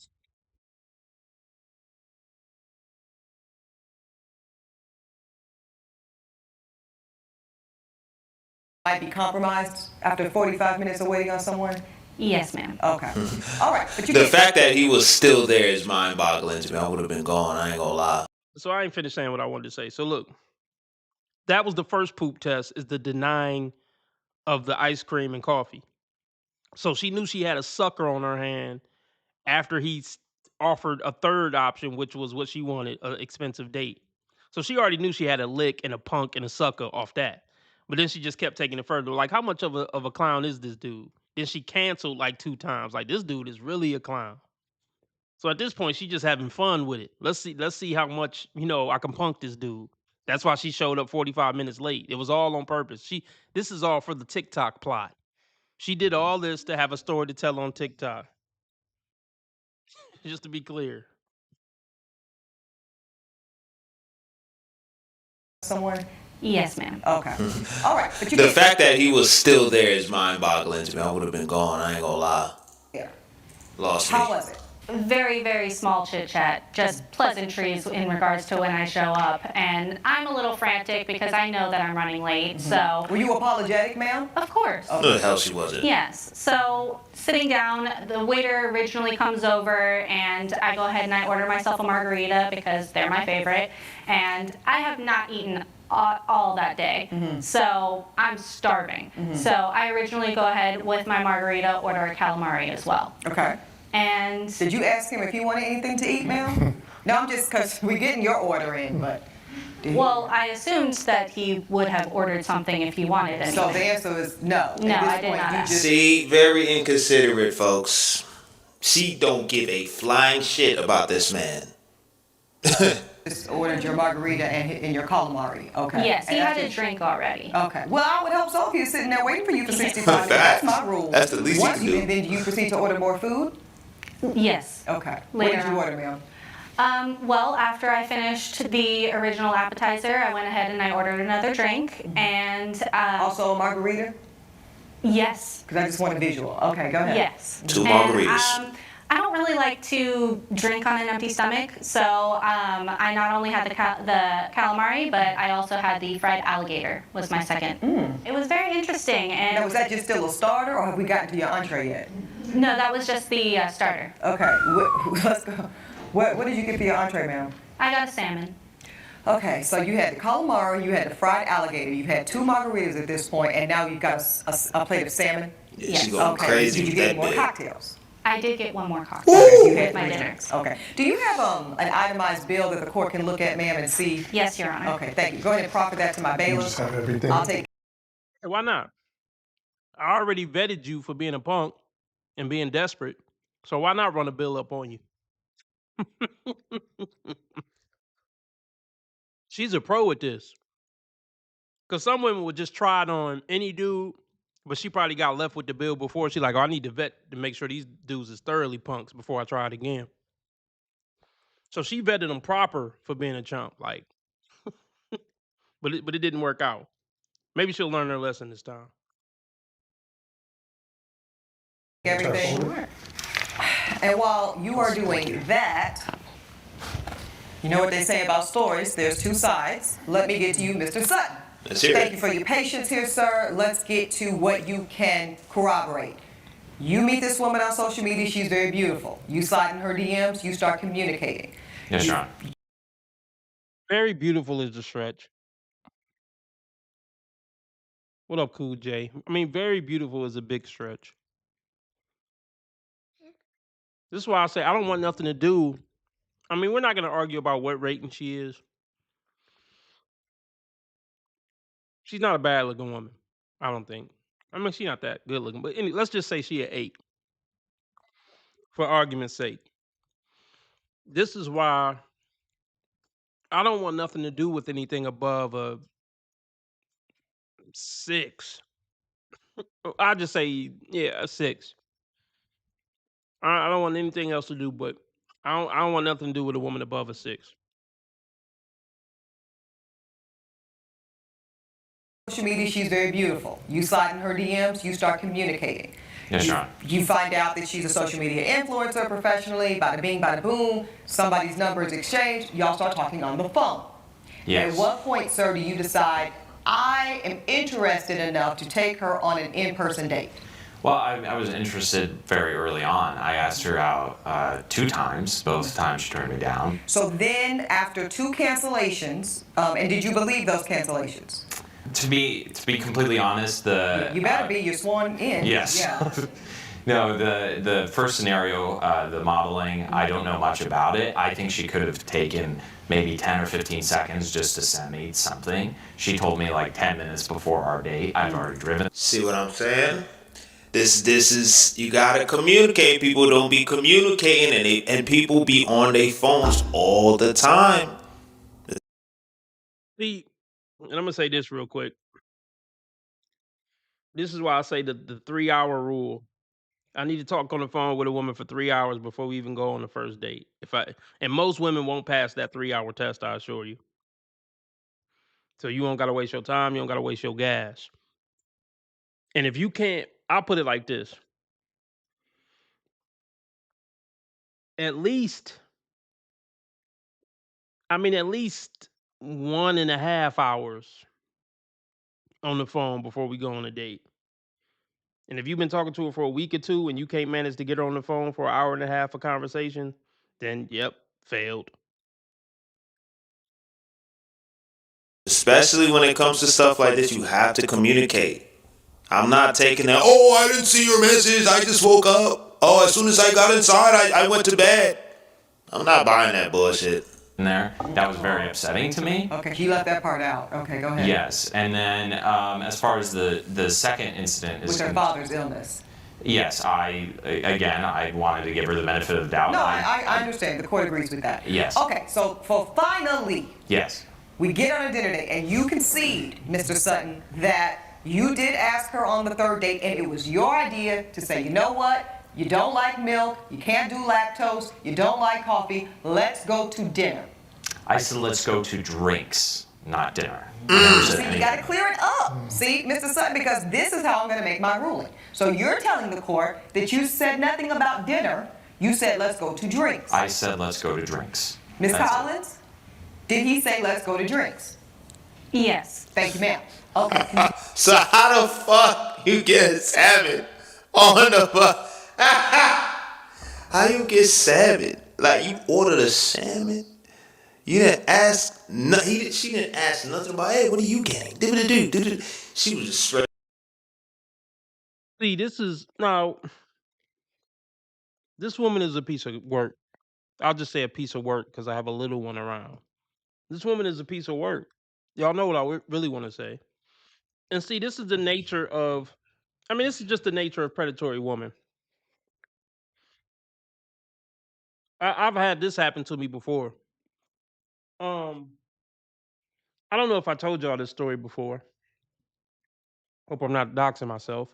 Might be compromised after 45 minutes of waiting on someone? Yes, ma'am. Okay. All right. But you The can't- fact that he was still there is mind boggling to me. I would have been gone. I ain't gonna lie. So I ain't finished saying what I wanted to say. So look, that was the first poop test, is the denying of the ice cream and coffee. So she knew she had a sucker on her hand after offered a third option, which was what she wanted, an expensive date. So she already knew she had a lick and a punk and a sucker off that. But then she just kept taking it further. Like, how much of a clown is this dude? Then she canceled like 2 times. Like, this dude is really a clown. So at this point, she just having fun with it. Let's see how much, I can punk this dude. That's why she showed up 45 minutes late. It was all on purpose. This is all for the TikTok plot. She did all this to have a story to tell on TikTok. Just to be clear. Someone? Yes, ma'am. Okay. All right. But you The can't- fact that he was still there is mind boggling to me. I would have been gone. I ain't gonna lie. Yeah. Lost me. How was it? Very, very small chit chat, just pleasantries in regards to when I show up. And I'm a little frantic because I know that I'm running late. So, Were you apologetic, ma'am? of course. No, the hell she wasn't. Yes. So sitting down, the waiter originally comes over and I go ahead and I order myself a margarita because they're my favorite. And I have not eaten all that day. So I'm starving. So I originally go ahead with my margarita, order a calamari as well. Okay. And Did you ask him if he wanted anything to eat, ma'am? No, I'm just, because we're getting your order in, but. did he- well, I assumed that he would have ordered something if he wanted it. So the answer is no. At No, this I did point, not you ask. just- See, very inconsiderate, folks. She don't give a flying shit about this man. Just ordered your margarita and your calamari. Okay. Yes, he And had that's a it. drink already. Okay. Well, I would hope so if he was sitting there waiting for you for 65 minutes. That's my rule. That's the least you Once can do. And then do you proceed to order more food? Yes. Okay. What Later did you on. order, ma'am? Well, after I finished the original appetizer, I went ahead and I ordered another drink. And Also a margarita? yes. Because I just want a visual. Okay, go ahead. Yes. 2 And, margaritas. I don't really like to drink on an empty stomach, so I not only had the calamari, but I also had the fried alligator. Was my second. It was very interesting, and Now, was that just still a starter, or have we gotten to your entree yet? no, that was just the starter. Okay, let's go. What did you get for your entree, ma'am? I got a salmon. Okay, so you had the calamari, you had the fried alligator, you've had 2 margaritas at this point, and now you've got a plate of salmon? Yeah, she going crazy Did you with get that more bit. cocktails? I did get one more cocktail Okay, you with had my 3 dinner. drinks. Okay. Do you have an itemized bill that the court can look at, ma'am, and see? Yes, Your Honor. Okay, thank you. Go ahead and proffer that to my bailiff. just have everything. I'll take. Hey, why not? I already vetted you for being a punk and being desperate. So why not run a bill up on you? She's a pro at this. Because some women would just try it on any dude, but she probably got left with the bill before. She like, oh, I need to vet to make sure these dudes is thoroughly punks before I try it again. So she vetted them proper for being a chump, like, but it didn't work out. Maybe she'll learn her lesson this time. everything. And while you are doing that, you know what they say about stories, there's two sides. Let me get to you, Mr. Sutton. Let's hear Thank it. you for your patience here, sir. Let's get to what you can corroborate. You meet this woman on social media, she's very beautiful. You slide in her DMs, you start communicating. Yes, Your Honor. Very beautiful is the stretch. What up, Cool J? I mean, very beautiful is a big stretch. This is why I say I don't want nothing to do. I mean, we're not going to argue about what rating she is. She's not a bad looking woman, I don't think. I mean, she's not that good looking, but let's just say she an 8 for argument's sake. This is why I don't want nothing to do with anything above a 6. I'll just say, yeah, a 6. I don't want anything else to do, but I don't want nothing to do with a woman above a 6. Social media, she's very beautiful. You slide in her DMs, you start communicating. Yes, Your Honor. You find out that she's a social media influencer professionally, bada bing, bada boom, somebody's number is exchanged, y'all start talking on the phone. Yes. At what point, sir, do you decide, I am interested enough to take her on an in-person date? Well, I was interested very early on. I asked her out 2 times. Both times she turned me down. So then, after 2 cancellations, and did you believe those cancellations? To be completely honest, You better be, you're sworn in. Yes. Yeah. No, the first scenario, the modeling, I don't know much about it. I think she could have taken maybe 10 or 15 seconds just to send me something. She told me like 10 minutes before our date. I've already driven. See what I'm saying? This is, you gotta communicate. People don't be communicating, and people be on their phones all the time. See, and I'm gonna say this real quick. This is why I say the 3-hour rule. I need to talk on the phone with a woman for 3 hours before we even go on the first date. And most women won't pass that 3-hour test, I assure you. So you don't gotta waste your time, you don't gotta waste your gas. And if you can't, I'll put it like this. At least 1.5 hours on the phone before we go on a date. And if you've been talking to her for a week or 2 and you can't manage to get her on the phone for 1.5 hours of conversation, then yep, failed. Especially when it comes to stuff like this, you have to communicate. I'm not taking that, oh, I didn't see your message, I just woke up. Oh, as soon as I got inside, I went to bed. I'm not buying that bullshit. There, that was very upsetting to me. Okay, he left that part out. Okay, go ahead. Yes, and then as far as the second incident is With her father's illness. Yes, I wanted to give her the benefit of the doubt. No, I understand. The court agrees with that. Yes. Okay, so for finally, Yes. we get on a dinner date, and you concede, Mr. Sutton, that you did ask her on the 3rd date, and it was your idea to say, you know what? You don't like milk, you can't do lactose, you don't like coffee, let's go to dinner. I said let's go to drinks, not dinner. I never said See, you anything. gotta clear it up. See, Mr. Sutton, because this is how I'm gonna make my ruling. So you're telling the court that you said nothing about dinner, you said let's go to drinks. I said let's go to drinks. Ms. That's it. Collins, did he say let's go to drinks? Yes. Thank you, ma'am. Okay. So how the fuck you get salmon on the fuck? How you get salmon? Like, you ordered a salmon? You didn't ask, she didn't ask nothing about, hey, what are you getting? She was just straight. See, this woman is a piece of work. I'll just say a piece of work because I have a little one around. This woman is a piece of work. Y'all know what I really want to say. And see, this is the nature of, this is just the nature of predatory woman. I've had this happen to me before. I don't know if I told y'all this story before. Hope I'm not doxing myself.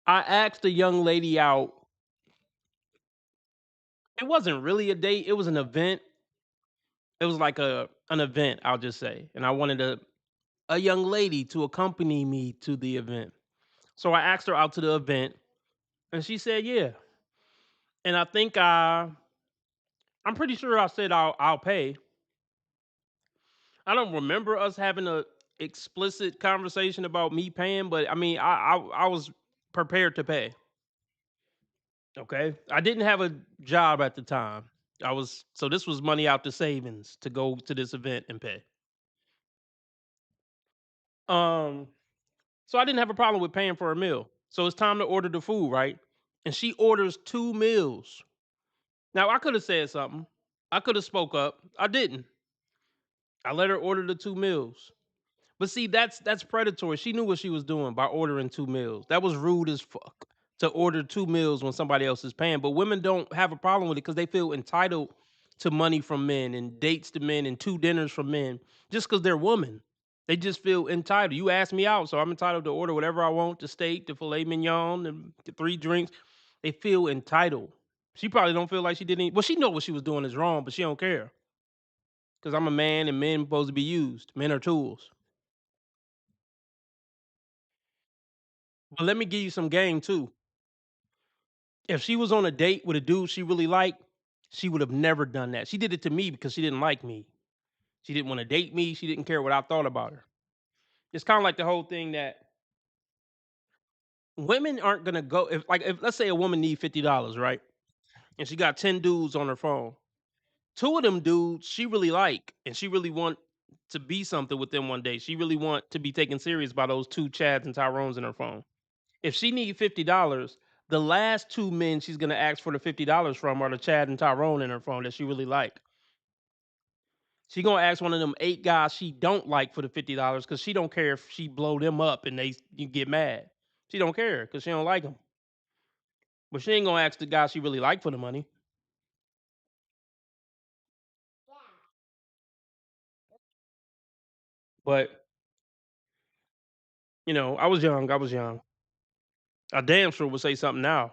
I asked a young lady out. It wasn't really a date. It was an event. It was like an event, I'll just say. And I wanted a young lady to accompany me to the event. So I asked her out to the event. And she said, yeah. And I think I'm pretty sure I said I'll pay. I don't remember us having a explicit conversation about me paying, but I mean, I was prepared to pay. Okay, I didn't have a job at the time. So this was money out the savings to go to this event and pay. Um, so I didn't have a problem with paying for a meal. So it's time to order the food, right? And she orders 2 meals. Now I could have said something. I could have spoke up. I didn't. I let her order the 2 meals. But see, that's predatory. She knew what she was doing by ordering 2 meals. That was rude as fuck to order 2 meals when somebody else is paying. But women don't have a problem with it because they feel entitled to money from men and dates to men and 2 dinners from men just because they're women. They just feel entitled. You asked me out, so I'm entitled to order whatever I want, the steak, the filet mignon, the 3 drinks. They feel entitled. She probably don't feel like she did any. Well, she know what she was doing is wrong, but she don't care. Because I'm a man and men supposed to be used. Men are tools. But let me give you some game too. If she was on a date with a dude she really liked, she would have never done that. She did it to me because she didn't like me. She didn't want to date me. She didn't care what I thought about her. It's kind of like the whole thing that women aren't gonna go if let's say a woman need $50, right? And she got 10 dudes on her phone. 2 of them dudes she really like, and she really want to be something with them one day. She really want to be taken serious by those 2 Chads and Tyrones in her phone. If she need $50, the last 2 men she's gonna ask for the $50 from are the Chad and Tyrone in her phone that she really like. She gonna ask one of them 8 guys she don't like for the $50 because she don't care if she blow them up and you get mad. She don't care because she don't like them. But she ain't gonna ask the guy she really like for the money. But I was young. I was young. I damn sure would say something now.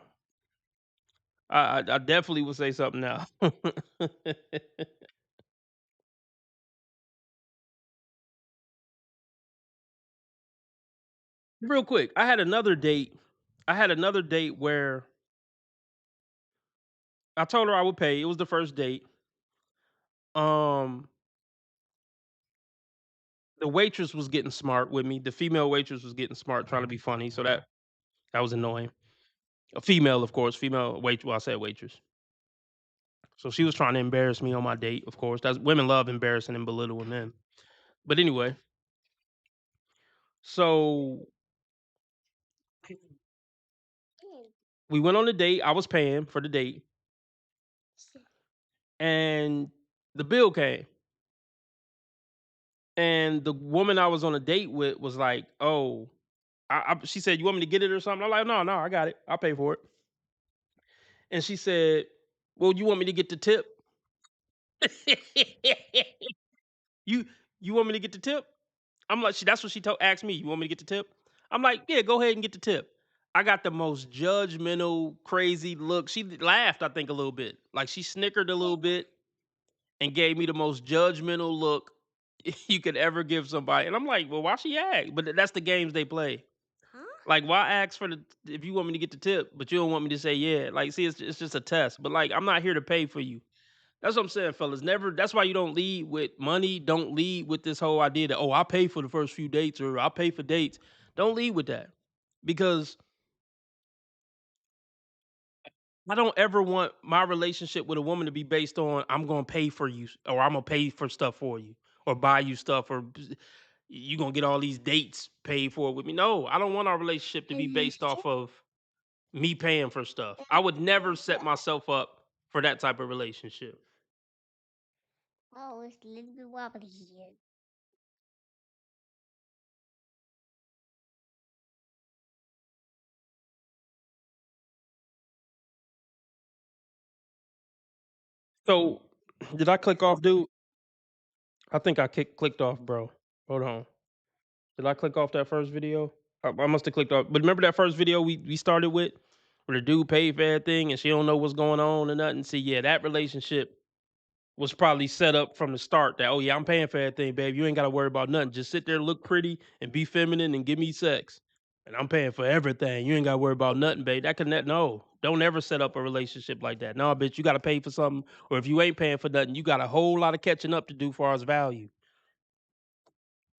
I definitely would say something now. Real quick, I had another date. I had another date where I told her I would pay. It was the first date. Um, the waitress was getting smart with me. The female waitress was getting smart, trying to be funny. So that was annoying. A female, of course, female wait. Well, I said waitress. So she was trying to embarrass me on my date. Of course, that's women love embarrassing and belittling men. But anyway, so we went on a date. I was paying for the date, and the bill came. And the woman I was on a date with was like, "Oh," she said, "You want me to get it or something?" I'm like, "No, no, I got it. I'll pay for it." And she said, "Well, you want me to get the tip?" you you want me to get the tip? I'm like, that's what she asked me. You want me to get the tip? I'm like, yeah, go ahead and get the tip. I got the most judgmental, crazy look. She laughed, I think, a little bit. Like she snickered a little bit and gave me the most judgmental look you could ever give somebody. And I'm like, well, why she act? But that's the games they play. Like, why ask for if you want me to get the tip, but you don't want me to say yeah? Like, see, it's just a test. But like, I'm not here to pay for you. That's what I'm saying, fellas. Never. That's why you don't lead with money. Don't lead with this whole idea that I pay for the first few dates or I pay for dates. Don't lead with that because I don't ever want my relationship with a woman to be based on I'm gonna pay for you or I'm gonna pay for stuff for you or buy you stuff or you gonna get all these dates paid for with me. No, I don't want our relationship to be based off of me paying for stuff. I would never set myself up for that type of relationship. Oh, it's a little bit wobbly here. So, did I click off, dude? I think I clicked off, bro. Hold on. Did I click off that first video? I must have clicked off. But remember that first video we started with, where the dude paid for everything and she don't know what's going on and nothing. See, yeah, that relationship was probably set up from the start. That yeah, I'm paying for everything, babe. You ain't got to worry about nothing. Just sit there, look pretty, and be feminine, and give me sex. and I'm paying for everything. You ain't gotta worry about nothing, babe. That could no. Don't ever set up a relationship like that. No, bitch, you gotta pay for something, or if you ain't paying for nothing, you got a whole lot of catching up to do far as value.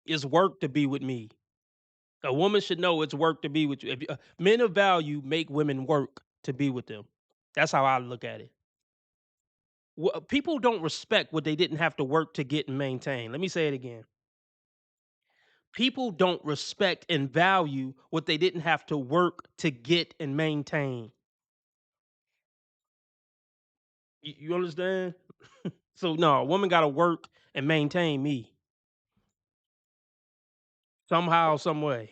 It's work to be with me. A woman should know it's work to be with you. If men of value make women work to be with them. That's how I look at it. People don't respect what they didn't have to work to get and maintain. Let me say it again. People don't respect and value what they didn't have to work to get and maintain. You understand? So no, a woman got to work and maintain me somehow, some way.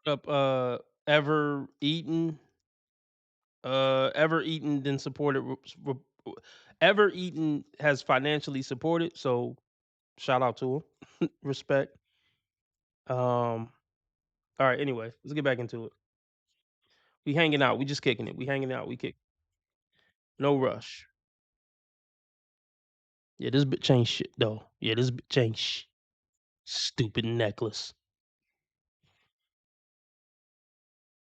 Up, ever eaten, ever eaten, then supported. Ever eaten has financially supported, so shout out to him. Respect. All right. Anyway, let's get back into it. We hanging out. We just kicking it. We hanging out. We kick. No rush. Yeah, this bitch ain't shit though. Yeah, this bitch ain't stupid necklace.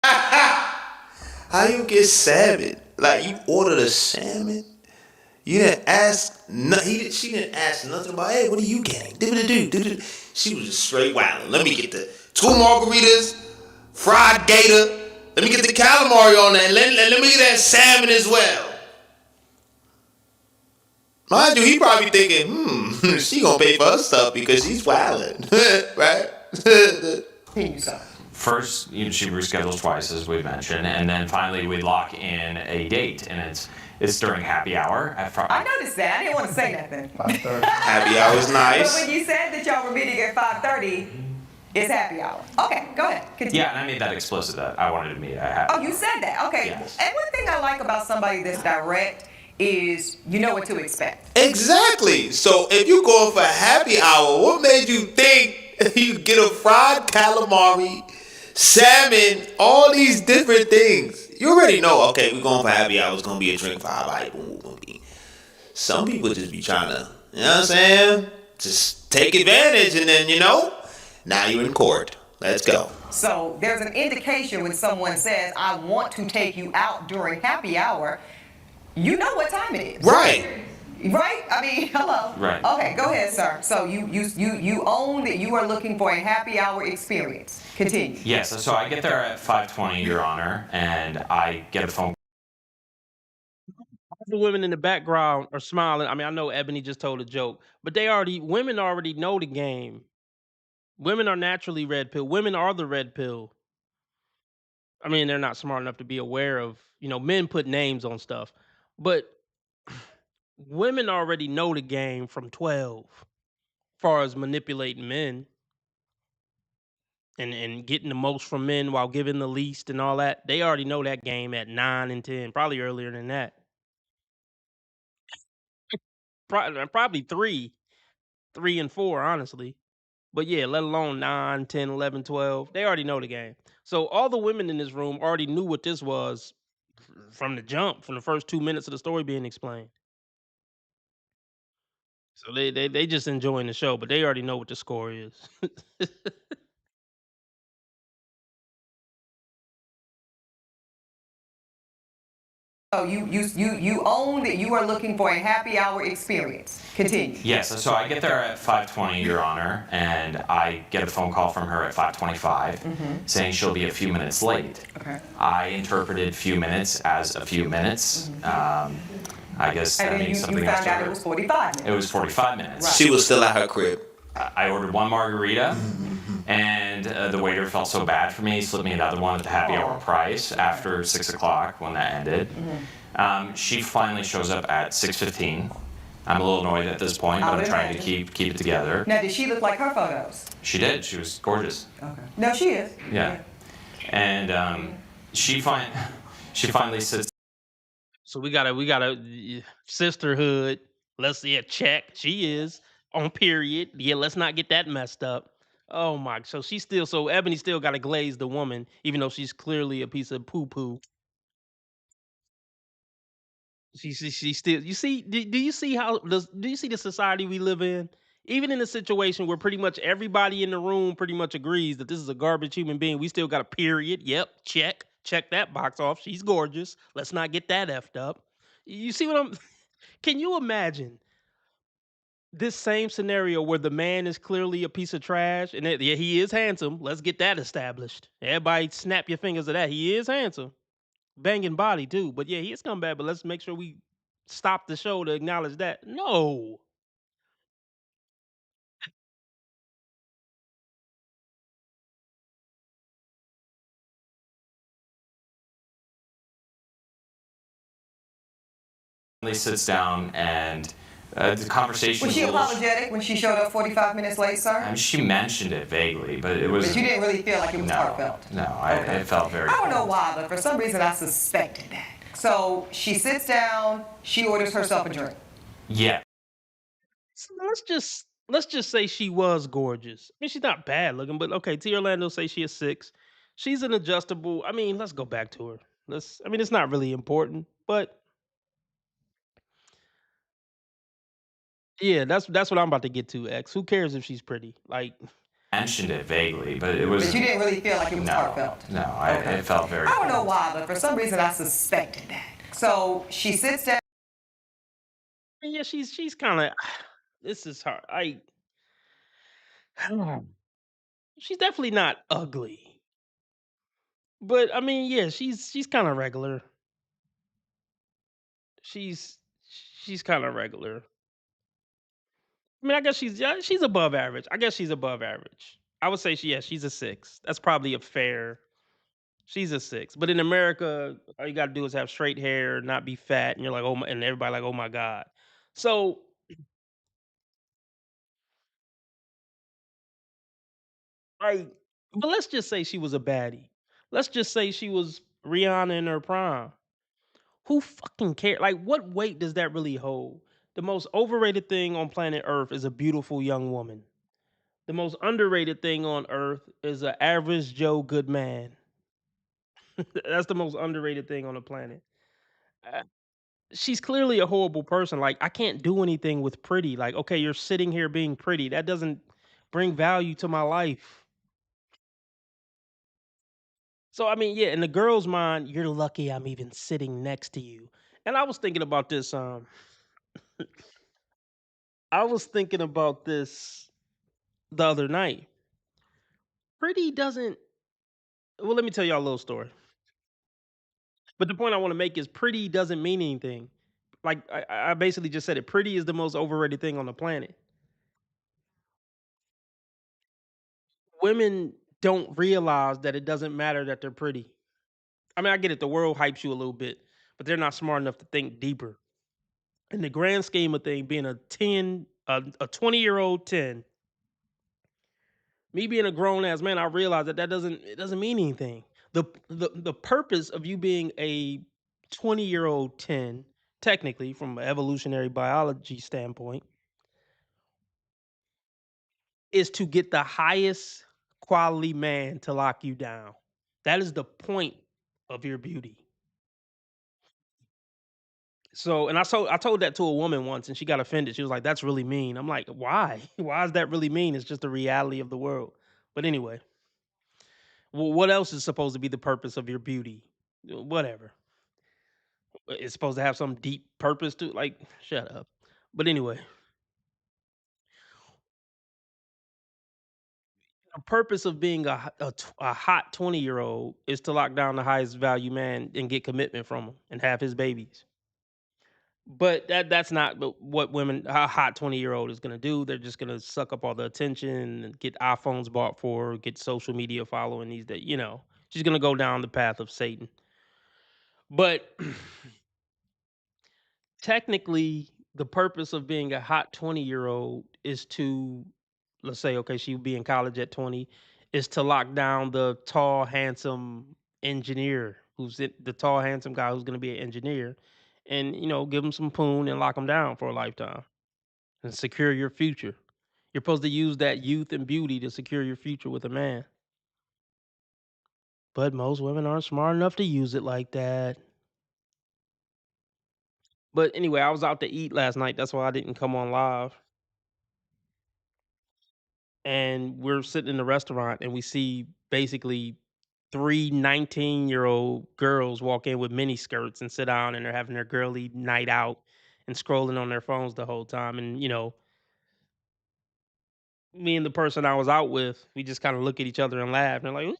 How you get salmon? Like you ordered a salmon? You didn't ask. She didn't ask nothing about. Hey, what are you getting? Do. She was just straight wilding. Let me get the 2 margaritas, fried gator. Let me get the calamari on that. Let me get that salmon as well. Mind you, he probably thinking, she gonna pay for her stuff because she's wilding, right? First, she reschedules twice, as we mentioned, and then finally we lock in a date, and it's during happy hour at I noticed that. I didn't want to say nothing. 5:30. Happy hour is nice. But when you said that y'all were meeting at 5:30, it's happy hour. Okay, go ahead. Continue. Yeah, and I made that explicit that I wanted to meet at happy. Oh, you said that. Okay. Yes. And one thing I like about somebody that's direct is you know what to expect. Exactly. So if you going for happy hour, what made you think you get a fried calamari, salmon, all these different things? You already know, okay, we're going for happy hour. It's going to be a drink for highlight. Some people just be trying to, you know what I'm saying? Just take advantage and then, now you're in court. Let's go. So there's an indication when someone says, I want to take you out during happy hour, you know what time it is. Right. Right? I mean, hello. Right. Okay, go ahead, sir. So you own that you are looking for a happy hour experience. Continue. Yes, so I get there at 5:20, Your Honor, and I get a phone. The women in the background are smiling. I mean, I know Ebony just told a joke, but women already know the game. Women are naturally red pill. Women are the red pill. I mean, they're not smart enough to be aware of, men put names on stuff, but women already know the game from 12, as far as manipulating men and getting the most from men while giving the least and all that. They already know that game at 9 and 10, probably earlier than that. Probably 3 and 4, honestly. But yeah, let alone 9, 10, 11, 12. They already know the game. So all the women in this room already knew what this was from the jump, from the first 2 minutes of the story being explained. So they just enjoying the show, but they already know what the score is. So you own that you are looking for a happy hour experience. Continue. Yes, so I get there at 5:20, Your Honor, and I get a phone call from her at 5:25 saying she'll be a few minutes late. Okay. I interpreted few minutes as a few minutes. I guess that And then means you something else found to out her. it was 45 minutes. It was 45 minutes. She was still at her crib. I ordered 1 margarita, and the waiter felt so bad for me, he slipped me another one at the happy hour price after 6 o'clock when that ended. She finally shows up at 6:15. I'm a little annoyed at this point, but I'm trying to keep it together. Now, did she look like her photos? She did. She was gorgeous. Okay. No, she is. Yeah. And she finally sits. So we got a sisterhood. Let's see a check. She is on period. Yeah, let's not get that messed up. Oh my! So Ebony still got to glaze the woman, even though she's clearly a piece of poo poo. She still. You see? Do you see how? Do you see the society we live in? Even in a situation where pretty much everybody in the room pretty much agrees that this is a garbage human being, we still got a period. Yep, check that box off. She's gorgeous. Let's not get that effed up. You see what I'm? Can you imagine this same scenario where the man is clearly a piece of trash and yeah, he is handsome. Let's get that established. Everybody snap your fingers at that. He is handsome. Banging body too. But yeah, he is scumbag, but let's make sure we stop the show to acknowledge that. No. Sits down and the conversation Was she was a little- apologetic when she showed up 45 minutes late, sir? I mean, she mentioned it vaguely, but it was. But you didn't really feel like it was no, heartfelt? No, it felt very. I don't know why, but for some reason I suspected that. So she sits down, she orders herself a drink. Yeah. So let's just say she was gorgeous. I mean, she's not bad looking, but okay, T Orlando say she is 6. She's an adjustable. I mean, let's go back to her. I mean, it's not really important, but yeah, that's what I'm about to get to, X. Who cares if she's pretty? Like Mentioned it vaguely, but it was. But you didn't really feel like it was no, heartfelt? No, it felt very. I don't know why, but for some reason I suspected that. So she sits down. yeah, she's kind of this is hard. She's definitely not ugly. But I mean, yeah, she's kind of regular. She's she's kind of regular. I mean, I guess she's above average. I guess she's above average. I would say she's a 6. That's probably a fair. She's a 6. But in America, all you got to do is have straight hair, not be fat, and you're like, oh my, and everybody like, oh my god. So like, but let's just say she was a baddie. Let's just say she was Rihanna in her prime. Who fucking care? Like, what weight does that really hold? The most overrated thing on planet Earth is a beautiful young woman. The most underrated thing on earth is an average Joe good man. That's the most underrated thing on the planet. Uh, she's clearly a horrible person. Like, I can't do anything with pretty. Like, okay, you're sitting here being pretty. That doesn't bring value to my life. So, I mean, yeah, in the girl's mind, you're lucky I'm even sitting next to you. And I was thinking about this. I was thinking about this the other night. Pretty doesn't. Well, let me tell y'all a little story. But the point I want to make is pretty doesn't mean anything. Like I basically just said it. Pretty is the most overrated thing on the planet. Women don't realize that it doesn't matter that they're pretty. I mean, I get it. The world hypes you a little bit, but they're not smart enough to think deeper. In the grand scheme of things, being a 20-year-old 10, me being a grown ass man, I realize that it doesn't mean anything. The purpose of you being a 20-year-old 10, technically from an evolutionary biology standpoint, is to get the highest quality man to lock you down. That is the point of your beauty. So, and I told that to a woman once, and she got offended. She was like, "That's really mean." I'm like, "Why? Why is that really mean? It's just the reality of the world." But anyway, what else is supposed to be the purpose of your beauty? Whatever. It's supposed to have some deep purpose to like. Shut up. But anyway, the purpose of being a hot 20-year-old is to lock down the highest value man and get commitment from him and have his babies. But that's not what women a hot 20-year-old is gonna do. They're just gonna suck up all the attention and get iPhones bought for her, get social media following these days, She's gonna go down the path of Satan. But technically, the purpose of being a hot 20-year-old is to, let's say, okay, she would be in college at 20, is to lock down the tall, handsome engineer the tall, handsome guy who's gonna be an engineer, and give him some poon and lock him down for a lifetime and secure your future. You're supposed to use that youth and beauty to secure your future with a man. But most women aren't smart enough to use it like that. But anyway, I was out to eat last night. That's why I didn't come on live. And we're sitting in the restaurant and we see basically 3 19-year-old girls walk in with mini skirts and sit down and they're having their girly night out and scrolling on their phones the whole time. And, me and the person I was out with, we just kind of look at each other and laugh. And they're like,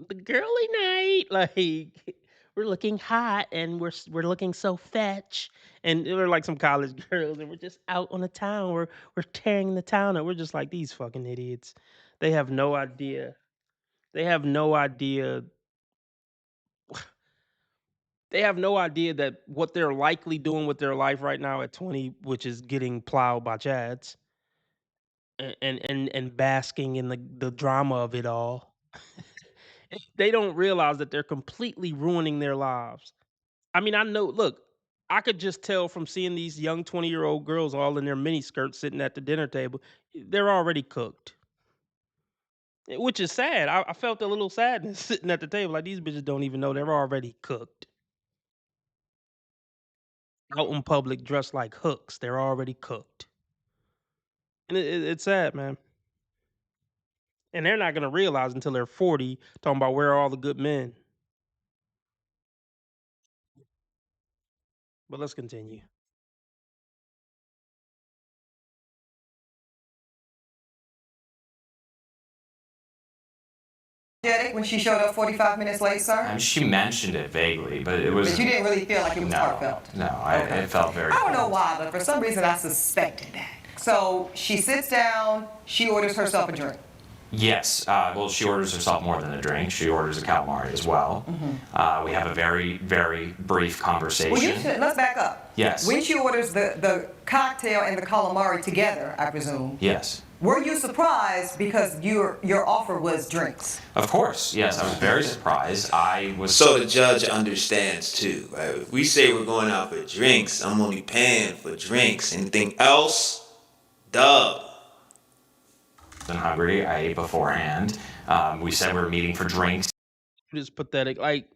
the girly night, like we're looking hot and we're looking so fetch, and we're like some college girls, and we're just out on the town. We're tearing the town up. We're just like these fucking idiots. They have no idea. They have no idea. They have no idea that what they're likely doing with their life right now at 20, which is getting plowed by chads and basking in the drama of it all. They don't realize that they're completely ruining their lives. I mean, I know, look, I could just tell from seeing these young 20-year-old girls all in their mini skirts sitting at the dinner table, they're already cooked. Which is sad. I felt a little sadness sitting at the table. Like, these bitches don't even know they're already cooked. Out in public dressed like hooks. They're already cooked. And it's sad, man. And they're not going to realize until they're 40, talking about where are all the good men. But let's continue. When she showed up 45 minutes late, sir? She mentioned it vaguely, but it was. But you didn't really feel like it was no, heartfelt? No, it felt very. I don't know why, but for some reason I suspected that. So she sits down, she orders herself a drink. Yes. Well, she orders herself more than a drink. She orders a calamari as well. We have a very, very brief conversation. Well, let's back up. Yes. When she orders the cocktail and the calamari together, I presume. Yes. Were you surprised because your offer was drinks? Of course, yes. I was very surprised. I was. So the judge understands too, right? If we say we're going out for drinks, I'm only paying for drinks. Anything else? Dub. And hungry. I ate beforehand. We said we were meeting for drinks. It's pathetic. Like,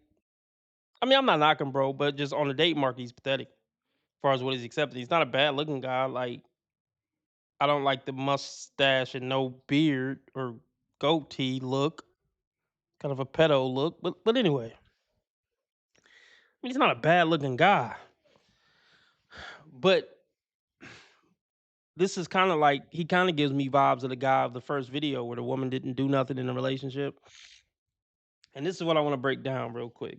I mean, I'm not knocking bro, but just on the date market, he's pathetic. As far as what he's accepted, he's not a bad looking guy. Like, I don't like the mustache and no beard or goatee look. Kind of a pedo look. But anyway. I mean, he's not a bad looking guy. But this is kind of like, he kind of gives me vibes of the guy of the first video where the woman didn't do nothing in the relationship. And this is what I want to break down real quick.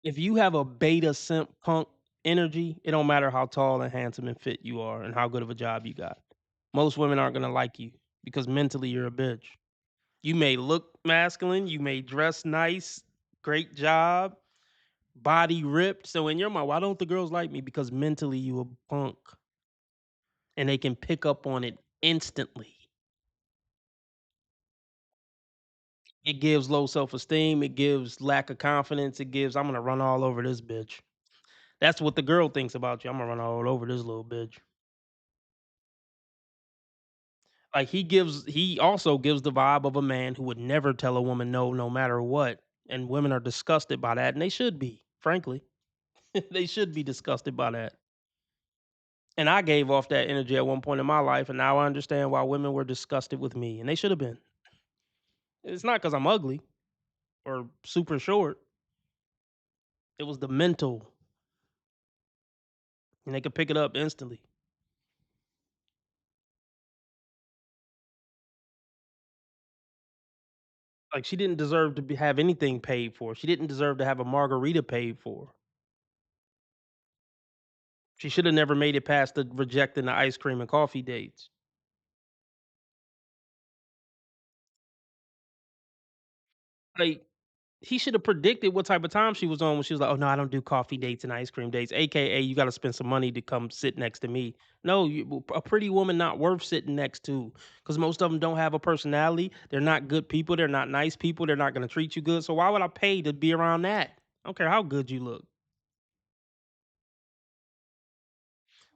If you have a beta simp punk energy, it don't matter how tall and handsome and fit you are and how good of a job you got. Most women aren't going to like you because mentally you're a bitch. You may look masculine, you may dress nice, great job, body ripped. So in your mind, why don't the girls like me? Because mentally you a punk. And they can pick up on it instantly. It gives low self-esteem, it gives lack of confidence, it gives, I'm gonna run all over this bitch. That's what the girl thinks about you. I'm gonna run all over this little bitch. Like, he also gives the vibe of a man who would never tell a woman no, no matter what. And women are disgusted by that, and they should be, frankly. They should be disgusted by that. And I gave off that energy at one point in my life, and now I understand why women were disgusted with me, and they should have been. It's not because I'm ugly or super short. It was the mental. And they could pick it up instantly. Like, she didn't deserve to have anything paid for. She didn't deserve to have a margarita paid for. She should have never made it past the rejecting the ice cream and coffee dates. Like, he should have predicted what type of time she was on when she was like, "Oh no, I don't do coffee dates and ice cream dates." AKA, you got to spend some money to come sit next to me. No, a pretty woman not worth sitting next to, because most of them don't have a personality. They're not good people. They're not nice people. They're not going to treat you good. So why would I pay to be around that? I don't care how good you look.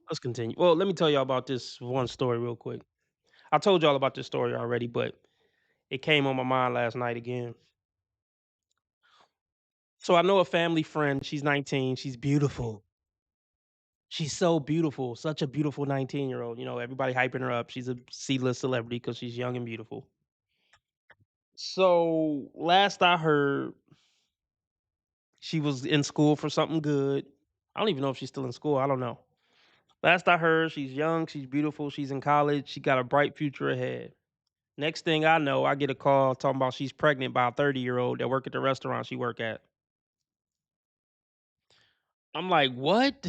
Let's continue. Well, let me tell y'all about this one story real quick. I told y'all about this story already, but it came on my mind last night again. So I know a family friend. She's 19. She's beautiful. She's so beautiful. Such a beautiful 19-year-old. You know, everybody hyping her up. She's a C-list celebrity because she's young and beautiful. So last I heard, she was in school for something good. I don't even know if she's still in school. I don't know. Last I heard, she's young, she's beautiful, she's in college, she got a bright future ahead. Next thing I know, I get a call talking about she's pregnant by a 30-year-old that work at the restaurant she work at. I'm like, what?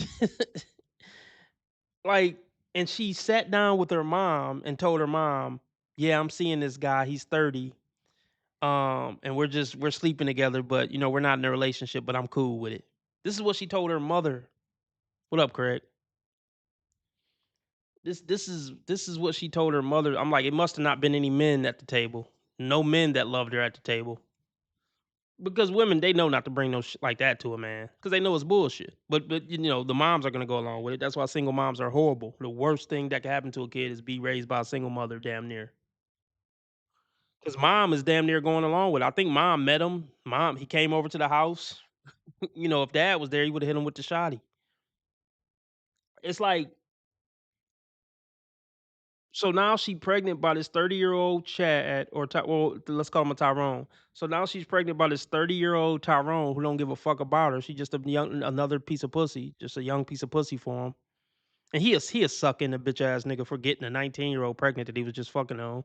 Like, and she sat down with her mom and told her mom, yeah, I'm seeing this guy, he's 30. And we're sleeping together, but you know, we're not in a relationship, but I'm cool with it. This is what she told her mother. What up, Craig? This is what she told her mother. I'm like, it must have not been any men at the table. No men that loved her at the table. Because women, they know not to bring no shit like that to a man. Because they know it's bullshit. But you know, the moms are gonna go along with it. That's why single moms are horrible. The worst thing that can happen to a kid is be raised by a single mother, damn near. Because mom is damn near going along with it. I think mom met him. He came over to the house. You know, if dad was there, he would have hit him with the shotty. It's like, so now she pregnant by this 30-year-old Chad, or well, let's call him a Tyrone. So now she's pregnant by this 30-year-old Tyrone who don't give a fuck about her. She just another piece of pussy, just a young piece of pussy for him. And he is sucking the bitch ass nigga for getting a 19-year-old pregnant that he was just fucking on.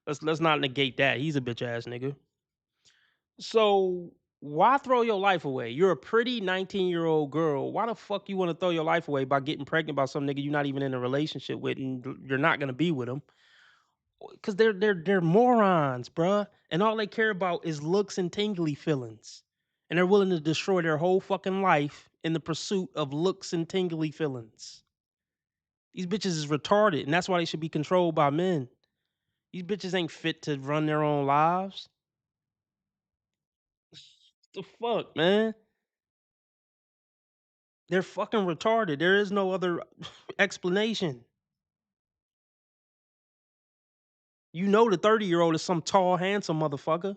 Let's not negate that. He's a bitch ass nigga. So why throw your life away? You're a pretty 19-year-old girl. Why the fuck you want to throw your life away by getting pregnant by some nigga you're not even in a relationship with and you're not gonna be with him? Because they're morons, bruh. And all they care about is looks and tingly feelings. And they're willing to destroy their whole fucking life in the pursuit of looks and tingly feelings. These bitches is retarded, and that's why they should be controlled by men. These bitches ain't fit to run their own lives. The fuck, man? They're fucking retarded. There is no other explanation. You know the 30-year-old is some tall, handsome motherfucker.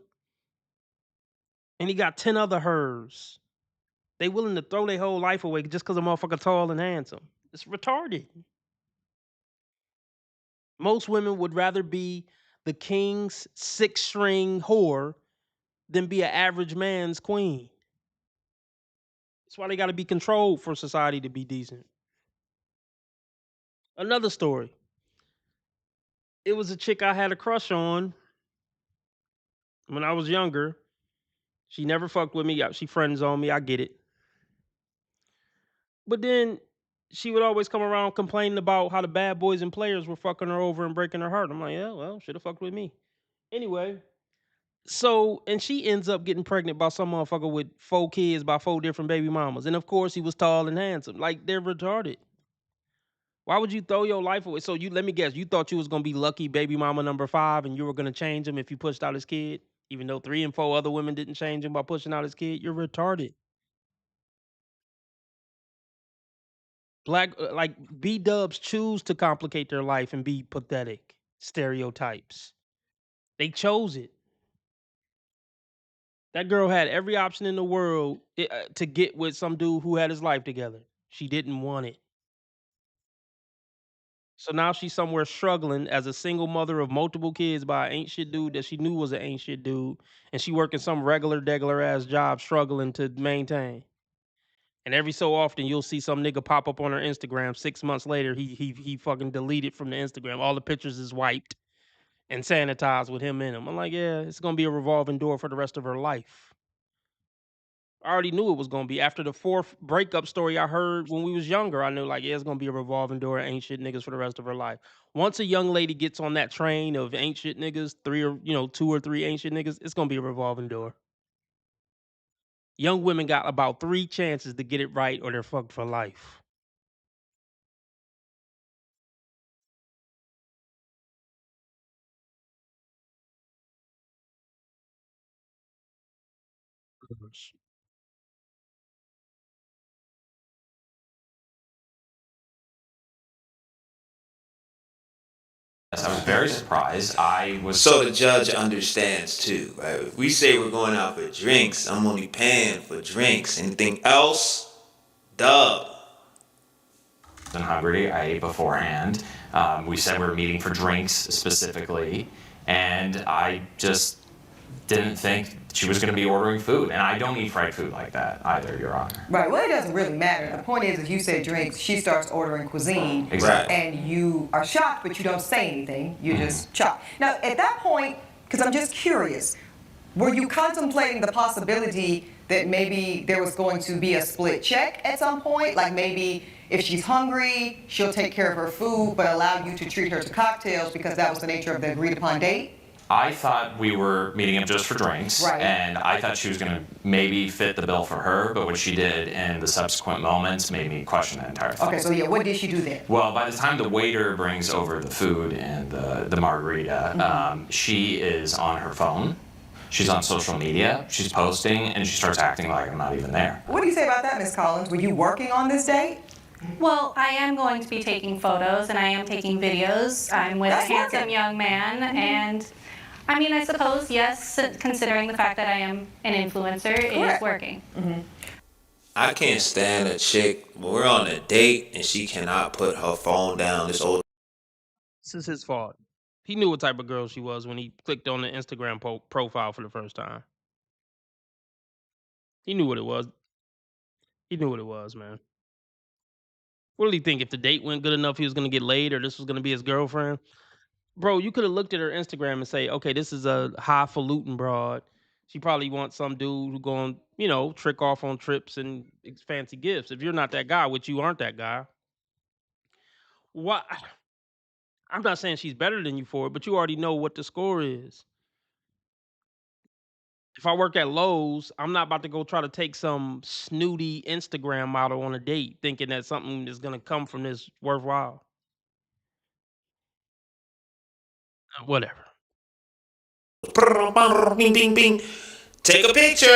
And he got 10 other hers. They willing to throw their whole life away just because a motherfucker tall and handsome. It's retarded. Most women would rather be the king's six-string whore than be an average man's queen. That's why they got to be controlled for society to be decent. Another story. It was a chick I had a crush on when I was younger. She never fucked with me. She friend zoned me. I get it. But then she would always come around complaining about how the bad boys and players were fucking her over and breaking her heart. I'm like, yeah, well, should have fucked with me. Anyway, so, and she ends up getting pregnant by some motherfucker with 4 kids by 4 different baby mamas. And of course, he was tall and handsome. Like, they're retarded. Why would you throw your life away? So let me guess, you thought you was gonna be lucky baby mama number 5 and you were gonna change him if you pushed out his kid? Even though 3 and 4 other women didn't change him by pushing out his kid? You're retarded. Like B-dubs choose to complicate their life and be pathetic stereotypes. They chose it. That girl had every option in the world to get with some dude who had his life together. She didn't want it. So now she's somewhere struggling as a single mother of multiple kids by an ain't shit dude that she knew was an ain't shit dude, and she working some regular ass job struggling to maintain. And every so often you'll see some nigga pop up on her Instagram 6 months later. He fucking deleted from the Instagram. All the pictures is wiped and sanitized with him in them. I'm like, yeah, it's gonna be a revolving door for the rest of her life. I already knew it was gonna be. After the 4th breakup story I heard when we was younger, I knew like, yeah, it's gonna be a revolving door of ain't shit niggas for the rest of her life. Once a young lady gets on that train of ain't shit niggas, 2 or 3 ain't shit niggas, it's gonna be a revolving door. Young women got about 3 chances to get it right or they're fucked for life. I was very surprised. I was So the judge understands too, right? If we say we're going out for drinks, I'm only paying for drinks. Anything else? Dub. and hungry. I ate beforehand. We said we were meeting for drinks specifically, and I just didn't think she was going to be ordering food. And I don't eat fried food like that either, Your Honor. Right. Well, it doesn't really matter. The point is, if you say drinks, she starts ordering cuisine, Exactly. and you are shocked, but you don't say anything. You just shocked. Now, at that point, because I'm just curious, were you contemplating the possibility that maybe there was going to be a split check at some point? Like maybe if she's hungry, she'll take care of her food, but allow you to treat her to cocktails because that was the nature of the agreed upon date? I thought we were meeting up just for drinks, Right. and I thought she was going to maybe fit the bill for her, but what she did in the subsequent moments made me question the entire thing. Okay, so yeah, what did she do then? Well, by the time the waiter brings over the food and the margarita, she is on her phone. She's on social media. She's posting, and she starts acting like I'm not even there. What do you say about that, Ms. Collins? Were you working on this date? Well, I am going to be taking photos and I am taking videos. I'm with That's a handsome working. young man, and I mean, I suppose, yes, considering the fact that I am an influencer, it is Correct. working. I can't stand a chick. We're on a date and she cannot put her phone down. This old This is his fault. He knew what type of girl she was when he clicked on the Instagram profile for the first time. He knew what it was. He knew what it was, man. What did he think? If the date went good enough, he was gonna get laid, or this was gonna be his girlfriend? Bro, you could have looked at her Instagram and say, okay, this is a highfalutin broad. She probably wants some dude who going, trick off on trips and fancy gifts. If you're not that guy, which you aren't that guy, why? I'm not saying she's better than you for it, but you already know what the score is. If I work at Lowe's, I'm not about to go try to take some snooty Instagram model on a date thinking that something is going to come from this worthwhile. Whatever. bing, bing, bing. Take a picture.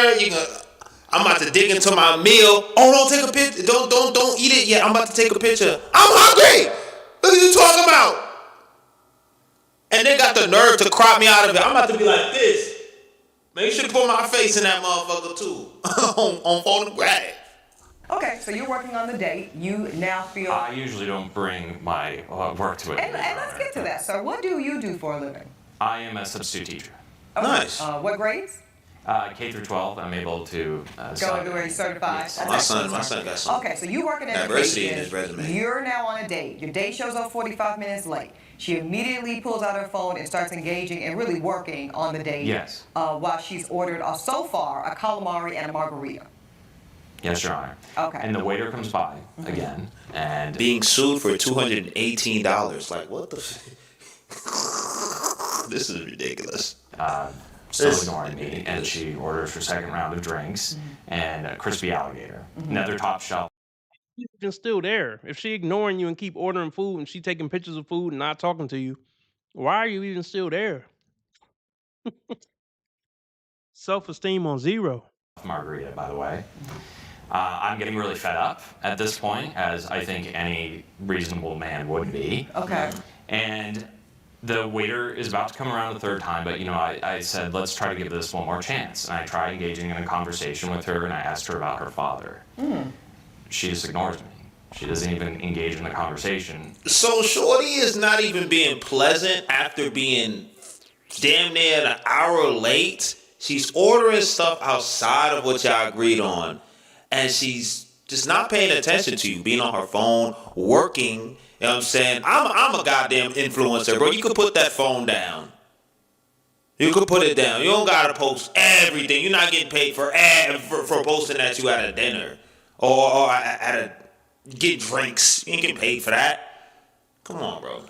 I'm about to dig into my meal. Oh, don't take a picture. Don't eat it yet. I'm about to take a picture. I'm hungry. What are you talking about? And they got the nerve to crop me out of it. I'm about to be like this. Make sure to put my face in that motherfucker too. on photograph. Okay, so you're working on the date. You now feel... I usually don't bring my work to it. And let's get to that, sir. What do you do for a living? I am a substitute teacher. Okay. Nice. What grades? K through 12. I'm able to Go into where you're certified. Yes. That's My son got some Okay, so you work in diversity in education. his resume. You're now on a date. Your date shows up 45 minutes late. She immediately pulls out her phone and starts engaging and really working on the date. Yes. While she's ordered so far a calamari and a margarita. Yes, Your Honor. Okay. And the waiter comes by again, and Being sued for $218. Like, what the? This is ridiculous. still ignoring me, and she orders her second round of drinks and a crispy alligator, another top shelf. Even still there. If she ignoring you and keep ordering food and she taking pictures of food and not talking to you, why are you even still there? Self-esteem on zero. Margarita, by the way. I'm getting really fed up at this point, as I think any reasonable man would be. Okay. And the waiter is about to come around the third time, but I said, let's try to give this one more chance. And I tried engaging in a conversation with her, and I asked her about her father. She just ignores me. She doesn't even engage in the conversation. So Shorty is not even being pleasant after being damn near an hour late. She's ordering stuff outside of what y'all agreed on. And she's just not paying attention to you, being on her phone, working. You know what I'm saying? I'm a goddamn influencer, bro. You could put that phone down. You could put it down. You don't gotta post everything. You're not getting paid for posting that you at a dinner or at a get drinks. You ain't getting paid for that. Come on, bro.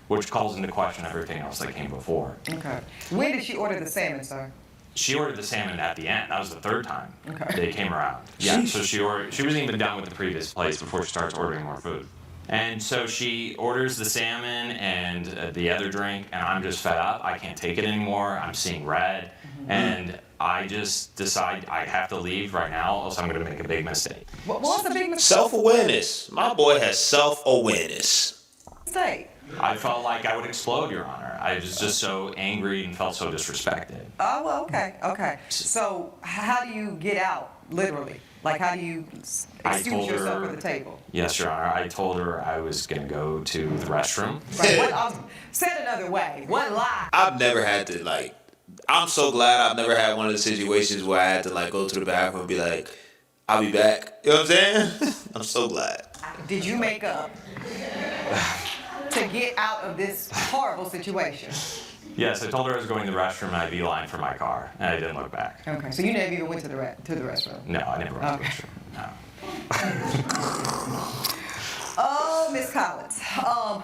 Which calls into question everything else that came before. Okay. When did she order the salmon, sir? She ordered the salmon at the end. That was the third time they came around. Yeah, so she wasn't even done with the previous place before she starts ordering more food. And so she orders the salmon and the other drink, and I'm just fed up. I can't take it anymore. I'm seeing red. And I just decide I have to leave right now, else I'm going to make a big mistake. What's the big mistake? Self-awareness. My boy has self-awareness. I felt like I would explode, Your Honor. I was just so angry and felt so disrespected. Oh, well, okay. So how do you get out, literally? Like, how do you excuse yourself from the table? Yes, Your Honor. I told her I was going to go to the restroom. Right. Said another way. What lie? I've never had to, like, I'm so glad I've never had one of the situations where I had to, like, go to the bathroom and be like, I'll be back. You know what I'm saying? I'm so glad. Did you make up to get out of this horrible situation? Yes, I told her I was going to the restroom and I beeline for my car, and I didn't look back. Okay, so you never even went to the restroom? No, I never went to the restroom. No. Oh, Miss Collins.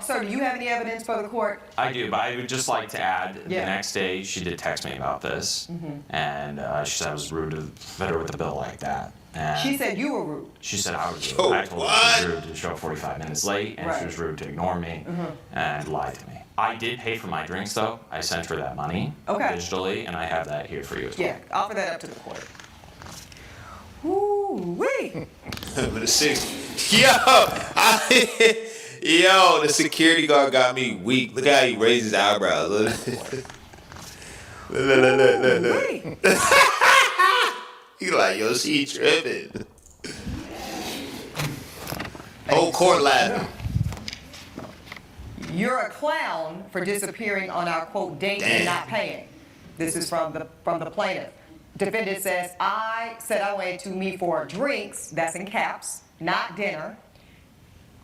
Sir, do you have any evidence for the court? I do, but I would just like to add, the next day she did text me about this, and she said I was rude to hit her with a bill like that. And She said you were rude. she said I was rude. I told her she was rude to show up 45 minutes late, and she was rude to ignore me and lie to me. I did pay for my drinks, though. I sent her that money digitally, and I have that here for you as well. Yeah, offer that up to the court. Ooh-wee. With a 6. Yo, the security guard got me weak. Look how he raised his eyebrows. Look. He like, yo, she tripping. Whole court laughing. You're a clown for disappearing on our, quote, date and not paying. This is from the plaintiff. Defendant says, I said I wanted to meet for drinks, that's in caps, not dinner.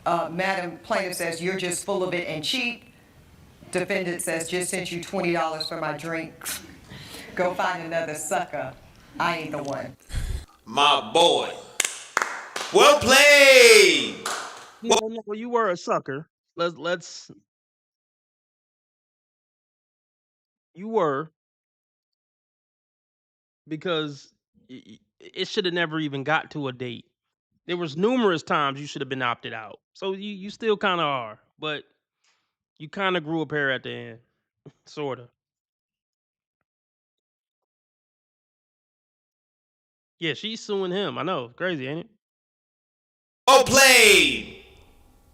Madam plaintiff says, you're just full of it and cheap. Defendant says, just sent you $20 for my drinks. Go find another sucker. I ain't the one. My boy. Well played. Well, you were a sucker. You were, because it should have never even got to a date. There was numerous times you should have been opted out. So you still kind of are, but you kind of grew a pair at the end, sort of. Yeah, she's suing him. I know, crazy, ain't it? Well played.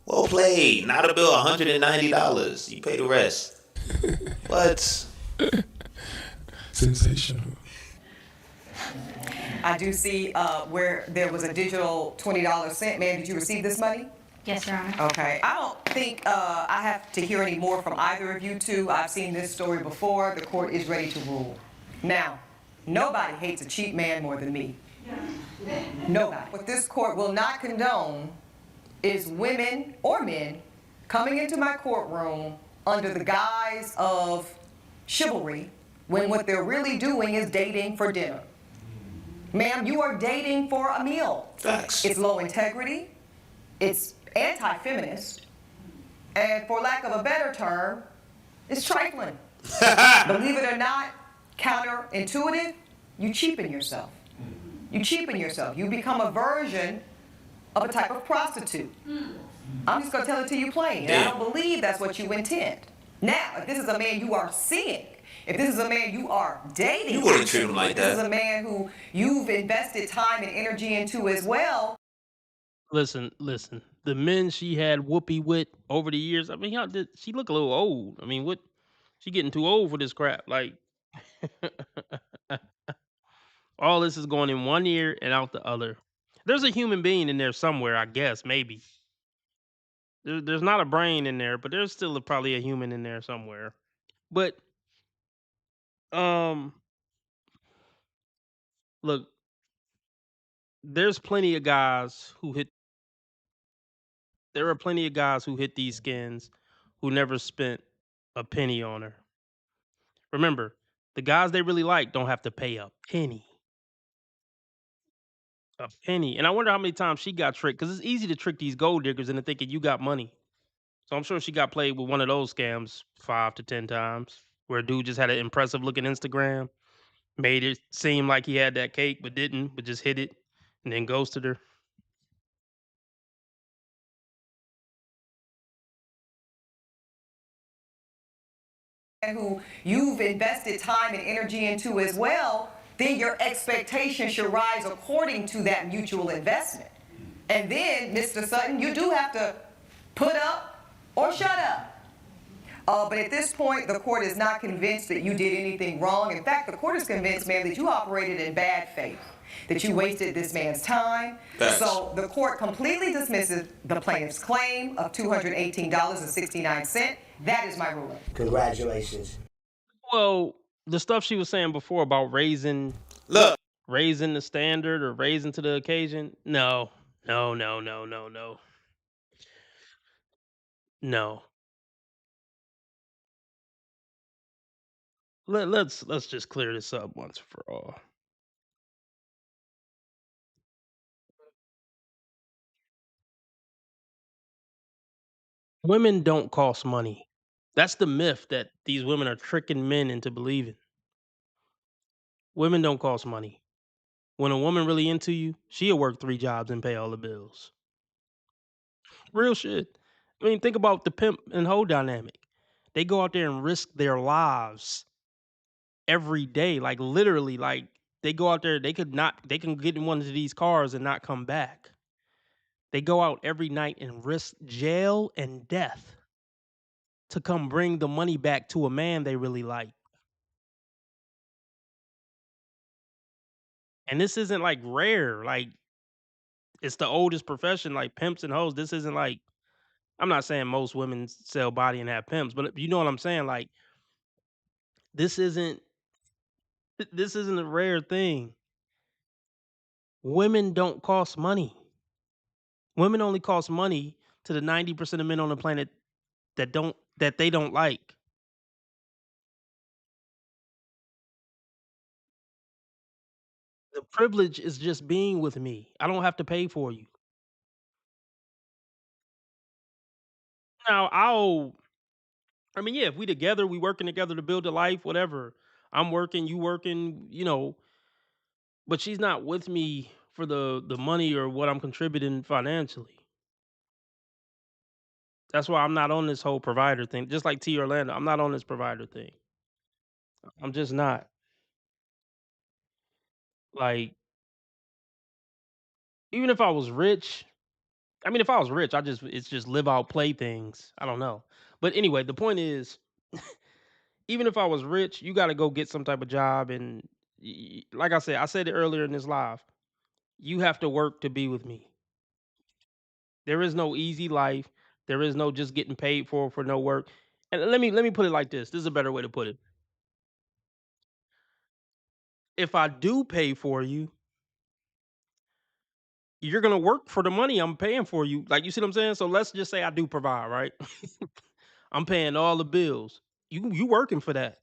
Well played. Not a bill, $190. You pay the rest. What? Sensational. I do see where there was a digital $20 sent. Ma'am, did you receive this money? Yes, Your Honor. Okay. I don't think I have to hear any more from either of you two. I've seen this story before. The court is ready to rule. Now, nobody hates a cheap man more than me. Nobody. What this court will not condone is women or men coming into my courtroom under the guise of chivalry when what they're really doing is dating for dinner. Ma'am, you are dating for a meal. Facts. It's low integrity. It's anti-feminist. And for lack of a better term, it's trifling. Believe it or not, counterintuitive, you cheapen yourself. You cheapen yourself. You become a version of a type of prostitute. I'm just going to tell it to you plain. And I don't believe that's what you intend. Now, if this is a man you are seeing, if this is a man you are dating, You wouldn't treat him like if this is that. a man who you've invested time and energy into as well. Listen. The men she had whoopee with over the years. I mean, she look a little old. I mean, what? She getting too old for this crap. Like, all this is going in one ear and out the other. There's a human being in there somewhere, I guess, maybe. There's not a brain in there, but there's still probably a human in there somewhere. But, look, there's plenty of guys who hit. There are plenty of guys who hit these skins who never spent a penny on her. Remember, the guys they really like don't have to pay a penny. A penny. And I wonder how many times she got tricked, because it's easy to trick these gold diggers into thinking you got money. So I'm sure she got played with one of those scams 5 to 10 times, where a dude just had an impressive looking Instagram, made it seem like he had that cake, but didn't, but just hit it and then ghosted her. Who you've invested time and energy into as well, then your expectation should rise according to that mutual investment. And then, Mr. Sutton, you do have to put up or shut up. But at this point, the court is not convinced that you did anything wrong. In fact, the court is convinced, ma'am, that you operated in bad faith, that you wasted this man's time. Facts. So the court completely dismisses the plaintiff's claim of $218.69. That is my ruling. Congratulations. Well, the stuff she was saying before about raising the standard or raising to the occasion, no. Let's just clear this up once for all. Women don't cost money. That's the myth that these women are tricking men into believing. Women don't cost money. When a woman really into you, she'll work 3 jobs and pay all the bills. Real shit. I mean, think about the pimp and hoe dynamic. They go out there and risk their lives every day. Like literally, like they go out there, they can get in one of these cars and not come back. They go out every night and risk jail and death to come bring the money back to a man they really like. And this isn't like rare. Like it's the oldest profession, like pimps and hoes. This isn't like, I'm not saying most women sell body and have pimps, but you know what I'm saying? Like this isn't a rare thing. Women don't cost money. Women only cost money to the 90% of men on the planet that they don't like. The privilege is just being with me. I don't have to pay for you. Now, I mean, yeah, if we together, we working together to build a life, whatever. I'm working, you working, but she's not with me for the money or what I'm contributing financially. That's why I'm not on this whole provider thing. Just like T Orlando, I'm not on this provider thing. I'm just not. Like, even if I was rich, I mean, if I was rich, it's just live out, play things. I don't know. But anyway, the point is, even if I was rich, you got to go get some type of job. And like I said it earlier in this live, you have to work to be with me. There is no easy life. There is no just getting paid for no work. And let me put it like this. This is a better way to put it. If I do pay for you, you're gonna work for the money I'm paying for you. Like, you see what I'm saying? So let's just say I do provide, right? I'm paying all the bills. You working for that.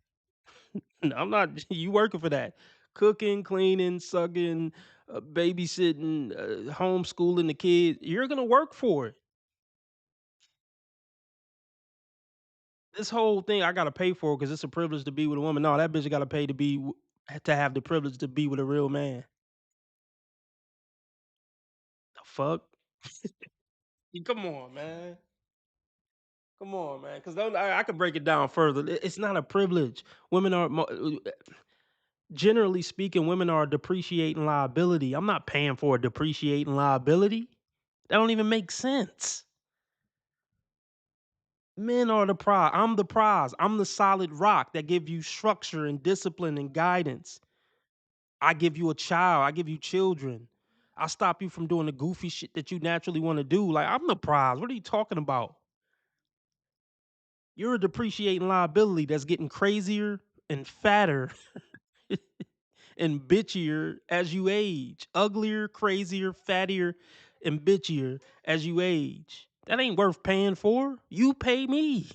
No, I'm not. You working for that. Cooking, cleaning, sucking, babysitting, homeschooling the kids. You're gonna work for it. This whole thing I gotta pay for because it's a privilege to be with a woman. No, that bitch gotta pay to have the privilege to be with a real man. The fuck? Come on, man. Come on, man. Because I could break it down further. It's not a privilege. Women are, generally speaking, women are a depreciating liability. I'm not paying for a depreciating liability. That don't even make sense. Men are the prize. I'm the prize. I'm the solid rock that give you structure and discipline and guidance. I give you a child. I give you children. I stop you from doing the goofy shit that you naturally want to do. Like, I'm the prize. What are you talking about? You're a depreciating liability that's getting crazier and fatter and bitchier as you age. Uglier, crazier, fattier, and bitchier as you age. That ain't worth paying for. You pay me.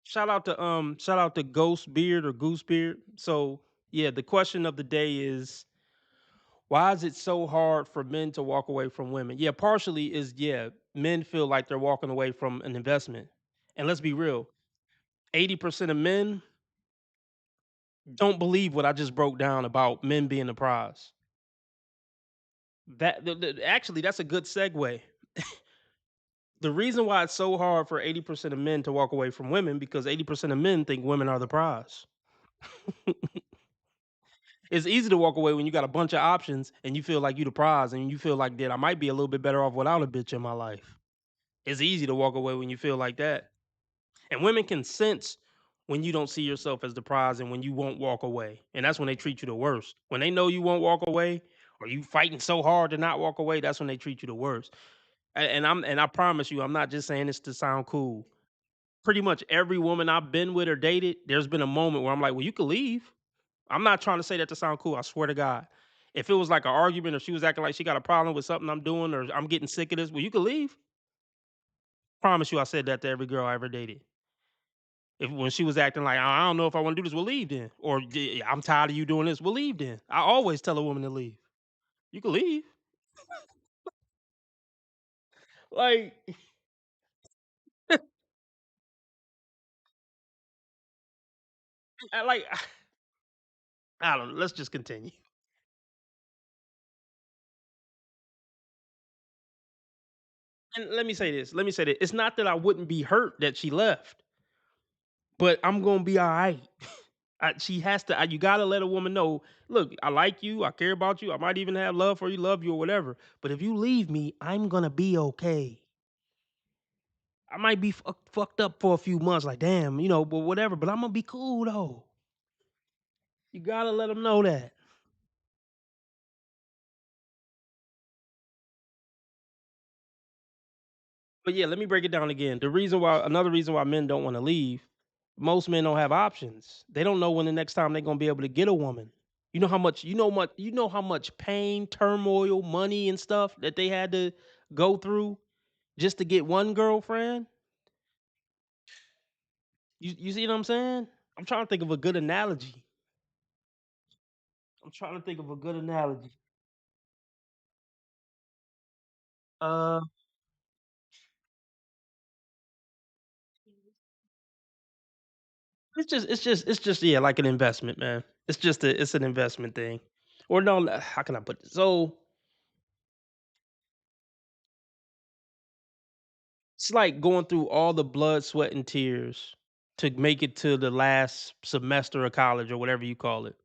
Shout out to Ghost Beard or Goose Beard. So yeah, the question of the day is, why is it so hard for men to walk away from women? Yeah, partially is, men feel like they're walking away from an investment. And let's be real, 80% of men don't believe what I just broke down about men being the prize. Actually, that's a good segue. The reason why it's so hard for 80% of men to walk away from women, because 80% of men think women are the prize. It's easy to walk away when you got a bunch of options and you feel like you the prize and you feel like, that I might be a little bit better off without a bitch in my life. It's easy to walk away when you feel like that. And women can sense when you don't see yourself as the prize and when you won't walk away. And that's when they treat you the worst. When they know you won't walk away or you fighting so hard to not walk away, that's when they treat you the worst. And I promise you, I'm not just saying this to sound cool. Pretty much every woman I've been with or dated, there's been a moment where I'm like, well, you could leave. I'm not trying to say that to sound cool. I swear to God. If it was like an argument or she was acting like she got a problem with something I'm doing or I'm getting sick of this, well, you could leave. Promise you, I said that to every girl I ever dated. If when she was acting like I don't know if I want to do this, we'll leave then. Or I'm tired of you doing this, we'll leave then. I always tell a woman to leave. You can leave. Like, like I don't know. Let's just continue. And let me say this. Let me say that it's not that I wouldn't be hurt that she left, but I'm gonna be all right. She has to. You gotta let a woman know. Look, I like you. I care about you. I might even have love for you, love you, or whatever. But if you leave me, I'm gonna be okay. I might be fucked up for a few months, like damn, but whatever. But I'm gonna be cool though. You gotta let them know that. But yeah, let me break it down again. Another reason why men don't want to leave, most men don't have options. They don't know when the next time they're gonna be able to get a woman. You know how much pain, turmoil, money, and stuff that they had to go through just to get one girlfriend. You see what I'm saying? I'm trying to think of a good analogy. I'm trying to think of a good analogy. Uh, it's just yeah, like an investment, man. It's an investment thing. Or no, how can I put this? So it's like going through all the blood, sweat, and tears to make it to the last semester of college or whatever you call it.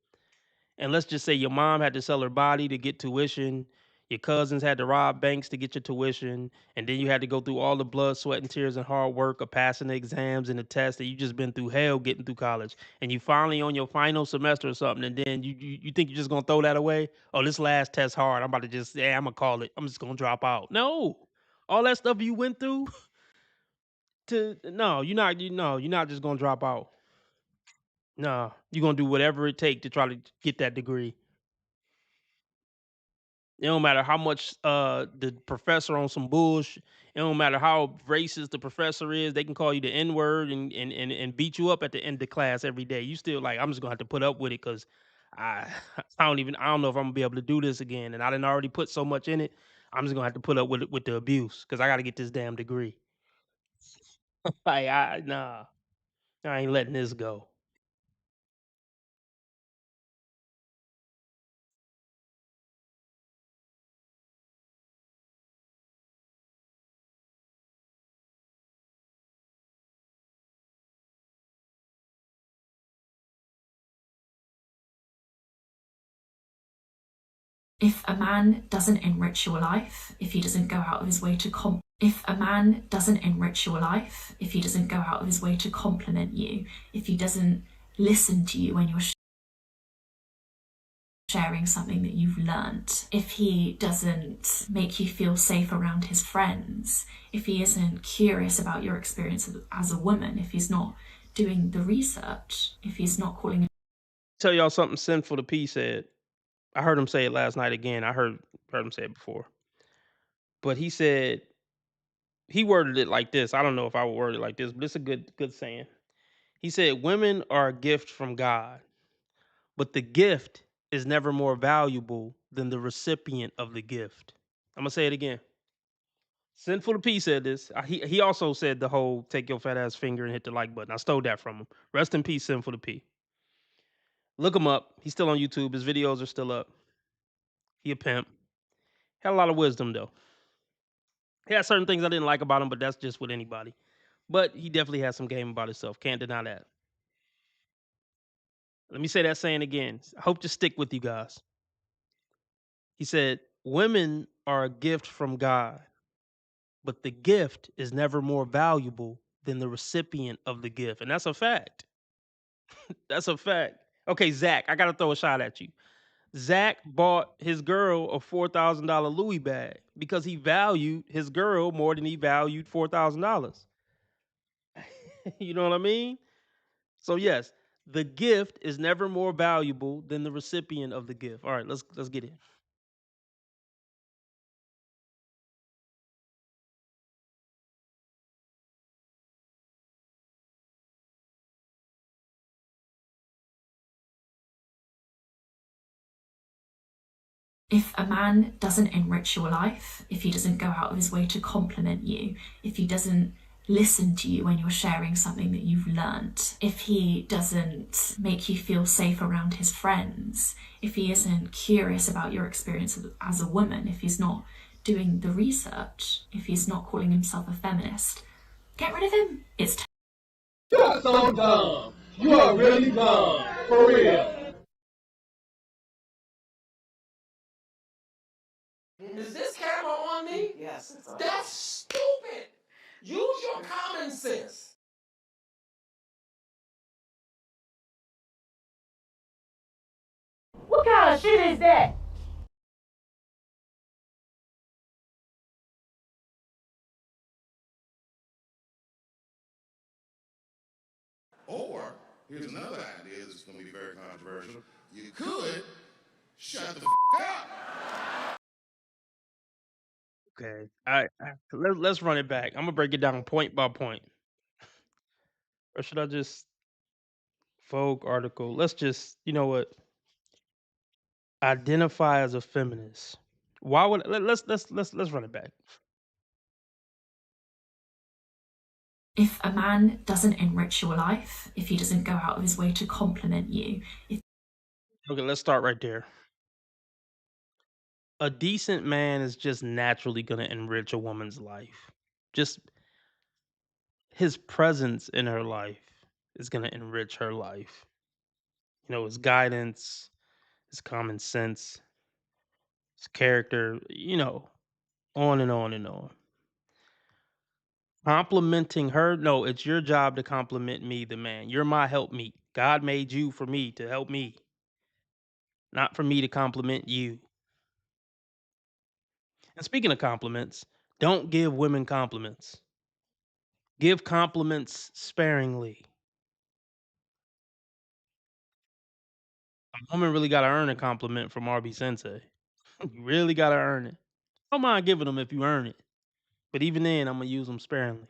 And let's just say your mom had to sell her body to get tuition, your cousins had to rob banks to get your tuition, and then you had to go through all the blood, sweat, and tears and hard work of passing the exams and the tests that you just been through hell getting through college. And you finally on your final semester or something, and then you think you're just gonna throw that away? Oh, this last test hard. I'm about to I'm gonna call it. I'm just gonna drop out. No. All that stuff you went through to no, you're not just gonna drop out. No, you're gonna do whatever it takes to try to get that degree. It don't matter how much the professor on some bullshit. It don't matter how racist the professor is. They can call you the N word and beat you up at the end of class every day. You still like I'm just gonna have to put up with it because I I don't know if I'm gonna be able to do this again. And I didn't already put so much in it. I'm just gonna have to put up with it with the abuse because I got to get this damn degree. Like nah, I ain't letting this go. If a man doesn't enrich your life, if he doesn't go out of his way to if a man doesn't enrich your life, if he doesn't go out of his way to compliment you, if he doesn't listen to you when you're sharing something that you've learnt, if he doesn't make you feel safe around his friends, if he isn't curious about your experience as a woman, if he's not doing the research, if he's not calling Tell y'all something Sinful to P said. I heard him say it last night again. I heard him say it before. But he said he worded it like this. I don't know if I would word it like this, but it's a good saying. He said, "Women are a gift from God, but the gift is never more valuable than the recipient of the gift." I'm gonna say it again. Sinful to P said this. He also said the whole "take your fat ass finger and hit the like button." I stole that from him. Rest in peace, Sinful to P. Look him up. He's still on YouTube. His videos are still up. He a pimp. Had a lot of wisdom though. He had certain things I didn't like about him, but that's just with anybody. But he definitely has some game about himself. Can't deny that. Let me say that saying again. I hope to stick with you guys. He said, "Women are a gift from God, but the gift is never more valuable than the recipient of the gift. And that's a fact. That's a fact. Okay, Zach, I got to throw a shot at you. Zach bought his girl a $4,000 Louis bag because he valued his girl more than he valued $4,000. You know what I mean? So yes, the gift is never more valuable than the recipient of the gift. All right, let's get it. If a man doesn't enrich your life, if he doesn't go out of his way to compliment you, if he doesn't listen to you when you're sharing something that you've learnt, if he doesn't make you feel safe around his friends, if he isn't curious about your experience as a woman, if he's not doing the research, if he's not calling himself a feminist, get rid of him. It's time. You are so dumb. You are really dumb. For real. Is this camera on me? Yes. That's stupid. Use your common sense. What kind of shit is that? Or, here's another idea that's going to be very controversial. You could shut the up. Okay. Let's run it back. I'm gonna break it down point by point. Or should I just Vogue article? Let's just, you know what? Identify as a feminist. Why would let's run it back. If a man doesn't enrich your life, if he doesn't go out of his way to compliment you, if Okay, let's start right there. A decent man is just naturally gonna enrich a woman's life. Just his presence in her life is gonna enrich her life. You know, his guidance, his common sense, his character, you know, on and on and on. Complimenting her, no, it's your job to compliment me, the man. You're my helpmeet. God made you for me to help me, not for me to compliment you. And speaking of compliments, don't give women compliments. Give compliments sparingly. A woman really got to earn a compliment from RB Sensei. You really got to earn it. I don't mind giving them if you earn it. But even then, I'm going to use them sparingly.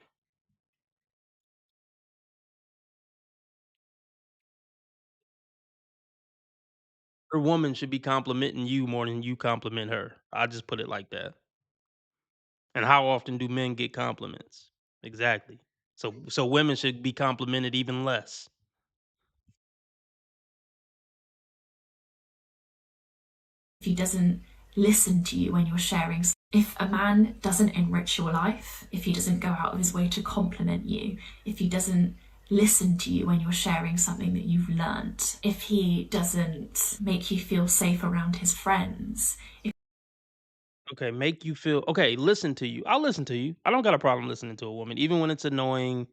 Her woman should be complimenting you more than you compliment her. I just put it like that. And how often do men get compliments? Exactly. So women should be complimented even less. he doesn't listen to you when you're sharing, if a man doesn't enrich your life, if he doesn't go out of his way to compliment you, if he doesn't listen to you when you're sharing something that you've learnt, if he doesn't make you feel safe around his friends, Okay, make you feel okay, listen to you. I'll listen to you. I don't got a problem listening to a woman, even when it's annoying,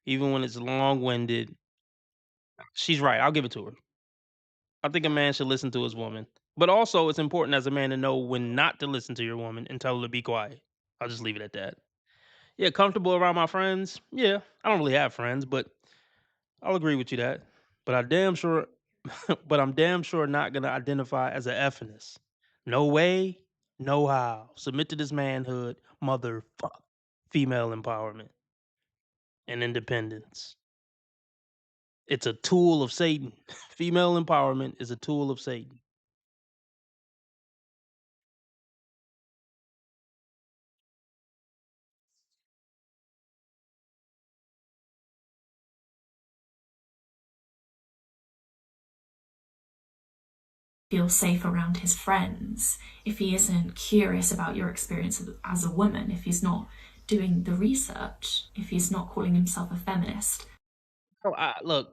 even when it's long-winded. She's right. I'll give it to her. I think a man should listen to his woman. But also, it's important as a man to know when not to listen to your woman and tell her to be quiet. I'll just leave it at that. Yeah, comfortable around my friends. Yeah, I don't really have friends, but I'll agree with you that. But I damn sure, but I'm damn sure not gonna identify as a effeminist. No way, no how. Submit to this manhood, motherfuck. Female empowerment and independence. It's a tool of Satan. Female empowerment is a tool of Satan. feel safe around his friends, if he isn't curious about your experience as a woman, if he's not doing the research, if he's not calling himself a feminist. Oh, look,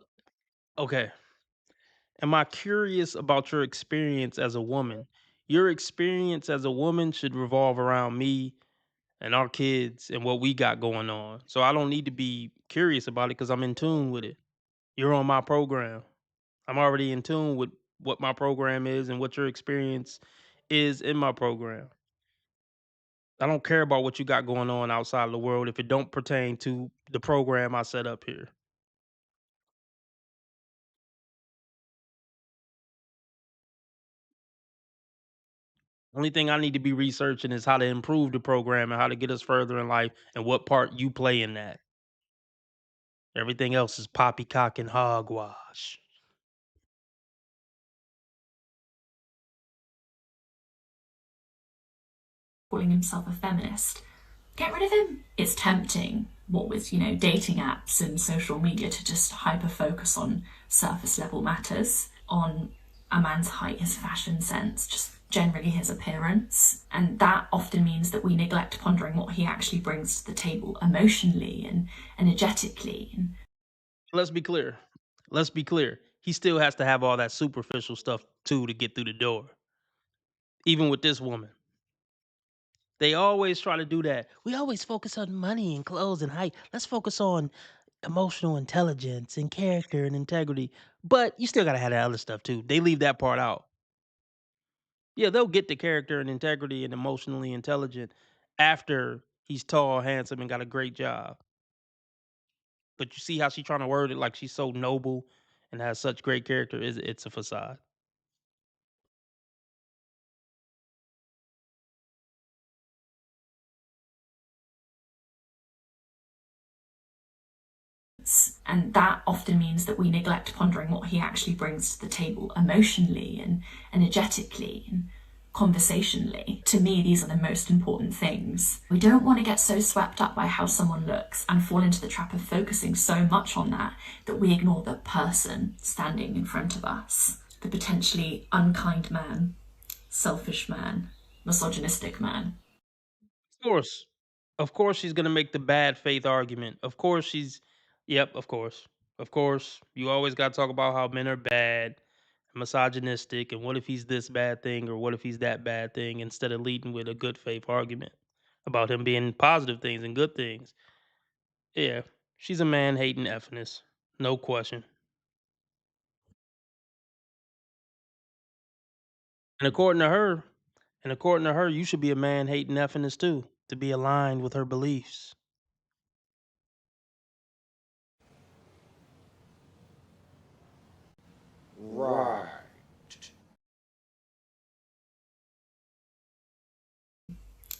okay. Am I curious about your experience as a woman? Your experience as a woman should revolve around me and our kids and what we got going on. So I don't need to be curious about it because I'm in tune with it. You're on my program. I'm already in tune with what my program is and what your experience is in my program. I don't care about what you got going on outside of the world if it don't pertain to the program I set up here. Only thing I need to be researching is how to improve the program and how to get us further in life and what part you play in that. Everything else is poppycock and hogwash. Calling himself a feminist. Get rid of him. It's tempting, what with, dating apps and social media, to just hyper focus on surface level matters, on a man's height, his fashion sense, just generally his appearance. And that often means that we neglect pondering what he actually brings to the table emotionally and energetically. Let's be clear. Let's be clear. He still has to have all that superficial stuff too to get through the door. Even with this woman. They always try to do that. We always focus on money and clothes and height. Let's focus on emotional intelligence and character and integrity. But you still gotta have that other stuff too. They leave that part out. Yeah, they'll get the character and integrity and emotionally intelligent after he's tall, handsome, and got a great job. But you see how she trying to word it like she's so noble and has such great character. It's a facade. And that often means that we neglect pondering what he actually brings to the table emotionally and energetically and conversationally. To me, these are the most important things. We don't want to get so swept up by how someone looks and fall into the trap of focusing so much on that we ignore the person standing in front of us, the potentially unkind man, selfish man, misogynistic man. Of course. Of course she's gonna make the bad faith argument. Of course yep, of course. Of course. You always gotta talk about how men are bad, misogynistic, and what if he's this bad thing or what if he's that bad thing instead of leading with a good faith argument about him being positive things and good things. Yeah. She's a man hating effness. No question. And according to her, you should be a man hating effness too, to be aligned with her beliefs. Right.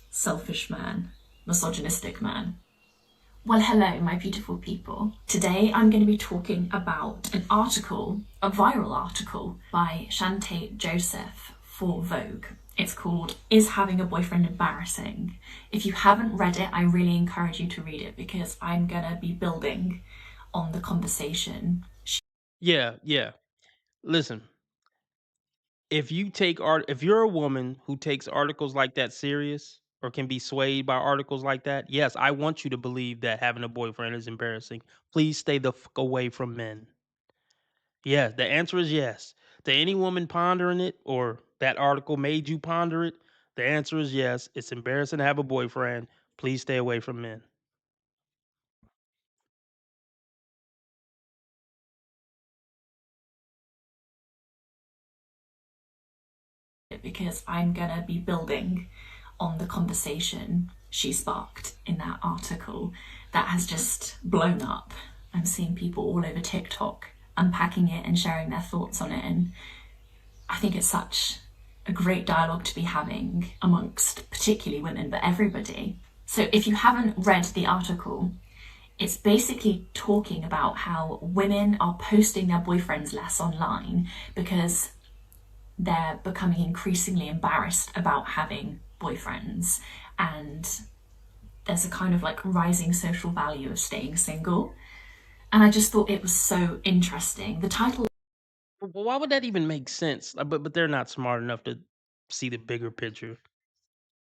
Selfish man, misogynistic man. Well, hello, my beautiful people. Today I'm going to be talking about an article, a viral article by Shantae Joseph for Vogue. It's called Is Having a Boyfriend Embarrassing? If you haven't read it, I really encourage you to read it because I'm going to be building on the conversation. Yeah. Listen, if you're a woman who takes articles like that serious or can be swayed by articles like that, yes, I want you to believe that having a boyfriend is embarrassing. Please stay the fuck away from men. Yeah, the answer is yes. To any woman pondering it or that article made you ponder it, the answer is yes. It's embarrassing to have a boyfriend. Please stay away from men. Because I'm gonna be building on the conversation she sparked in that article that has just blown up. I'm seeing people all over TikTok unpacking it and sharing their thoughts on it, and I think it's such a great dialogue to be having amongst particularly women, but everybody. So if you haven't read the article, it's basically talking about how women are posting their boyfriends less online because they're becoming increasingly embarrassed about having boyfriends, and there's a kind of like rising social value of staying single. And I just thought it was so interesting. The title. Well, why would that even make sense? But they're not smart enough to see the bigger picture.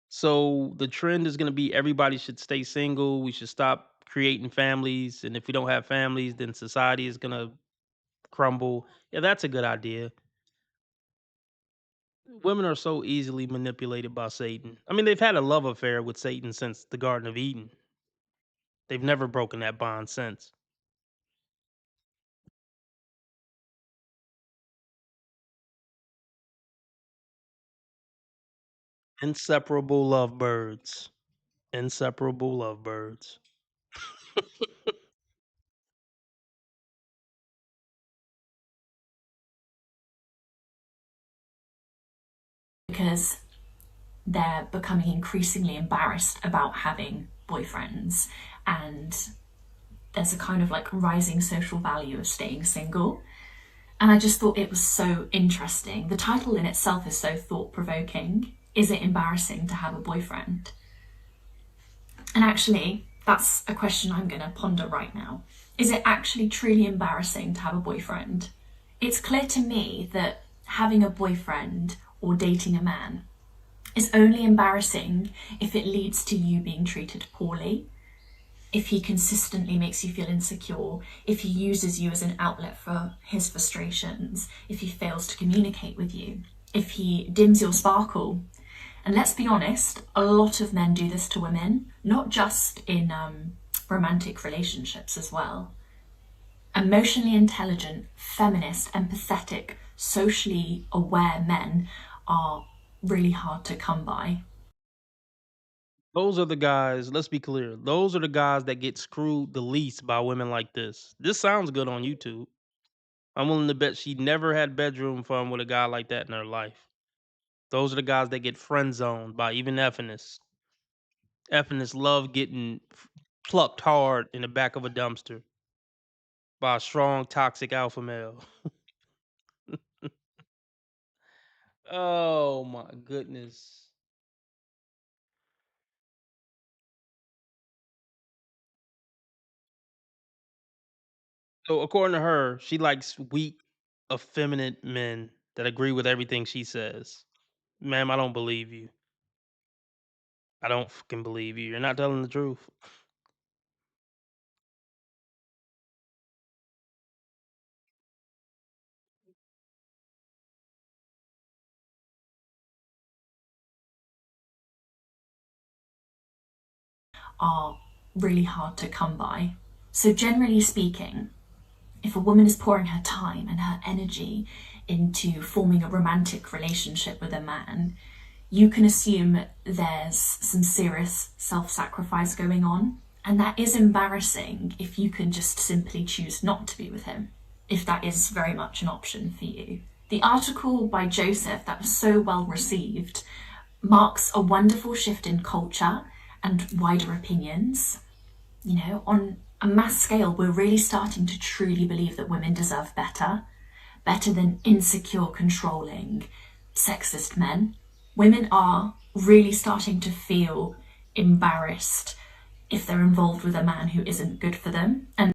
So the trend is going to be everybody should stay single. We should stop creating families, and if we don't have families, then society is going to crumble. Yeah, that's a good idea. Women are so easily manipulated by Satan. I mean, they've had a love affair with Satan since the Garden of Eden. They've never broken that bond since. Inseparable lovebirds. Inseparable lovebirds. Because they're becoming increasingly embarrassed about having boyfriends, and there's a kind of like rising social value of staying single. And I just thought it was so interesting. The title in itself is so thought-provoking. Is it embarrassing to have a boyfriend? And actually, that's a question I'm going to ponder right now. Is it actually truly embarrassing to have a boyfriend? It's clear to me that having a boyfriend or dating a man is only embarrassing if it leads to you being treated poorly, if he consistently makes you feel insecure, if he uses you as an outlet for his frustrations, if he fails to communicate with you, if he dims your sparkle. And let's be honest, a lot of men do this to women, not just in romantic relationships as well. Emotionally intelligent, feminist, empathetic, socially aware men are really hard to come by. Those are the guys, let's be clear. Those are the guys that get screwed the least by women like this. This sounds good on YouTube. I'm willing to bet she never had bedroom fun with a guy like that in her life. Those are the guys that get friend zoned by even Effiness. Effiness love getting plucked hard in the back of a dumpster by a strong, toxic alpha male. Oh my goodness. So according to her, she likes weak, effeminate men that agree with everything she says. Ma'am, I don't believe you. I don't fucking believe you. You're not telling the truth. Are really hard to come by. So generally speaking, if a woman is pouring her time and her energy into forming a romantic relationship with a man, you can assume there's some serious self-sacrifice going on. And that is embarrassing if you can just simply choose not to be with him, if that is very much an option for you. The article by Joseph that was so well received marks a wonderful shift in culture and wider opinions. You know, on a mass scale, we're really starting to truly believe that women deserve better than insecure, controlling, sexist men. Women are really starting to feel embarrassed if they're involved with a man who isn't good for them. And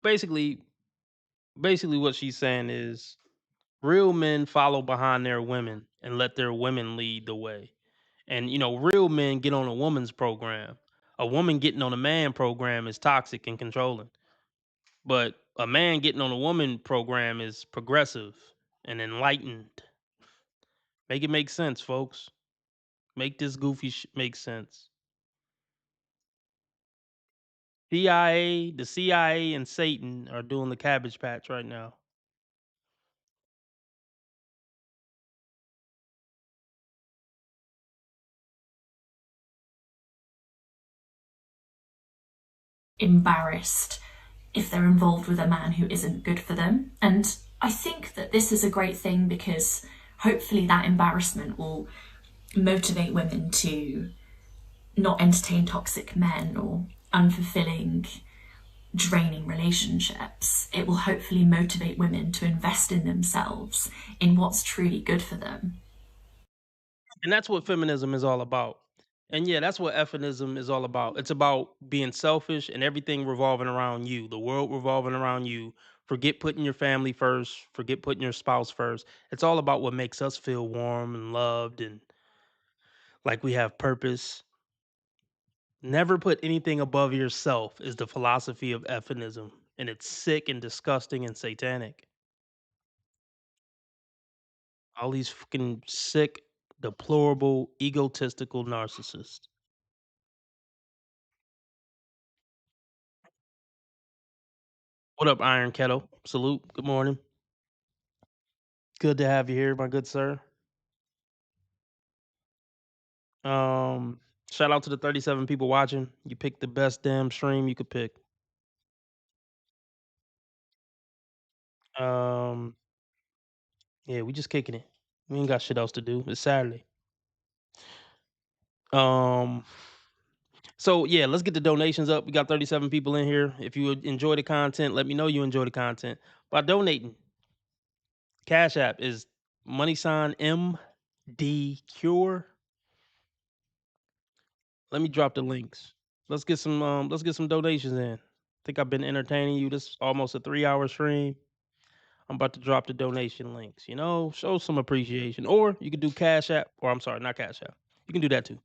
Basically, what she's saying is real men follow behind their women and let their women lead the way. And you know, real men get on a woman's program. A woman getting on a man program is toxic and controlling. But a man getting on a woman program is progressive and enlightened. Make it make sense, folks. Make this goofy make sense. The CIA and Satan are doing the Cabbage Patch right now. embarrassed if they're involved with a man who isn't good for them. And I think that this is a great thing because hopefully that embarrassment will motivate women to not entertain toxic men or unfulfilling, draining relationships. It will hopefully motivate women to invest in themselves, in what's truly good for them. And that's what feminism is all about. And yeah, that's what feminism is all about. It's about being selfish and everything revolving around you, the world revolving around you. Forget putting your family first, forget putting your spouse first. It's all about what makes us feel warm and loved and like we have purpose. Never put anything above yourself is the philosophy of feminism, and it's sick and disgusting and satanic. All these fucking sick, deplorable, egotistical narcissists. What up, Iron Kettle? Salute. Good morning. Good to have you here, my good sir. Shout out to the 37 people watching. You picked the best damn stream you could pick. Yeah, we just kicking it. We ain't got shit else to do. It's Saturday. So yeah, let's get the donations up. We got 37 people in here. If you enjoy the content, let me know you enjoy the content by donating. Cash App is $MD Cure. Let me drop the links. Let's get some donations in. I think I've been entertaining you. This is almost a 3-hour stream. I'm about to drop the donation links. Show some appreciation. Or you could do Cash App, or I'm sorry, not Cash App. You can do that too.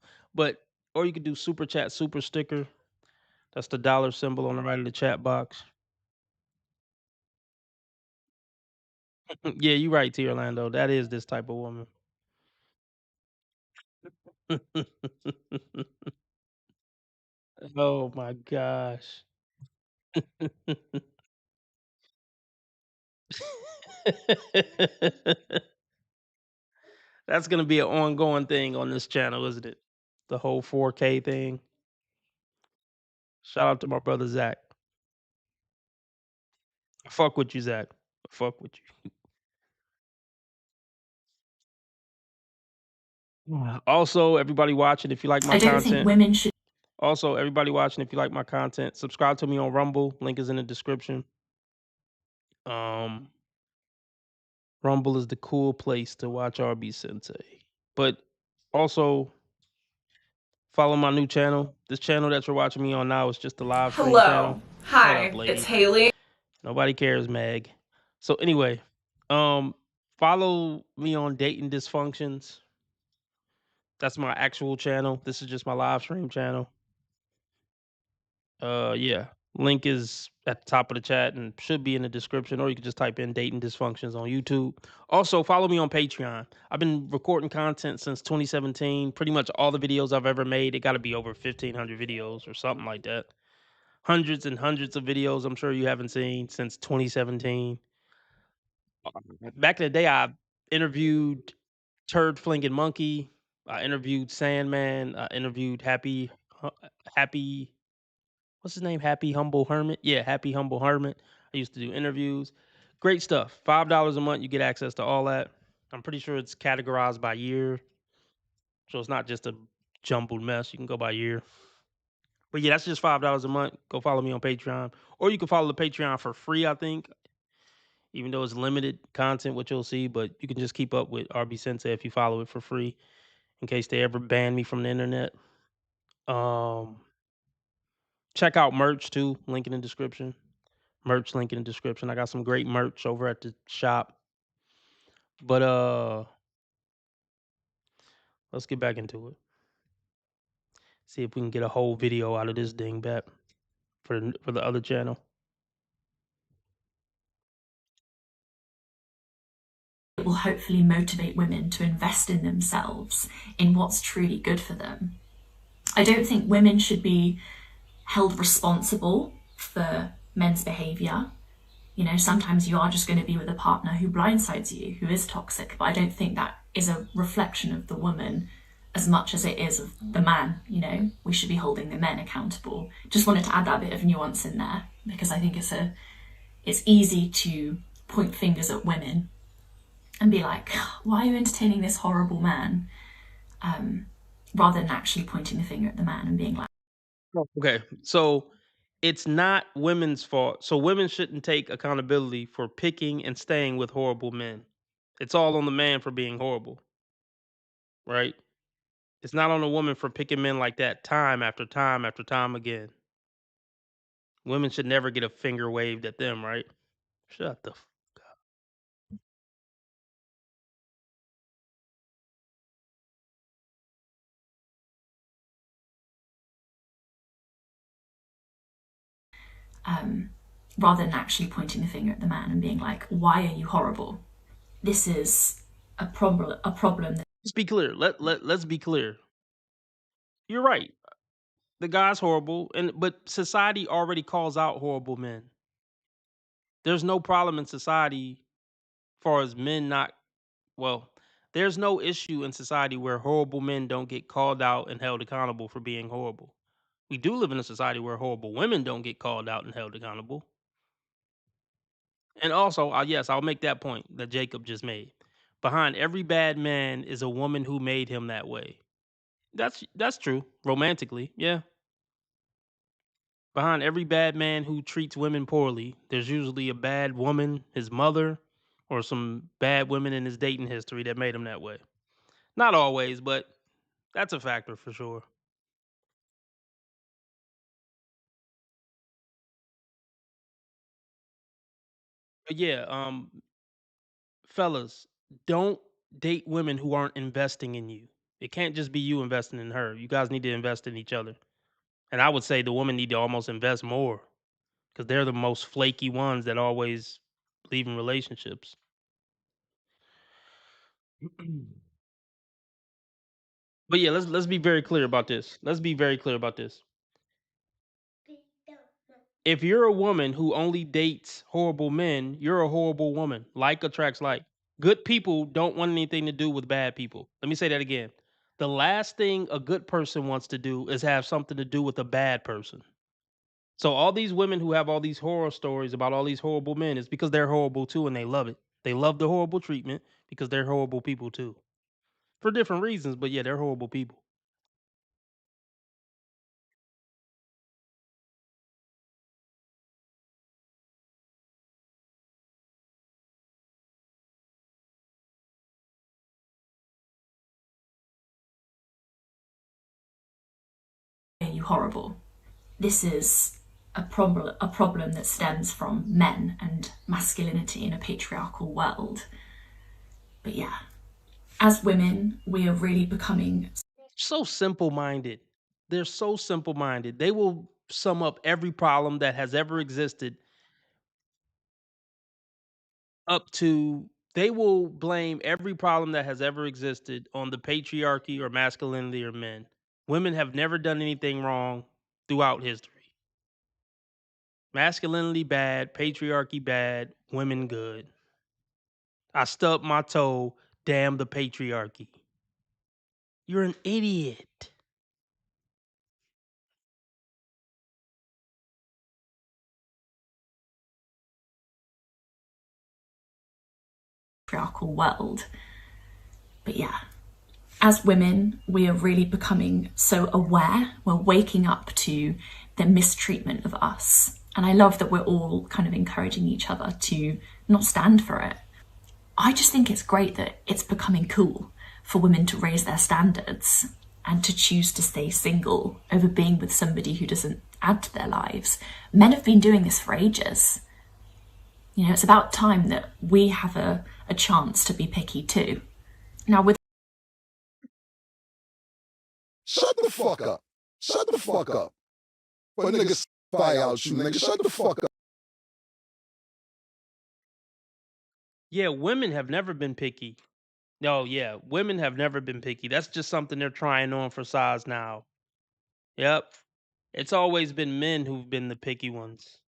Or you could do Super Chat, Super Sticker. That's the dollar symbol on the right of the chat box. Yeah, you're right, T. Orlando. That is this type of woman. Oh my gosh. That's gonna be an ongoing thing on this channel, isn't it? The whole 4K thing. Shout out to my brother Zach. I fuck with you, Zach. I fuck with you. Also, everybody watching, if you like my I don't content, think women should. Also, everybody watching, if you like my content, subscribe to me on Rumble. Link is in the description. Rumble is the cool place to watch RB Sensei. But also follow my new channel. This channel that you're watching me on now is just a live stream channel. Hi, Shut up, lady. it's Haley. Nobody cares, Meg. So anyway, follow me on Dating Dysfunctions. That's my actual channel. This is just my live stream channel. Yeah. Link is at the top of the chat and should be in the description, or you can just type in Dating Dysfunctions on YouTube. Also, follow me on Patreon. I've been recording content since 2017. Pretty much all the videos I've ever made, it got to be over 1,500 videos or something like that. Hundreds and hundreds of videos I'm sure you haven't seen since 2017. Back in the day, I interviewed Turd Flinging Monkey. I interviewed Sandman. I interviewed Happy, what's his name? Happy Humble Hermit. Yeah, Happy Humble Hermit. I used to do interviews. Great stuff. $5 a month, you get access to all that. I'm pretty sure it's categorized by year. So it's not just a jumbled mess. You can go by year. But yeah, that's just $5 a month. Go follow me on Patreon. Or you can follow the Patreon for free, I think. Even though it's limited content, what you'll see. But you can just keep up with RB Sensei if you follow it for free. In case they ever ban me from the internet. Check out merch too. Link in the description. Merch link in the description. I got some great merch over at the shop. But let's get back into it. See if we can get a whole video out of this dingbat for the other channel. It will hopefully motivate women to invest in themselves, in what's truly good for them. I don't think women should be held responsible for men's behavior. Sometimes you are just going to be with a partner who blindsides you, who is toxic, but I don't think that is a reflection of the woman as much as it is of the man. We should be holding the men accountable. Just wanted to add that bit of nuance in there, because I think it's easy to point fingers at women and be like, why are you entertaining this horrible man? Rather than actually pointing the finger at the man and being like, okay, so it's not women's fault. So women shouldn't take accountability for picking and staying with horrible men. It's all on the man for being horrible, right? It's not on a woman for picking men like that time after time after time again. Women should never get a finger waved at them, right? Shut the fuck rather than actually pointing the finger at the man and being like, why are you horrible? This is a problem that Let's be clear. Let's be clear. You're right. The guy's horrible, but society already calls out horrible men. There's no problem in society far as men not well, there's no issue in society where horrible men don't get called out and held accountable for being horrible. We do live in a society where horrible women don't get called out and held accountable. And also, yes, I'll make that point that Jacob just made. Behind every bad man is a woman who made him that way. That's true. Romantically, yeah. Behind every bad man who treats women poorly, there's usually a bad woman, his mother, or some bad women in his dating history that made him that way. Not always, but that's a factor for sure. But yeah, fellas, don't date women who aren't investing in you. It can't just be you investing in her. You guys need to invest in each other. And I would say the women need to almost invest more because they're the most flaky ones that always leave in relationships. But yeah, let's be very clear about this. Let's be very clear about this. If you're a woman who only dates horrible men, you're a horrible woman. Like attracts like. Good people don't want anything to do with bad people. Let me say that again. The last thing a good person wants to do is have something to do with a bad person. So all these women who have all these horror stories about all these horrible men is because they're horrible too and they love it. They love the horrible treatment because they're horrible people too. For different reasons, but yeah, they're horrible people. you horrible. This is a problem that stems from men and masculinity in a patriarchal world. But yeah, as women, we are really becoming so simple-minded. They're so simple-minded. They will sum up every problem that has ever existed up to they will blame every problem that has ever existed on the patriarchy or masculinity or men. Women have never done anything wrong throughout history. Masculinity bad, patriarchy bad, women good. I stubbed my toe, damn the patriarchy. You're an idiot. patriarchal world. But yeah, as women, we are really becoming so aware. We're waking up to the mistreatment of us. And I love that we're all kind of encouraging each other to not stand for it. I just think it's great that it's becoming cool for women to raise their standards and to choose to stay single over being with somebody who doesn't add to their lives. Men have been doing this for ages. You know, it's about time that we have a chance to be picky too. Now with Shut the fuck up. Shut the fuck up. For niggas spy out you, nigga. Shut the fuck up. Yeah, women have never been picky. No, yeah, women have never been picky. That's just something they're trying on for size now. Yep. It's always been men who've been the picky ones.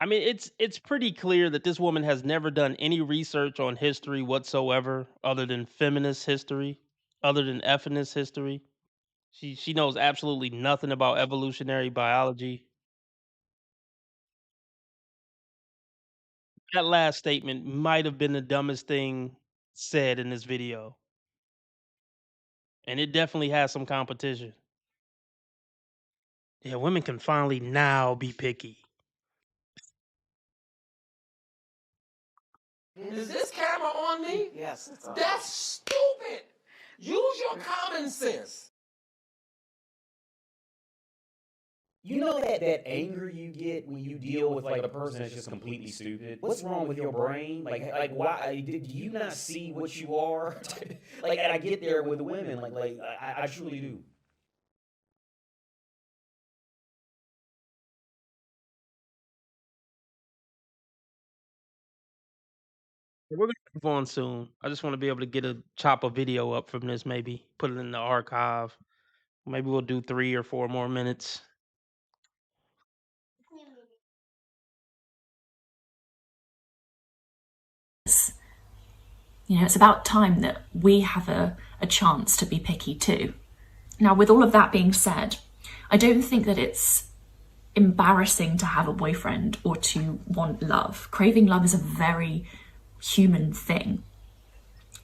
I mean, it's pretty clear that this woman has never done any research on history whatsoever other than feminist history, other than feminist history. She knows absolutely nothing about evolutionary biology. That last statement might have been the dumbest thing said in this video. And it definitely has some competition. Yeah, women can finally now be picky. Is this camera on me? Yes. That's stupid. Use your common sense. You know that anger you get when you deal with like a person that's just completely stupid? What's wrong with your brain? Like why did you not see what you are? Like, and I get there with women, I truly do. We're gonna move on soon. I just want to be able to chop a video up from this, maybe put it in the archive. Maybe we'll do 3 or 4 more minutes. You know, it's about time that we have a chance to be picky too. Now, with all of that being said, I don't think that it's embarrassing to have a boyfriend or to want love. Craving love is a very human thing.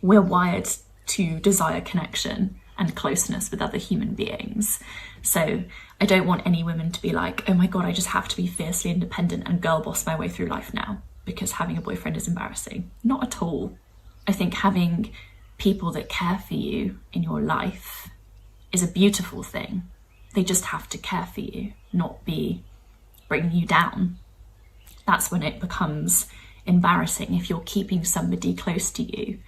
We're wired to desire connection and closeness with other human beings. So I don't want any women to be like, oh my God, I just have to be fiercely independent and girl boss my way through life now because having a boyfriend is embarrassing. Not at all. I think having people that care for you in your life is a beautiful thing. They just have to care for you, not be bringing you down. That's when it becomes embarrassing if you're keeping somebody close to you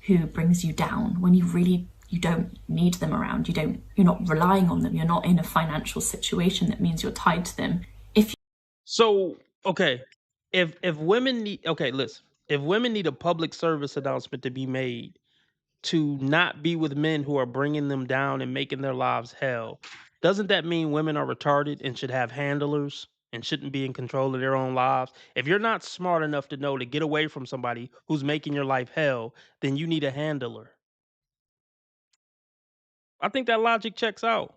who brings you down when you don't need them around. You're not relying on them. You're not in a financial situation that means you're tied to them. So, okay, if women need, okay, listen, if women need a public service announcement to be made to not be with men who are bringing them down and making their lives hell, doesn't that mean women are retarded and should have handlers and shouldn't be in control of their own lives? If you're not smart enough to know to get away from somebody who's making your life hell, then you need a handler. I think that logic checks out.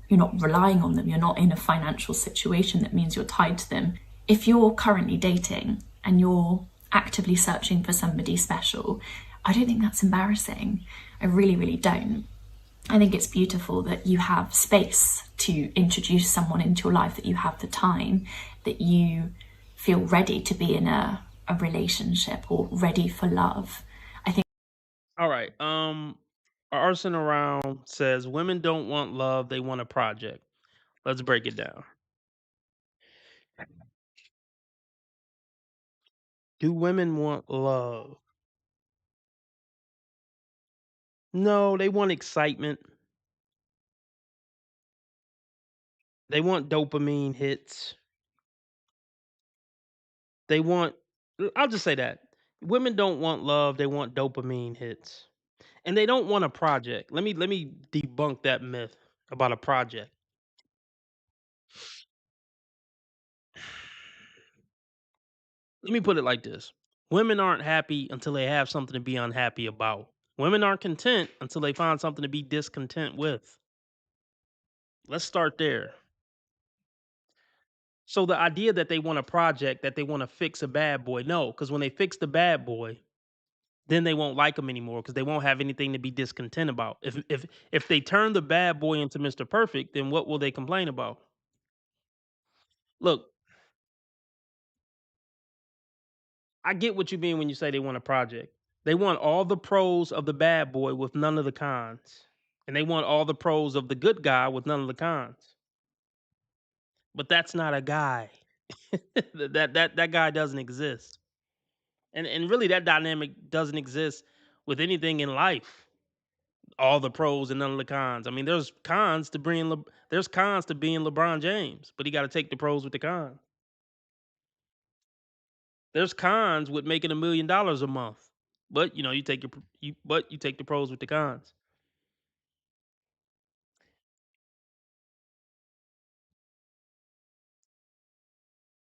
You're not relying on them. You're not in a financial situation that means you're tied to them. If you're currently dating and you're actively searching for somebody special, I don't think that's embarrassing. I really, really don't. I think it's beautiful that you have space to introduce someone into your life, that you have the time, that you feel ready to be in a relationship or ready for love. I think. All right. Arson Around says women don't want love, they want a project. Let's break it down. Do women want love? No, they want excitement. They want dopamine hits. They want, I'll just say that. Women don't want love, they want dopamine hits. And they don't want a project. Let me debunk that myth about a project. Let me put it like this. Women aren't happy until they have something to be unhappy about. Women aren't content until they find something to be discontent with. Let's start there. So the idea that they want a project, that they want to fix a bad boy, no, because when they fix the bad boy, then they won't like him anymore because they won't have anything to be discontent about. If they turn the bad boy into Mr. Perfect, then what will they complain about? Look, I get what you mean when you say they want a project. They want all the pros of the bad boy with none of the cons. And they want all the pros of the good guy with none of the cons. But that's not a guy. that guy doesn't exist. And really that dynamic doesn't exist with anything in life. All the pros and none of the cons. I mean, there's cons to being LeBron James, but he got to take the pros with the cons. There's cons with making $1 million a month, but you take the pros with the cons.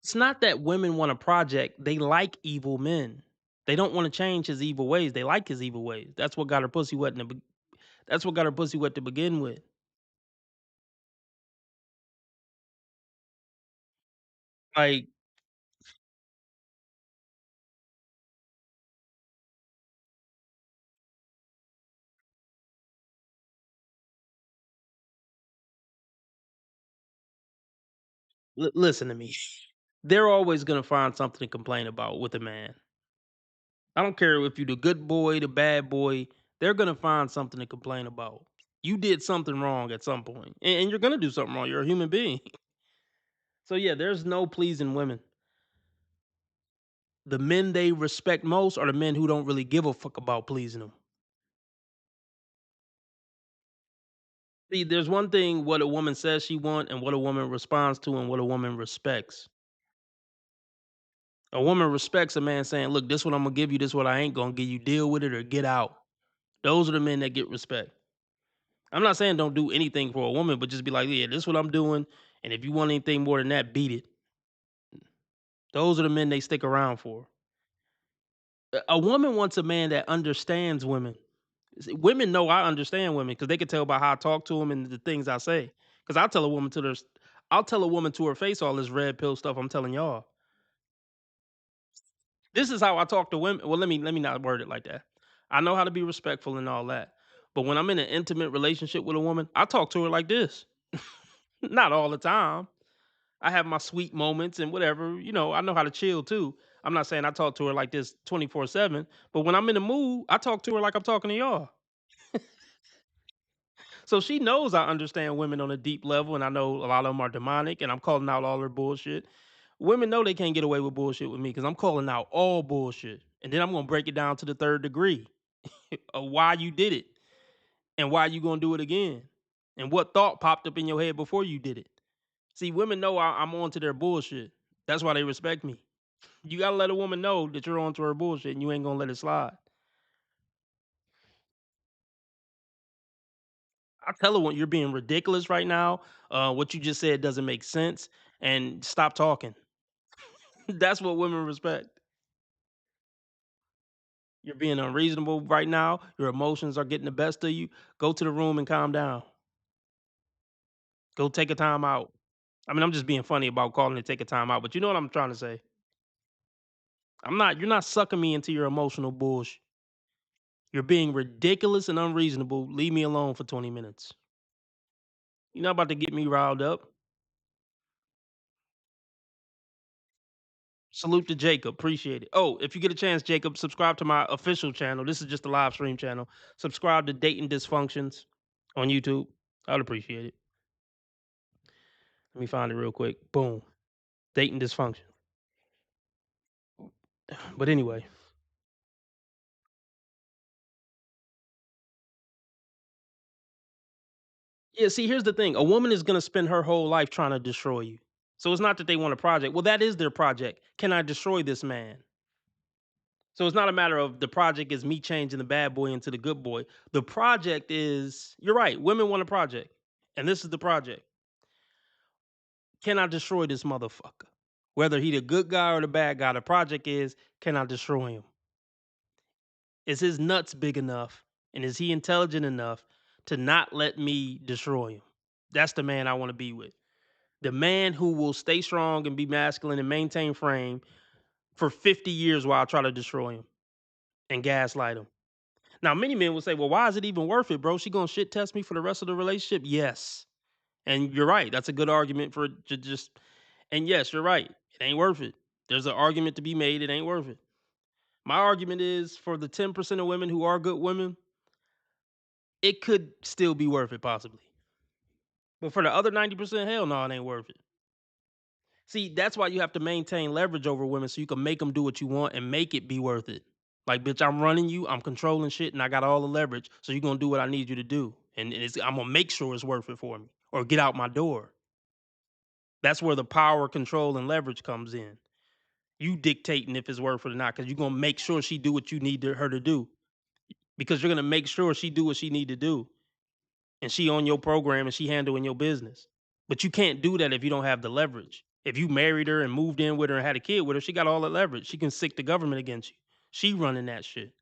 It's not that women want a project; they like evil men. They don't want to change his evil ways. They like his evil ways. That's what got her pussy wet that's what got her pussy wet to begin with. Like, listen to me. They're always gonna find something to complain about with a man. I don't care if you're the good boy, the bad boy. They're gonna find something to complain about. You did something wrong at some point, and you're gonna do something wrong. You're a human being. So yeah, there's no pleasing women. The men they respect most are the men who don't really give a fuck about pleasing them. See, there's one thing what a woman says she want and what a woman responds to and what a woman respects. A woman respects a man saying, "Look, this what I'm gonna give you. This what I ain't gonna give you. Deal with it or get out." Those are the men that get respect. I'm not saying don't do anything for a woman, but just be like, "Yeah, this is what I'm doing, and if you want anything more than that, beat it." Those are the men they stick around for. A woman wants a man that understands women. See, women know I understand women because they can tell by how I talk to them and the things I say. Because I'll tell a woman to her face all this red pill stuff I'm telling y'all. This is how I talk to women. Well, let me not word it like that. I know how to be respectful and all that. But when I'm in an intimate relationship with a woman, I talk to her like this. Not all the time. I have my sweet moments and whatever. I know how to chill too. I'm not saying I talk to her like this 24/7, but when I'm in the mood, I talk to her like I'm talking to y'all. So she knows I understand women on a deep level, and I know a lot of them are demonic, and I'm calling out all their bullshit. Women know they can't get away with bullshit with me because I'm calling out all bullshit. And then I'm going to break it down to the third degree of why you did it and why you going to do it again and what thought popped up in your head before you did it. See, women know I'm on to their bullshit. That's why they respect me. You got to let a woman know that you're on to her bullshit and you ain't going to let it slide. I tell her when you're being ridiculous right now. What you just said doesn't make sense, and stop talking. That's what women respect. You're being unreasonable right now. Your emotions are getting the best of you. Go to the room and calm down. Go take a time out. I mean, I'm just being funny about calling it take a time out, but you know what I'm trying to say. You're not sucking me into your emotional bullshit. You're being ridiculous and unreasonable. Leave me alone for 20 minutes. You're not about to get me riled up. Salute to Jacob. Appreciate it. Oh, if you get a chance, Jacob, subscribe to my official channel. This is just a live stream channel. Subscribe to Dating Dysfunctions on YouTube. I'd appreciate it. Let me find it real quick. Boom. Dating Dysfunction. But anyway. Yeah, see, here's the thing. A woman is going to spend her whole life trying to destroy you. So it's not that they want a project. Well, that is their project. Can I destroy this man? So it's not a matter of the project is me changing the bad boy into the good boy. The project is, you're right, women want a project. And this is the project. Can I destroy this motherfucker? Whether he the good guy or the bad guy, the project is, can I destroy him? Is his nuts big enough and is he intelligent enough to not let me destroy him? That's the man I want to be with. The man who will stay strong and be masculine and maintain frame for 50 years while I try to destroy him and gaslight him. Now, many men will say, well, why is it even worth it, bro? She gonna shit test me for the rest of the relationship? Yes. And you're right. That's a good argument for to just, and yes, you're right. It ain't worth it. There's an argument to be made. It ain't worth it. My argument is for the 10% of women who are good women, it could still be worth it possibly. But for the other 90%, hell no, it ain't worth it. See, that's why you have to maintain leverage over women so you can make them do what you want and make it be worth it. Like, bitch, I'm running you, I'm controlling shit, and I got all the leverage, so you're going to do what I need you to do. And I'm going to make sure it's worth it for me or get out my door. That's where the power, control, and leverage comes in. You dictating if it's worth it or not because you're going to make sure she do what you need her to do because you're going to make sure she do what she need to do and she on your program and she handling your business. But you can't do that if you don't have the leverage. If you married her and moved in with her and had a kid with her, she got all the leverage. She can sick the government against you. She running that shit.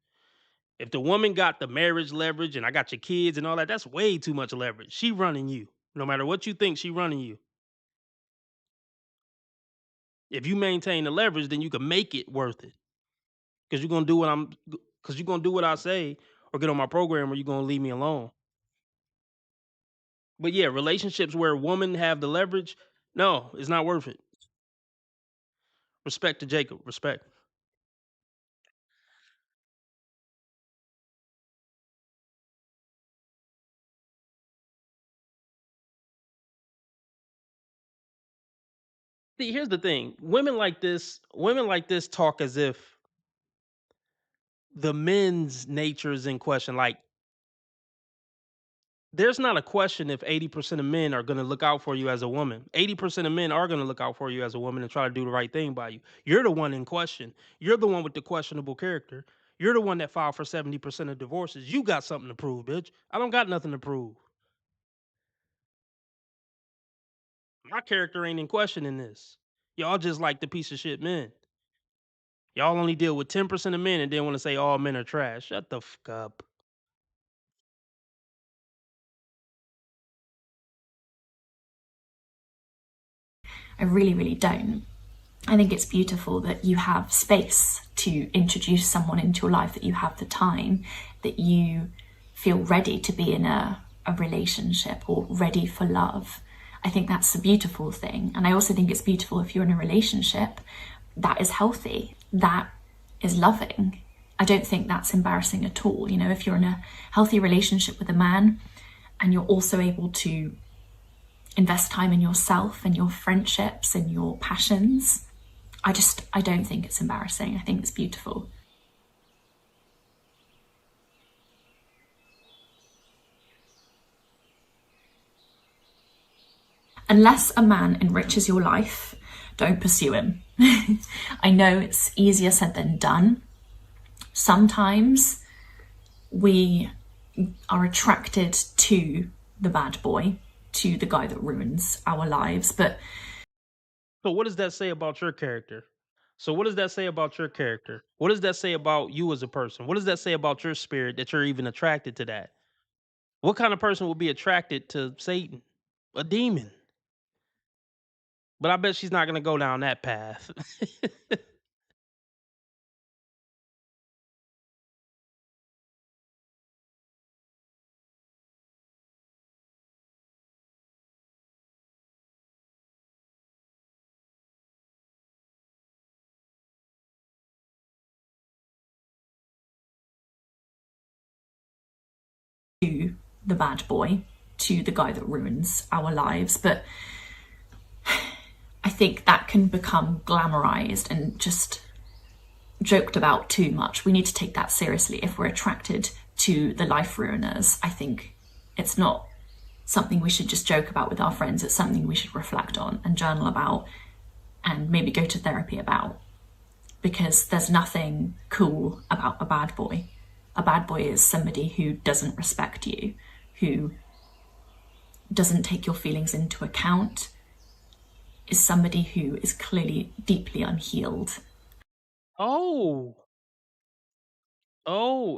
If the woman got the marriage leverage and I got your kids and all that, that's way too much leverage. She running you. No matter what you think, she running you. If you maintain the leverage, then you can make it worth it. Because you're gonna do what I say or get on my program or you're gonna leave me alone. But yeah, relationships where women have the leverage, no, it's not worth it. Respect to Jacob. Respect. See, here's the thing. Women like this talk as if the men's nature is in question. Like, There's not a question if 80% of men are gonna look out for you as a woman. 80% of men are gonna look out for you as a woman and try to do the right thing by you. You're the one in question. You're the one with the questionable character. You're the one that filed for 70% of divorces. You got something to prove, bitch. I don't got nothing to prove. My character ain't in question in this. Y'all just like the piece of shit men. Y'all only deal with 10% of men and then want to say all men are trash. Shut the fuck up. I really, really don't. I think it's beautiful that you have space to introduce someone into your life, that you have the time, that you feel ready to be in a relationship or ready for love. I think that's a beautiful thing. And I also think it's beautiful if you're in a relationship that is healthy, that is loving. I don't think that's embarrassing at all. You know, if you're in a healthy relationship with a man and you're also able to invest time in yourself and your friendships and your passions, I don't think it's embarrassing. I think it's beautiful. Unless a man enriches your life, don't pursue him. I know it's easier said than done. Sometimes we are attracted to the bad boy, to the guy that ruins our lives, but So what does that say about your character? So what does that say about your character? What does that say about you as a person? What does that say about your spirit that you're even attracted to that? What kind of person would be attracted to Satan? A demon. But I bet she's not going to go down that path. to the bad boy, to the guy that ruins our lives. But I think that can become glamorized and just joked about too much. We need to take that seriously. If we're attracted to the life ruiners, I think it's not something we should just joke about with our friends. It's something we should reflect on and journal about and maybe go to therapy about, because there's nothing cool about a bad boy. A bad boy is somebody who doesn't respect you, who doesn't take your feelings into account, is somebody who is clearly deeply unhealed. Oh,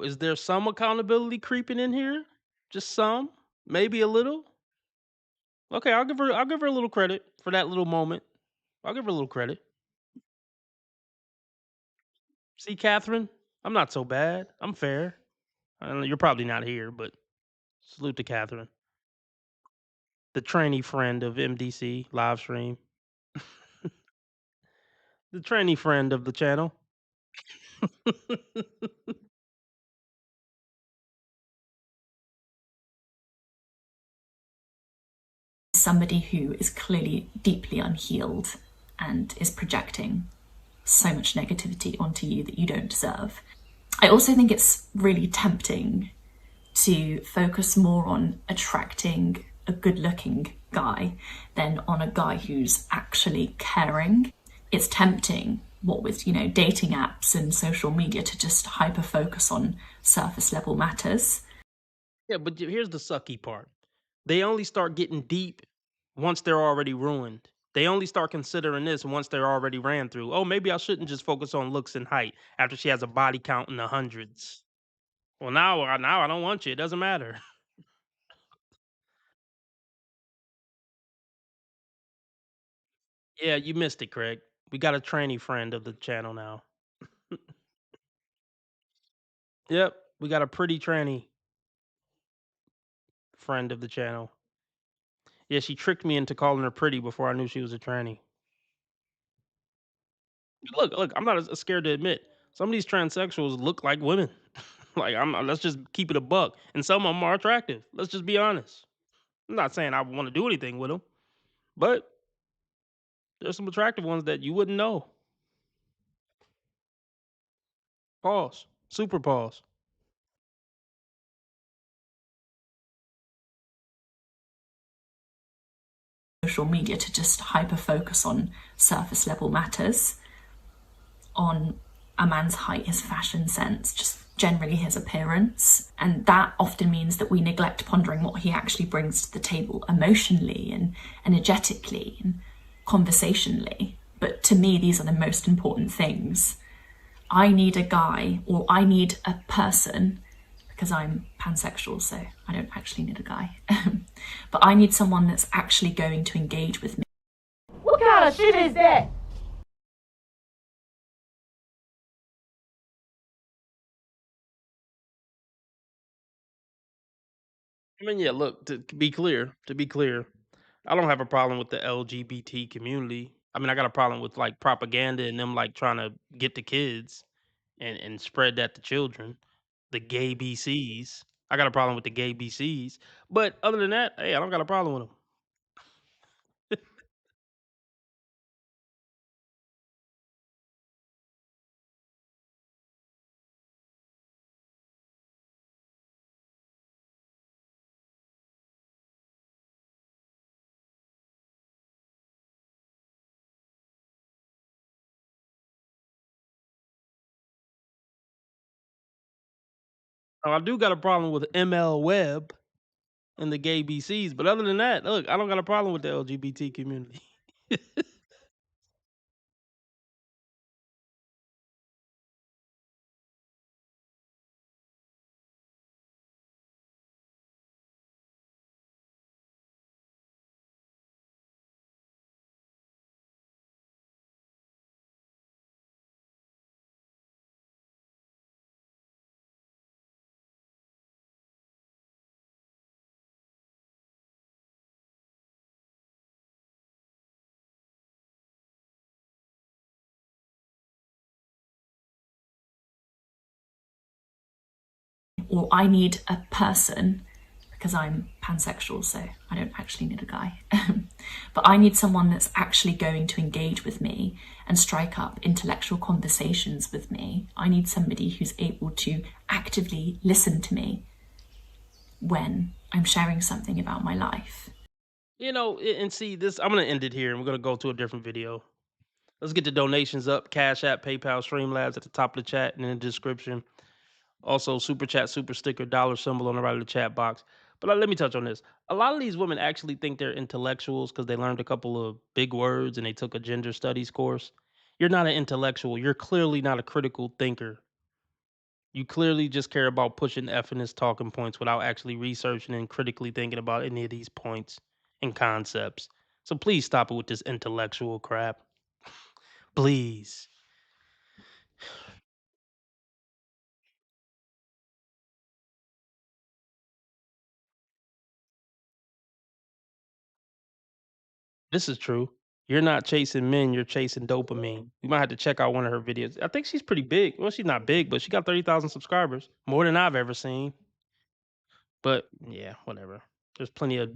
is there some accountability creeping in here? Just some? Maybe a little? Okay, I'll give her a little credit for that little moment. I'll give her a little credit. See, Catherine, I'm not so bad. I'm fair. I know you're probably not here, but salute to Catherine, the trainee friend of MDC live stream, the trainee friend of the channel. Somebody who is clearly deeply unhealed and is projecting so much negativity onto you that you don't deserve. I also think it's really tempting to focus more on attracting a good-looking guy than on a guy who's actually caring. It's tempting, what with, dating apps and social media, to just hyper-focus on surface-level matters. Yeah, but here's the sucky part. They only start getting deep once they're already ruined. They only start considering this once they're already ran through. Oh, maybe I shouldn't just focus on looks and height after she has a body count in the hundreds. Well, now I don't want you. It doesn't matter. Yeah, you missed it, Craig. We got a trainee friend of the channel now. Yep, we got a pretty tranny friend of the channel. Yeah, she tricked me into calling her pretty before I knew she was a tranny. Look, I'm not scared to admit some of these transsexuals look like women. Like let's just keep it a buck, and some of them are attractive. Let's just be honest. I'm not saying I want to do anything with them, but there's some attractive ones that you wouldn't know. Pause. Super pause. social media to just hyper focus on surface level matters, on a man's height, his fashion sense, just generally his appearance. And that often means that we neglect pondering what he actually brings to the table emotionally and energetically and conversationally. But to me, these are the most important things. I need a guy, or I need a person, because I'm pansexual, so I don't actually need a guy. But I need someone that's actually going to engage with me. What kind of shit is that? I mean, yeah, look, to be clear, I don't have a problem with the LGBT community. I mean, I got a problem with like propaganda and them like trying to get the kids and spread that to children. The gay BCs. I got a problem with the gay BCs. But other than that, hey, I don't got a problem with them. I do got a problem with ML Web and the gay BCs, but other than that, look, I don't got a problem with the LGBT community. Or I need a person, because I'm pansexual, so I don't actually need a guy. But I need someone that's actually going to engage with me and strike up intellectual conversations with me. I need somebody who's able to actively listen to me when I'm sharing something about my life. You know, and see this, I'm going to end it here and we're going to go to a different video. Let's get the donations up. Cash App, PayPal, Streamlabs at the top of the chat and in the description. Also, super chat, super sticker, dollar symbol on the right of the chat box. But let me touch on this. A lot of these women actually think they're intellectuals because they learned a couple of big words and they took a gender studies course. You're not an intellectual. You're clearly not a critical thinker. You clearly just care about pushing F-ness talking points without actually researching and critically thinking about any of these points and concepts. So please stop it with this intellectual crap. Please. This is true. You're not chasing men, you're chasing dopamine. You might have to check out one of her videos. I think she's pretty big. Well, she's not big, but she got 30,000 subscribers. More than I've ever seen. But yeah, whatever. There's plenty of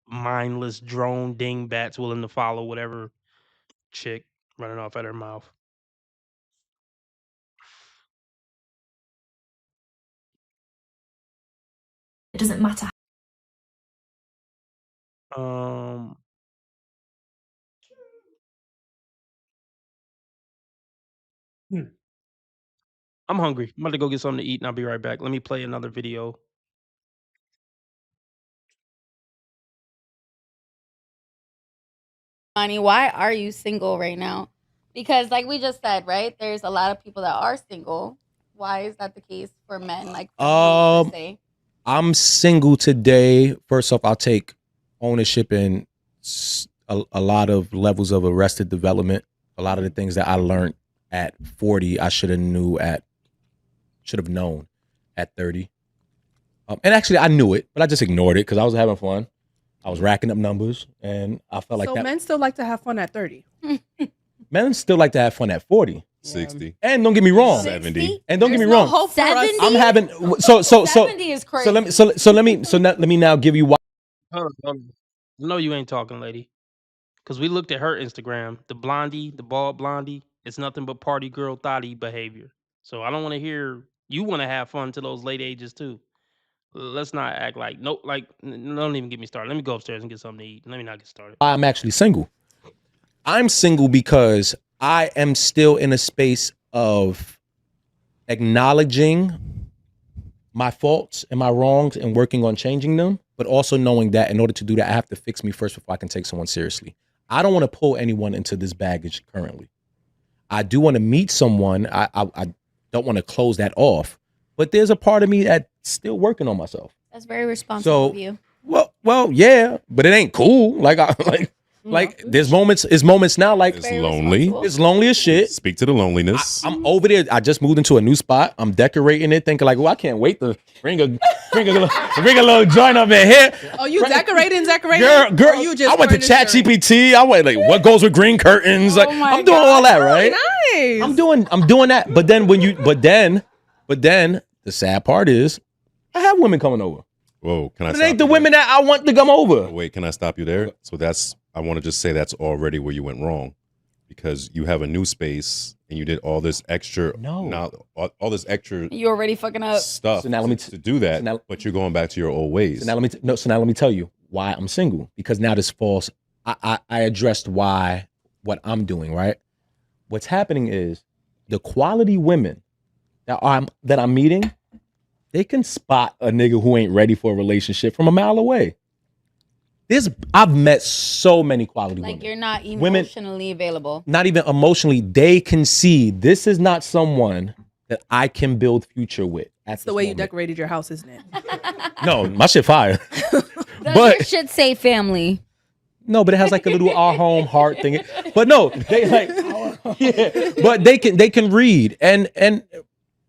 mindless drone dingbats willing to follow whatever chick running off at her mouth. It doesn't matter. I'm hungry. I'm about to go get something to eat and I'll be right back. Let me play another video. Money, why are you single right now? Because like we just said, right? There's a lot of people that are single. Why is that the case for men? Like for you, per se? I'm single today. First off, I'll take ownership in a lot of levels of arrested development. A lot of the things that I learned at 40, I should have known at 30. And actually, I knew it, but I just ignored it because I was having fun. I was racking up numbers, and I felt like So that. men still like to have fun at 30. Men still like to have fun at 40. 60. And don't get me wrong. 60? And don't get me There's no wrong. hope for us. 70? I'm having so 70 is crazy. let me now give you why. Hold on. No, you ain't talking, lady. Because we looked at her Instagram. The blondie, the bald blondie, it's nothing but party girl thotty behavior. So I don't want to hear you want to have fun to those late ages too. let's not act like no, like don't even get me started. Let me go upstairs and get something to eat. Let me not get started. I'm actually single. I'm single because I am still in a space of acknowledging my faults and my wrongs and working on changing them, but also knowing that in order to do that, I have to fix me first before I can take someone seriously. I don't want to pull anyone into this baggage currently. I do want to meet someone. I don't want to close that off, but there's a part of me that's still working on myself. That's very responsible of you. Well, yeah, but it ain't cool. Like there's moments now like It's lonely. It's lonely as shit. Speak to the loneliness. I'm over there. I just moved into a new spot. I'm decorating it, thinking like, well, I can't wait to bring a little joint up in here. Oh, you decorating? Girl, Or you just I went to ChatGPT. I went like, what goes with green curtains? Like, I'm doing all that, right? Nice. I'm doing that. But then the sad part is, I have women coming over. Whoa, can I? But it ain't the women that I want to come over. Wait, can I stop you there? So I want to just say that's already where you went wrong, because you have a new space and you did all this extra. All this extra. You already fucking up stuff. So now let me to do that, but you're going back to your old ways. So now let me tell you why I'm single, because now this falls. I addressed what I'm doing, right? What's happening is the quality women that I'm meeting, they can spot a nigga who ain't ready for a relationship from a mile away. I've met so many quality women. Like you're not emotionally available. Not even emotionally. They can see this is not someone that I can build future with. That's the way you decorated your house, isn't it? No, my shit fire. Does your shit say family? No, but it has like a little our home heart thing. But no, they like, yeah. But they can read and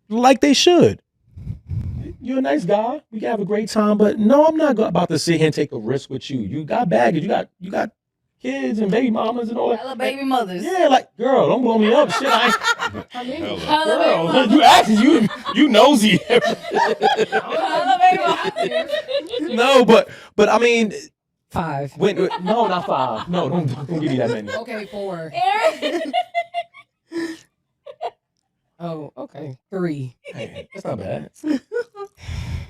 like they should. You're a nice guy. We can have a great time, but no, I'm not about to sit here and take a risk with you. You got baggage. You got kids and baby mamas and all that. Hella baby mothers. Yeah, like girl, don't blow me up. Shit, Hella girl, you asking you nosy. No, but I mean. 5. No, not 5. No, don't give me that many. Okay, 4. Oh, okay. 3. Hey, that's not bad.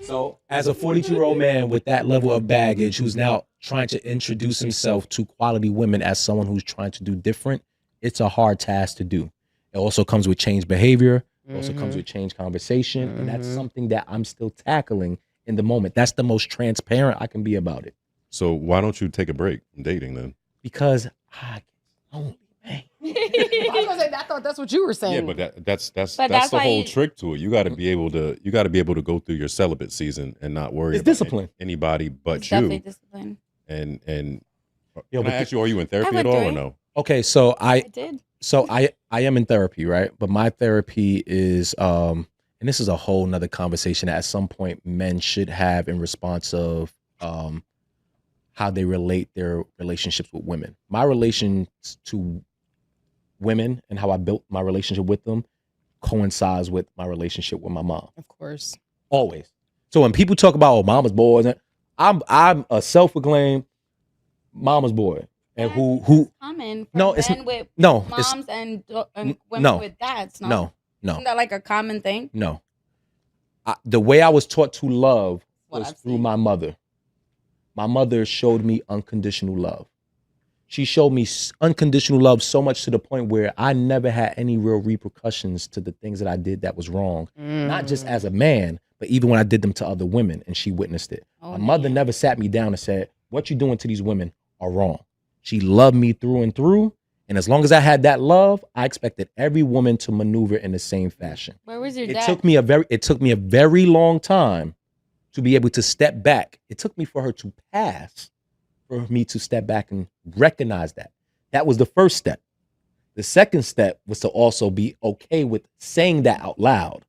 So, as a 42-year-old man with that level of baggage, who's now trying to introduce himself to quality women as someone who's trying to do different, it's a hard task to do. It also comes with changed behavior. It also comes with changed conversation. And that's something that I'm still tackling in the moment. That's the most transparent I can be about it. So why don't you take a break from dating then? Because I don't. I was gonna say, I thought that's what you were saying. Yeah, but that's that's the why whole trick to it. You got to be able to go through your celibate season and not worry about discipline. Anybody but It's you. definitely discipline. And Yo, can I ask you, are you in therapy I at went all through or it. no? Okay, so I did. So I am in therapy, right? But my therapy is and this is a whole nother conversation that at some point men should have in response of how they relate their relationships with women. My relations to women and how I built my relationship with them coincides with my relationship with my mom. Of course. Always. So when people talk about mama's boy, I'm a self-proclaimed mama's boy. And who common for no, it's men with no, moms and women no, with dads. no. Isn't that like a common thing? No. The way I was taught to love What was I've through my mother. My mother showed me unconditional love. She showed me unconditional love so much to the point where I never had any real repercussions to the things that I did that was wrong. Not just as a man, but even when I did them to other women and she witnessed it. My mother never sat me down and said, what you doing to these women are wrong. She loved me through and through. And as long as I had that love, I expected every woman to maneuver in the same fashion. Where was your It dad? took me a very long time to be able to step back. It took me for her to pass, for me to step back and recognize that. That was the first step. The second step was to also be okay with saying that out loud.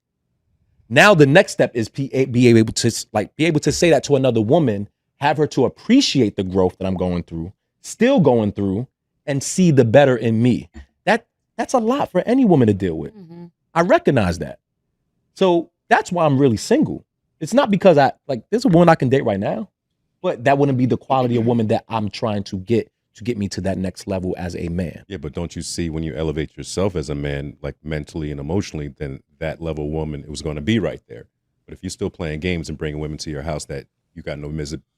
Now the next step is be able to say that to another woman, have her to appreciate the growth that I'm going through, still going through, and see the better in me. That's a lot for any woman to deal with. Mm-hmm. I recognize that. So that's why I'm really single. It's not because there's a woman I can date right now, but that wouldn't be the quality of woman that I'm trying to get me to that next level as a man. Yeah, but don't you see when you elevate yourself as a man, like mentally and emotionally, then that level woman, it was going to be right there. But if you're still playing games and bringing women to your house that you got no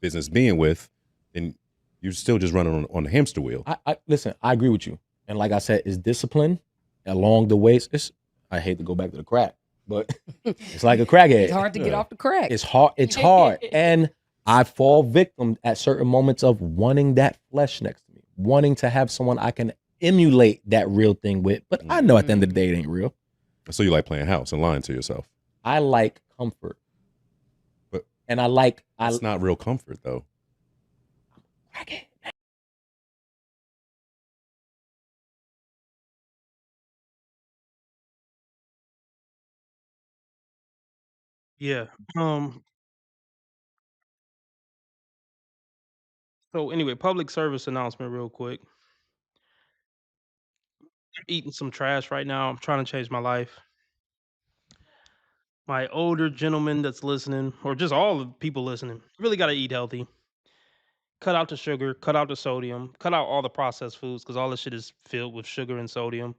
business being with, then you're still just running on the hamster wheel. Listen, I agree with you. And like I said, it's discipline along the way. I hate to go back to the crack, but it's like a crackhead. It's hard to get off the crack. It's hard. It's hard. And I fall victim at certain moments of wanting that flesh next to me, wanting to have someone I can emulate that real thing with. But I know at the end of the day, it ain't real. So you like playing house and lying to yourself. I like comfort. And it's not real comfort though. Yeah. So anyway, public service announcement real quick. Eating some trash right now. I'm trying to change my life. My older gentleman that's listening, or just all the people listening, really got to eat healthy. Cut out the sugar, cut out the sodium, cut out all the processed foods because all this shit is filled with sugar and sodium.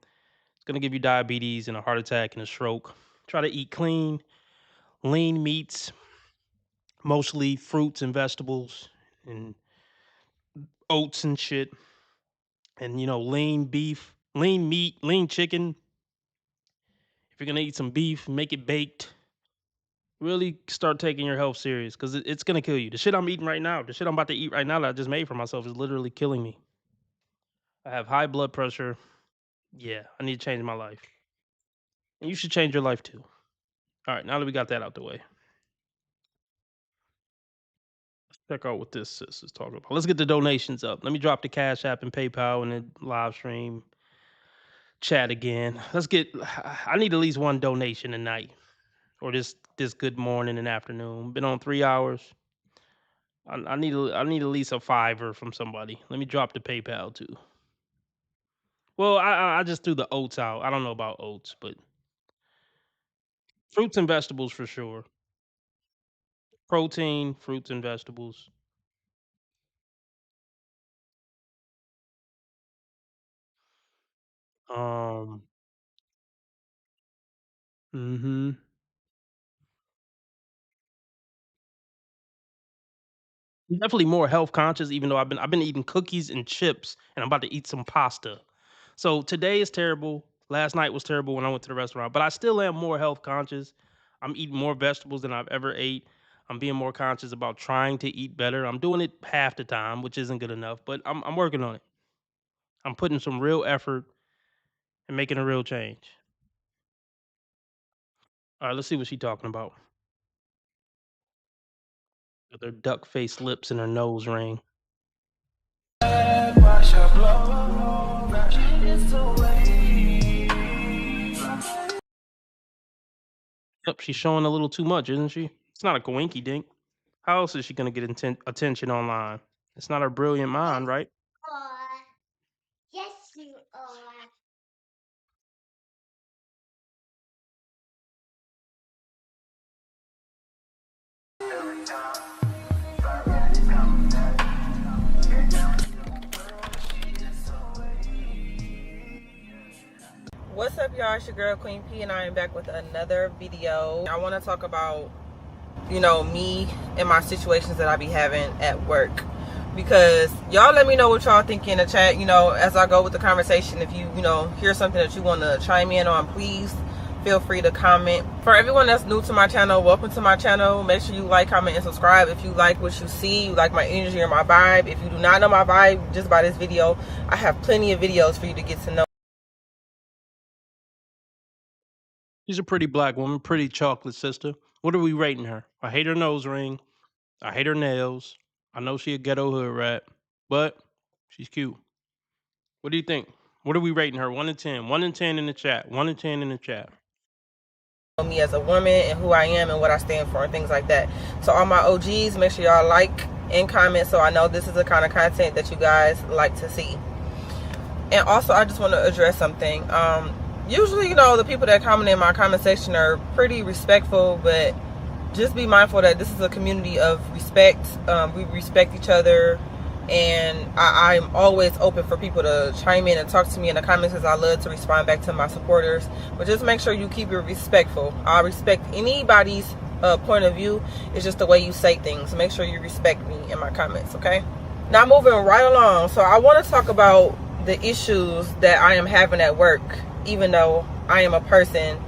It's going to give you diabetes and a heart attack and a stroke. Try to eat clean, lean meats, mostly fruits and vegetables and oats and shit. And, lean beef, lean meat, lean chicken. If you're going to eat some beef, make it baked. Really start taking your health serious because it's going to kill you. The shit I'm eating right now, the shit I'm about to eat right now that I just made for myself is literally killing me. I have high blood pressure. Yeah, I need to change my life. And you should change your life too. All right, now that we got that out the way. Let's check out what this sis is talking about. Let's get the donations up. Let me drop the Cash App and PayPal and then live stream chat again. I need at least one donation a night. Or this good morning and afternoon. Been on 3 hours. I need at least a $5 from somebody. Let me drop the PayPal too. Well, I just threw the oats out. I don't know about oats, but fruits and vegetables for sure. Protein, fruits and vegetables. Definitely more health conscious, even though I've been eating cookies and chips, and I'm about to eat some pasta. So today is terrible. Last night was terrible when I went to the restaurant, but I still am more health conscious. I'm eating more vegetables than I've ever ate. I'm being more conscious about trying to eat better. I'm doing it half the time, which isn't good enough, but I'm working on it. I'm putting some real effort and making a real change. All right, let's see what she's talking about. With her duck face lips and her nose ring. Yep, she's showing a little too much, isn't she? It's not a coinky dink. How else is she going to get attention online? It's not her brilliant mind, right? Yes, you are. What's up, y'all? It's your girl Queen P, and I am back with another video. I want to talk about, me and my situations that I be having at work, because y'all let me know what y'all think in the chat. As I go with the conversation, if you hear something that you want to chime in on, please feel free to comment. For everyone that's new to my channel, welcome to my channel. Make sure you like, comment, and subscribe if you like what you see, you like my energy or my vibe. If you do not know my vibe just by this video, I have plenty of videos for you to get to know. She's a pretty black woman, pretty chocolate sister. What are we rating her? I hate her nose ring. I hate her nails. I know she a ghetto hood rat, but she's cute. What do you think? What are we rating her? 1 to 10. 1 to 10 in the chat. 1 to 10 in the chat. Me as a woman and who I am and what I stand for and things like that. So all my OGs, make sure y'all like and comment so I know this is the kind of content that you guys like to see. And also, I just want to address something. Usually, the people that comment in my comment section are pretty respectful, but just be mindful that this is a community of respect. We respect each other, and I'm always open for people to chime in and talk to me in the comments because I love to respond back to my supporters. But just make sure you keep it respectful. I respect anybody's point of view. It's just the way you say things. Make sure you respect me in my comments, okay? Now moving right along. So I want to talk about the issues that I am having at work, even though I am a person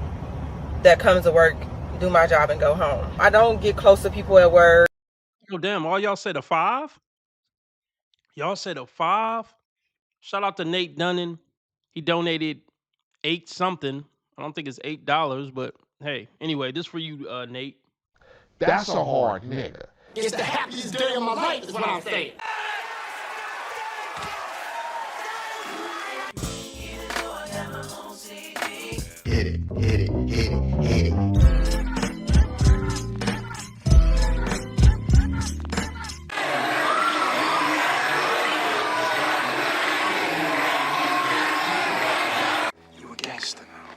that comes to work, do my job, and go home. I don't get close to people at work. Oh, damn. All y'all said a 5? Y'all said a 5? Shout out to Nate Dunning. He donated 8 something. I don't think it's $8, but hey, anyway, this for you, Nate. That's a hard nigga. It's the happiest day of my life, is what I'm saying. Hit it, hit it, hit it, hit it. You a gangster now.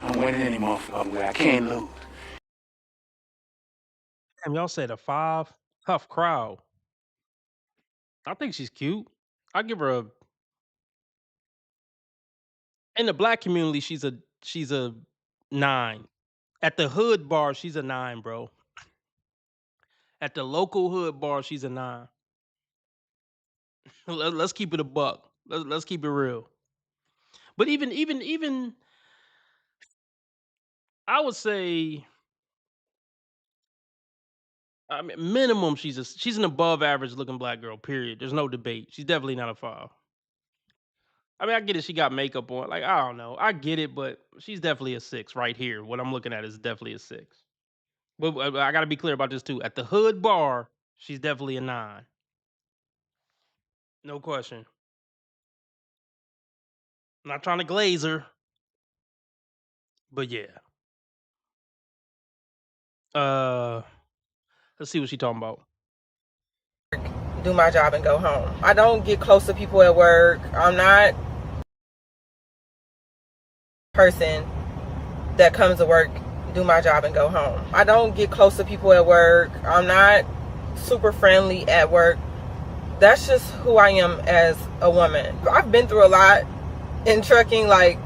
I'm winning any motherfucking way. I can't lose. Damn, y'all said a 5? Tough crowd. I think she's cute. I give her a. In the black community, she's a 9. At the hood bar, she's a 9, bro. At the local hood bar, she's a 9. Let's keep it a buck. Let's keep it real. But even I would say, I mean, minimum she's an above average looking black girl. Period. There's no debate. She's definitely not a 5. I mean, I get it. She got makeup on. Like, I don't know. I get it, but she's definitely a 6 right here. What I'm looking at is definitely a 6. But I got to be clear about this too. At the hood bar, she's definitely a 9. No question. I'm not trying to glaze her, but yeah. Let's see what she's talking about. Do my job and go home. I don't get close to people at work. I'm not a person that comes to work, do my job, and go home. I don't get close to people at work. I'm not super friendly at work. That's just who I am as a woman. I've been through a lot in trucking, like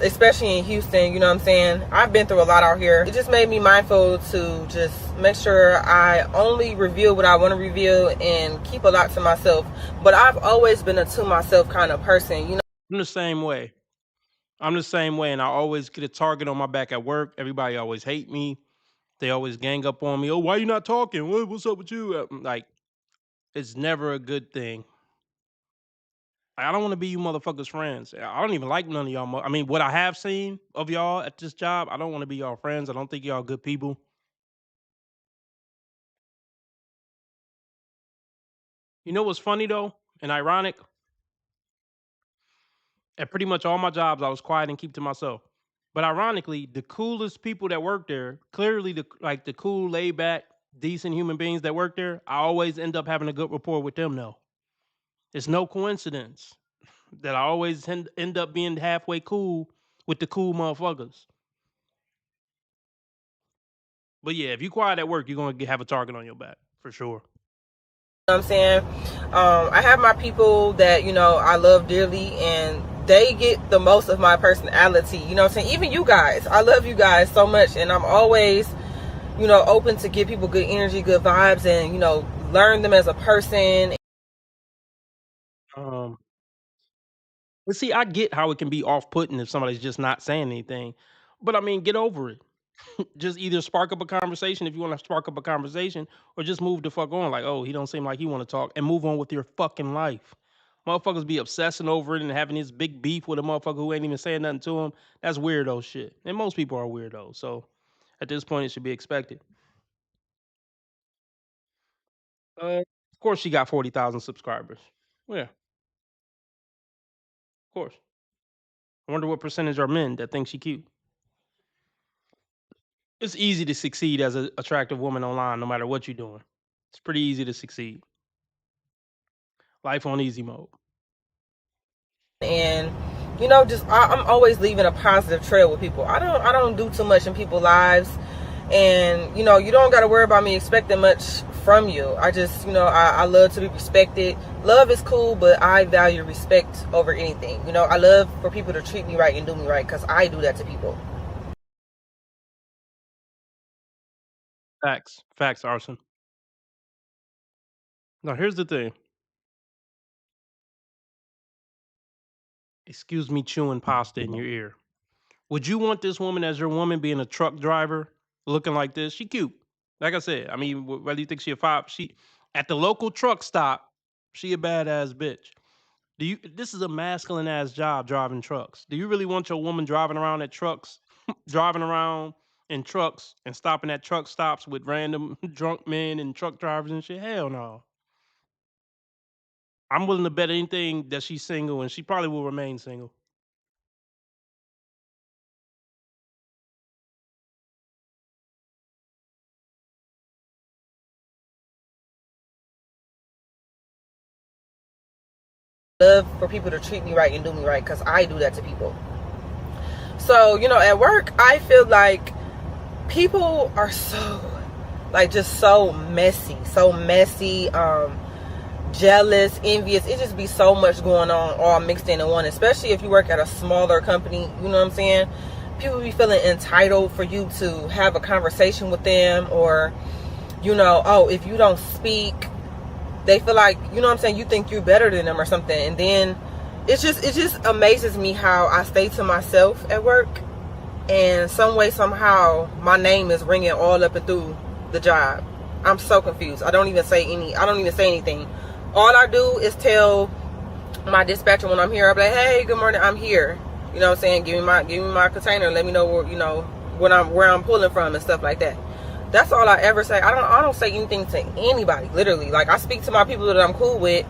especially in Houston, you know what I'm saying? I've been through a lot out here. It just made me mindful to just make sure I only reveal what I want to reveal and keep a lot to myself. But I've always been a to myself kind of person, you know? I'm the same way. And I always get a target on my back at work. Everybody always hate me. They always gang up on me. Oh, why you not talking? What's up with you? Like, it's never a good thing. I don't want to be you motherfuckers' friends. I don't even like none of y'all. I mean, what I have seen of y'all at this job, I don't want to be y'all friends. I don't think y'all good people. You know what's funny though, and ironic? At pretty much all my jobs, I was quiet and keep to myself. But ironically, the coolest people that work there, clearly the cool, laid back, decent human beings that work there, I always end up having a good rapport with them though. It's no coincidence that I always end up being halfway cool with the cool motherfuckers. But yeah, if you quiet at work, you're going to have a target on your back, for sure. You know what I'm saying? I have my people that, you know, I love dearly, and they get the most of my personality. You know what I'm saying? Even you guys. I love you guys so much, and I'm always, you know, open to give people good energy, good vibes, and, you know, learn them as a person. But see, I get how it can be off-putting if somebody's just not saying anything. But I mean, get over it. Just either spark up a conversation if you want to spark up a conversation, or just move the fuck on. Like, oh, he don't seem like he want to talk, and move on with your fucking life. Motherfuckers be obsessing over it and having this big beef with a motherfucker who ain't even saying nothing to him. That's weirdo shit. And most people are weirdos. So at this point, it should be expected. Of course, she got 40,000 subscribers. Yeah. Of course. I wonder what percentage are men that think she cute. It's easy to succeed as an attractive woman online, no matter what you're doing. It's pretty easy to succeed. Life on easy mode. And, you know, just I'm always leaving a positive trail with people. I don't do too much in people's lives, and, you know, you don't got to worry about me expecting much from you. I just, you know, I love to be respected. Love is cool, but I value respect over anything. You know, I love for people to treat me right and do me right, because I do that to people. Facts, Arson. Now here's the thing. Excuse me chewing pasta in your ear. Would you want this woman as your woman being a truck driver, looking like this? She cute. Like I said, I mean, whether you think she a five, she at the local truck stop, she a badass bitch. Do you? This is a masculine ass job driving trucks. Do you really want your woman driving around at trucks, driving around in trucks and stopping at truck stops with random drunk men and truck drivers and shit? Hell no. I'm willing to bet anything that she's single and she probably will remain single. Love for people to treat me right and do me right because I do that to people. So, you know, at work, I feel like people are so, like, just so messy, jealous, envious. It just be so much going on all mixed in one, especially if you work at a smaller company, you know what I'm saying? People be feeling entitled for you to have a conversation with them, or, you know, oh, if you don't speak, they feel like, you know what I'm saying, you think you're better than them or something. And then it just amazes me how I stay to myself at work, and some way, somehow, my name is ringing all up and through the job. I'm so confused. I don't even say anything. All I do is tell my dispatcher when I'm here, I'm like, hey, good morning, I'm here. You know what I'm saying? Give me my container, let me know where, you know, where I'm pulling from and stuff like that. That's all I ever say. I don't say anything to anybody, literally. Like, I speak to my people that I'm cool with,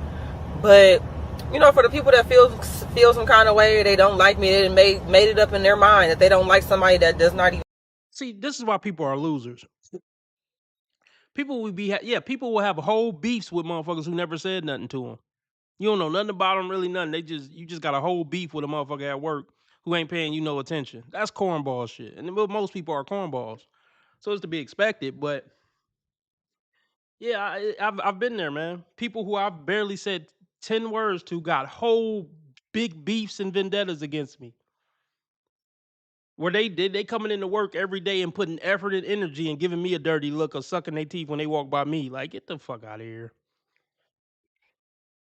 but, you know, for the people that feel some kind of way, they don't like me, they made it up in their mind that they don't like somebody that does not even. See, this is why people are losers. People will have whole beefs with motherfuckers who never said nothing to them. You don't know nothing about them, really nothing. You just got a whole beef with a motherfucker at work who ain't paying you no attention. That's cornball shit. And most people are cornballs. So it's to be expected, but yeah, I've been there, man. People who I've barely said 10 words to got whole big beefs and vendettas against me. Where they coming into work every day and putting effort and energy and giving me a dirty look or sucking their teeth when they walk by me. Like, get the fuck out of here.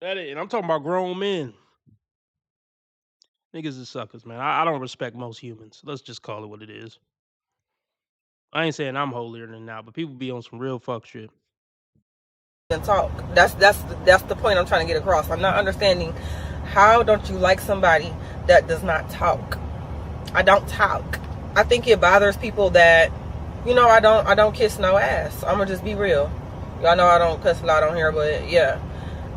And I'm talking about grown men. Niggas is suckers, man. I don't respect most humans. Let's just call it what it is. I ain't saying I'm holier than now, but people be on some real fuck shit. And talk. That's the point I'm trying to get across. I'm not understanding, how don't you like somebody that does not talk? I don't talk. I think it bothers people that, you know, I don't kiss no ass. I'm gonna just be real. Y'all know I don't cuss a lot on here, but yeah,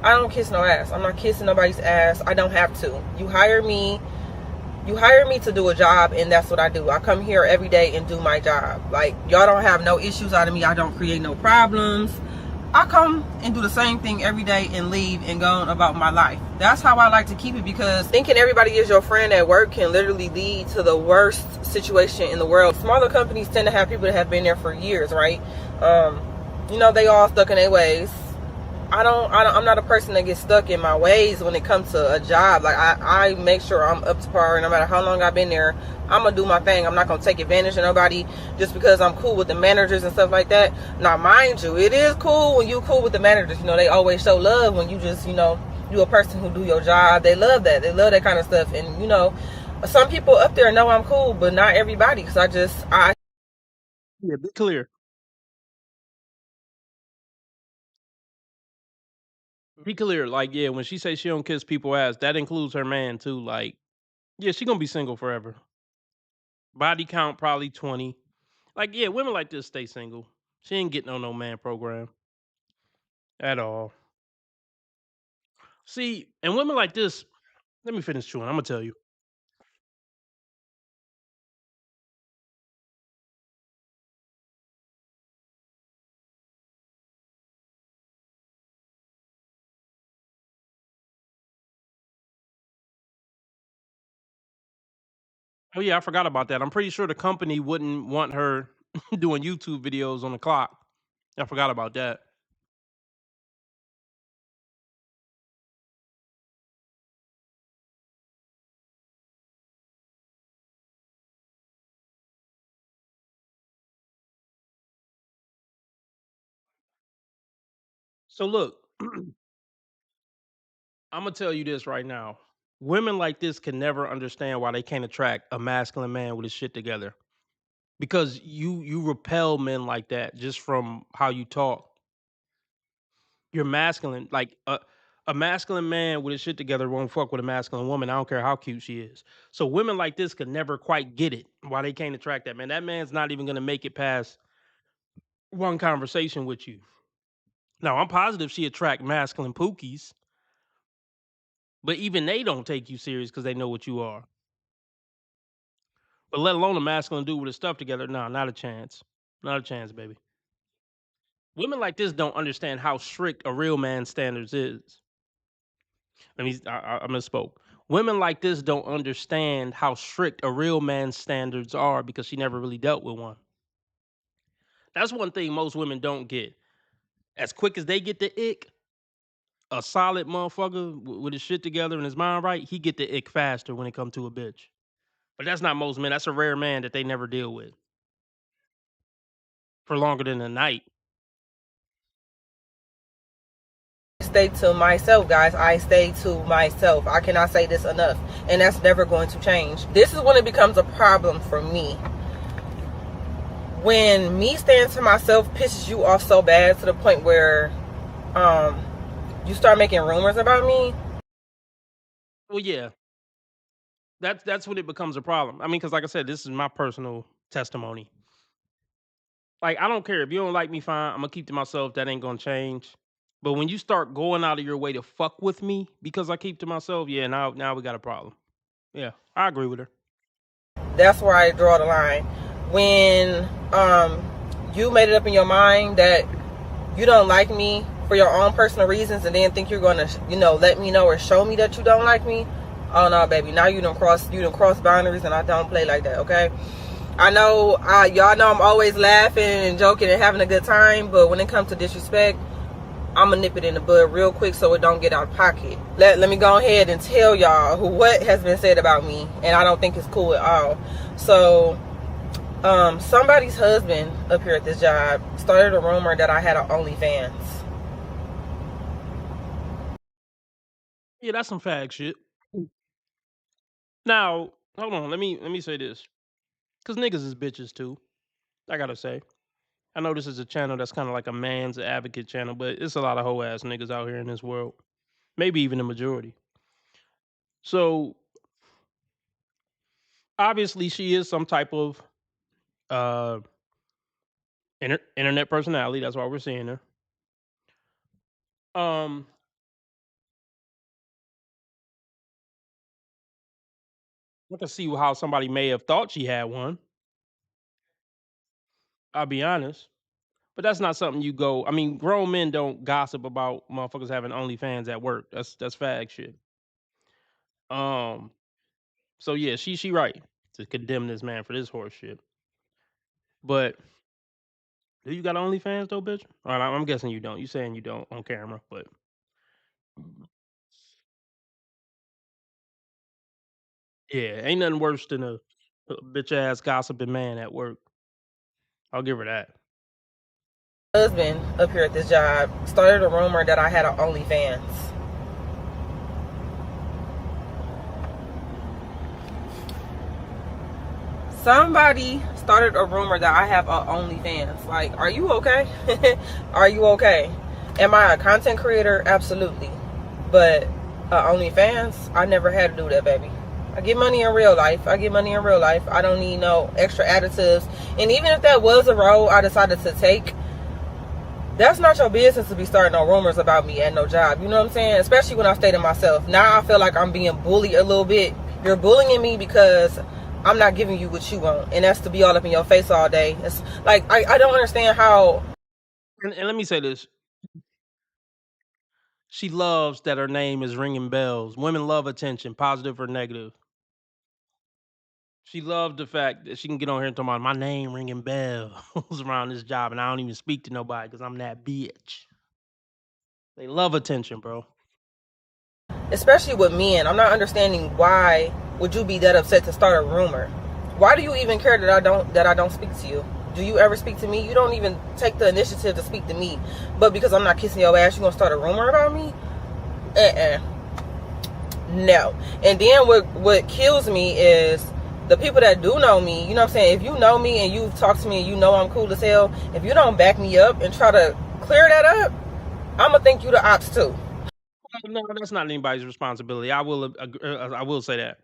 I don't kiss no ass. I'm not kissing nobody's ass. I don't have to. You hire me to do a job, and that's what I do. I come here every day and do my job. Like, y'all don't have no issues out of me. I don't create no problems. I come and do the same thing every day and leave and go on about my life. That's how I like to keep it, because thinking everybody is your friend at work can literally lead to the worst situation in the world. Smaller companies tend to have people that have been there for years, right? You know, they all stuck in their ways. I'm not a person that gets stuck in my ways when it comes to a job. Like, I make sure I'm up to par, no matter how long I've been there. I'm gonna do my thing. I'm not gonna take advantage of nobody just because I'm cool with the managers and stuff like that. Now, mind you, it is cool when you cool with the managers. You know, they always show love when you just, you know, you a person who do your job. They love that. They love that kind of stuff. And, you know, some people up there know I'm cool, but not everybody. Because Yeah, be clear. Be clear, like, yeah, when she say she don't kiss people ass, that includes her man too. Like, yeah, she gonna be single forever. Body count probably 20. Like, yeah, women like this stay single. She ain't getting on no man program at all. See, and women like this, let me finish chewing. I'm gonna tell you. Oh yeah, I forgot about that. I'm pretty sure the company wouldn't want her doing YouTube videos on the clock. I forgot about that. So look, I'm gonna tell you this right now. Women like this can never understand why they can't attract a masculine man with his shit together. Because you repel men like that just from how you talk. You're masculine. Like a masculine man with his shit together won't fuck with a masculine woman. I don't care how cute she is. So women like this could never quite get it why they can't attract that man. That man's not even gonna make it past one conversation with you. Now I'm positive she attract masculine pookies, but even they don't take you serious because they know what you are. But let alone a masculine dude with his stuff together, nah, not a chance. Not a chance, baby. Women like this don't understand how strict a real man's standards is. I misspoke. Women like this don't understand how strict a real man's standards are because she never really dealt with one. That's one thing most women don't get. As quick as they get the ick, a solid motherfucker with his shit together and his mind right, he get the ick faster when it comes to a bitch. But that's not most men. That's a rare man that they never deal with for longer than a night. Stay to myself, guys. I stay to myself. I cannot say this enough, and that's never going to change. This is when it becomes a problem for me. When me staying to myself pisses you off so bad to the point where you start making rumors about me. Well, yeah. That's when it becomes a problem. I mean, because like I said, this is my personal testimony. Like, I don't care. If you don't like me, fine. I'm going to keep to myself. That ain't going to change. But when you start going out of your way to fuck with me because I keep to myself, yeah, now we got a problem. Yeah, I agree with her. That's where I draw the line. When you made it up in your mind that you don't like me for your own personal reasons and then think you're going to, let me know or show me that you don't like me. Oh no, baby. Now you done cross boundaries, and I don't play like that, okay? I know y'all know I'm always laughing and joking and having a good time, but when it comes to disrespect, I'm gonna nip it in the bud real quick so it don't get out of pocket. Let me go ahead and tell y'all what has been said about me, and I don't think it's cool at all. So somebody's husband up here at this job started a rumor that I had an OnlyFans. Yeah, that's some fag shit. Now, hold on, let me say this. Cause niggas is bitches too. I gotta say. I know this is a channel that's kind of like a man's advocate channel, but it's a lot of hoe ass niggas out here in this world. Maybe even the majority. So obviously she is some type of internet personality. That's why we're seeing her. I can see how somebody may have thought she had one. I'll be honest. But that's not something you go. I mean, grown men don't gossip about motherfuckers having OnlyFans at work. That's fag shit. So yeah, she right to condemn this man for this horse shit. But do you got OnlyFans though, bitch? All right, I'm guessing you don't. You saying you don't on camera, but yeah, ain't nothing worse than a bitch ass gossiping man at work. I'll give her that. Husband up here at this job started a rumor that I had an OnlyFans. Somebody started a rumor that I have an OnlyFans. Like, are you okay? Are you okay? Am I a content creator? Absolutely. But OnlyFans, I never had to do that, baby. I get money in real life. I don't need no extra additives. And even if that was a road I decided to take, that's not your business to be starting no rumors about me at no job. You know what I'm saying? Especially when I stay to myself. Now I feel like I'm being bullied a little bit. You're bullying me because I'm not giving you what you want. And that's to be all up in your face all day. It's like, I don't understand how. And let me say this. She loves that her name is ringing bells. Women love attention, positive or negative. She loved the fact that she can get on here and talk about my name ringing bells around this job, and I don't even speak to nobody because I'm that bitch. They love attention, bro. Especially with men. I'm not understanding why would you be that upset to start a rumor. Why do you even care that I don't speak to you? do you ever speak to me? You don't even take the initiative to speak to me. But because I'm not kissing your ass, you gonna start a rumor about me? No. And then what kills me is the people that do know me. You know what I'm saying? If you know me and you've talked to me and you know I'm cool as hell, if you don't back me up and try to clear that up, I'm gonna think you the ops too. No, that's not anybody's responsibility. I will say that.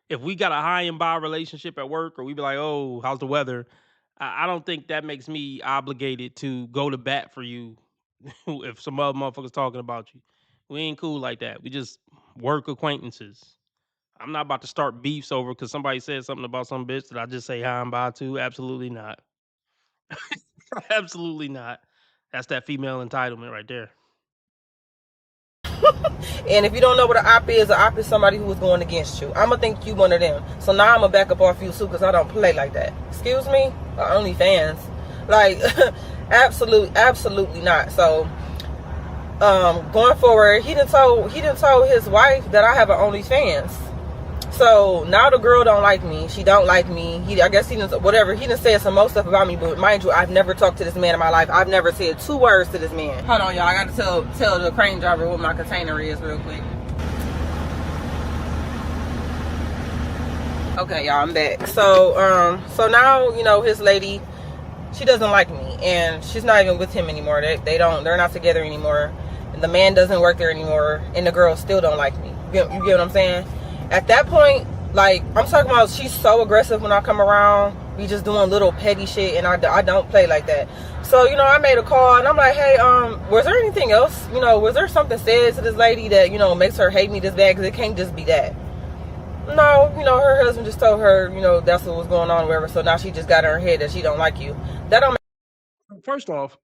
If we got a high and by relationship at work, or we be like, oh, how's the weather? I don't think that makes me obligated to go to bat for you if some other motherfuckers talking about you. We ain't cool like that. We just work acquaintances. I'm not about to start beefs over because somebody said something about some bitch that I just say hi and bye to. Absolutely not. Absolutely not. That's that female entitlement right there. And if you don't know what an op is somebody who is going against you. I'm gonna think you one of them. So now I'm gonna back up off you too, because I don't play like that. Excuse me? OnlyFans. Like, absolutely not. So going forward, he done told his wife that I have an OnlyFans. So now the girl don't like me. She don't like me. I guess he done said some more stuff about me. But mind you, I've never talked to this man in my life. I've never said 2 words to this man. Hold on, y'all. I got to tell the crane driver what my container is real quick. Okay, y'all, I'm back. So now, you know, his lady, she doesn't like me, and she's not even with him anymore. They're not together anymore. And the man doesn't work there anymore, and the girl still don't like me. You get what I'm saying? At that point, like, I'm talking about, she's so aggressive when I come around. We just doing little petty shit, and I don't play like that. So, you know, I made a call, and I'm like, hey, was there anything else? You know, was there something said to this lady that, you know, makes her hate me this bad? Because it can't just be that. No, you know, her husband just told her, you know, that's what was going on, whatever. So now she just got in her head that she don't like you. That don't make. First off,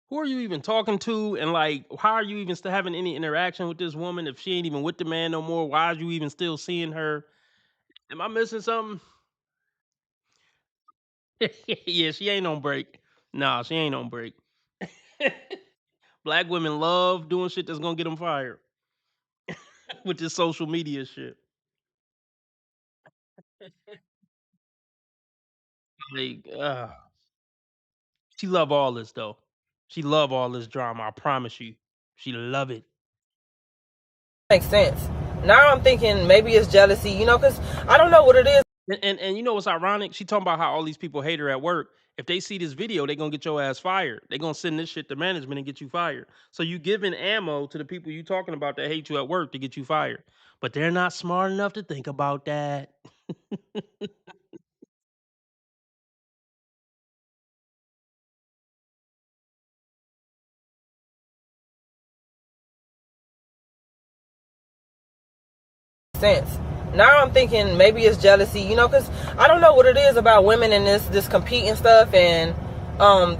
who are you even talking to? And, like, how are you even still having any interaction with this woman if she ain't even with the man no more? Why are you even still seeing her? Am I missing something? Yeah, she ain't on break. Nah, she ain't on break. Black women love doing shit that's gonna get them fired. With this social media shit. Like, she love all this though. She love all this drama. I promise you, she love it. Makes sense. Now I'm thinking maybe it's jealousy, you know, because I don't know what it is. And you know what's ironic? She talking about how all these people hate her at work. If they see this video, they gonna get your ass fired. They gonna send this shit to management and get you fired. So you giving ammo to the people you talking about that hate you at work to get you fired. But they're not smart enough to think about that. Sense. Now I'm thinking maybe it's jealousy, you know, because I don't know what it is about women and this competing stuff and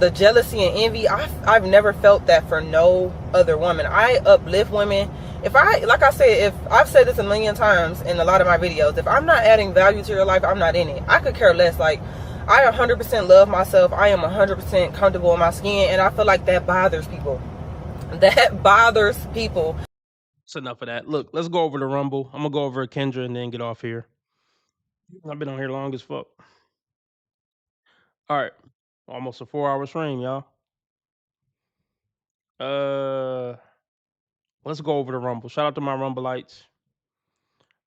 the jealousy and envy. I've never felt that for no other woman. I uplift women. Like I said, if I've said this a million times in a lot of my videos, if I'm not adding value to your life, I'm not in it. I could care less. Like, I 100% love myself. I am 100% comfortable in my skin, and I feel like that bothers people. That bothers people. That's enough of that. Look, let's go over the Rumble. I'm gonna go over Kendra and then get off here. I've been on here long as fuck. All right, almost a 4-hour stream, y'all. Let's go over the Rumble. Shout out to my Rumbleites.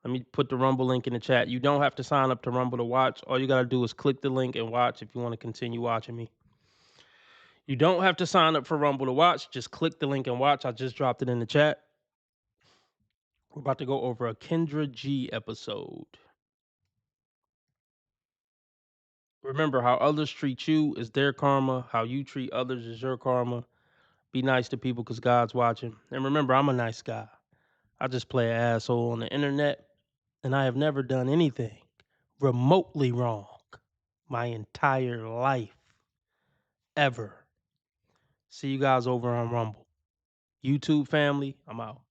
Let me put the Rumble link in the chat. You don't have to sign up to Rumble to watch. All you gotta do is click the link and watch if you want to continue watching me. You don't have to sign up for Rumble to watch. Just click the link and watch. I just dropped it in the chat. We're about to go over a Kendra G episode. Remember, how others treat you is their karma. How you treat others is your karma. Be nice to people because God's watching. And remember, I'm a nice guy. I just play an asshole on the internet. And I have never done anything remotely wrong my entire life. Ever. See you guys over on Rumble. YouTube family, I'm out.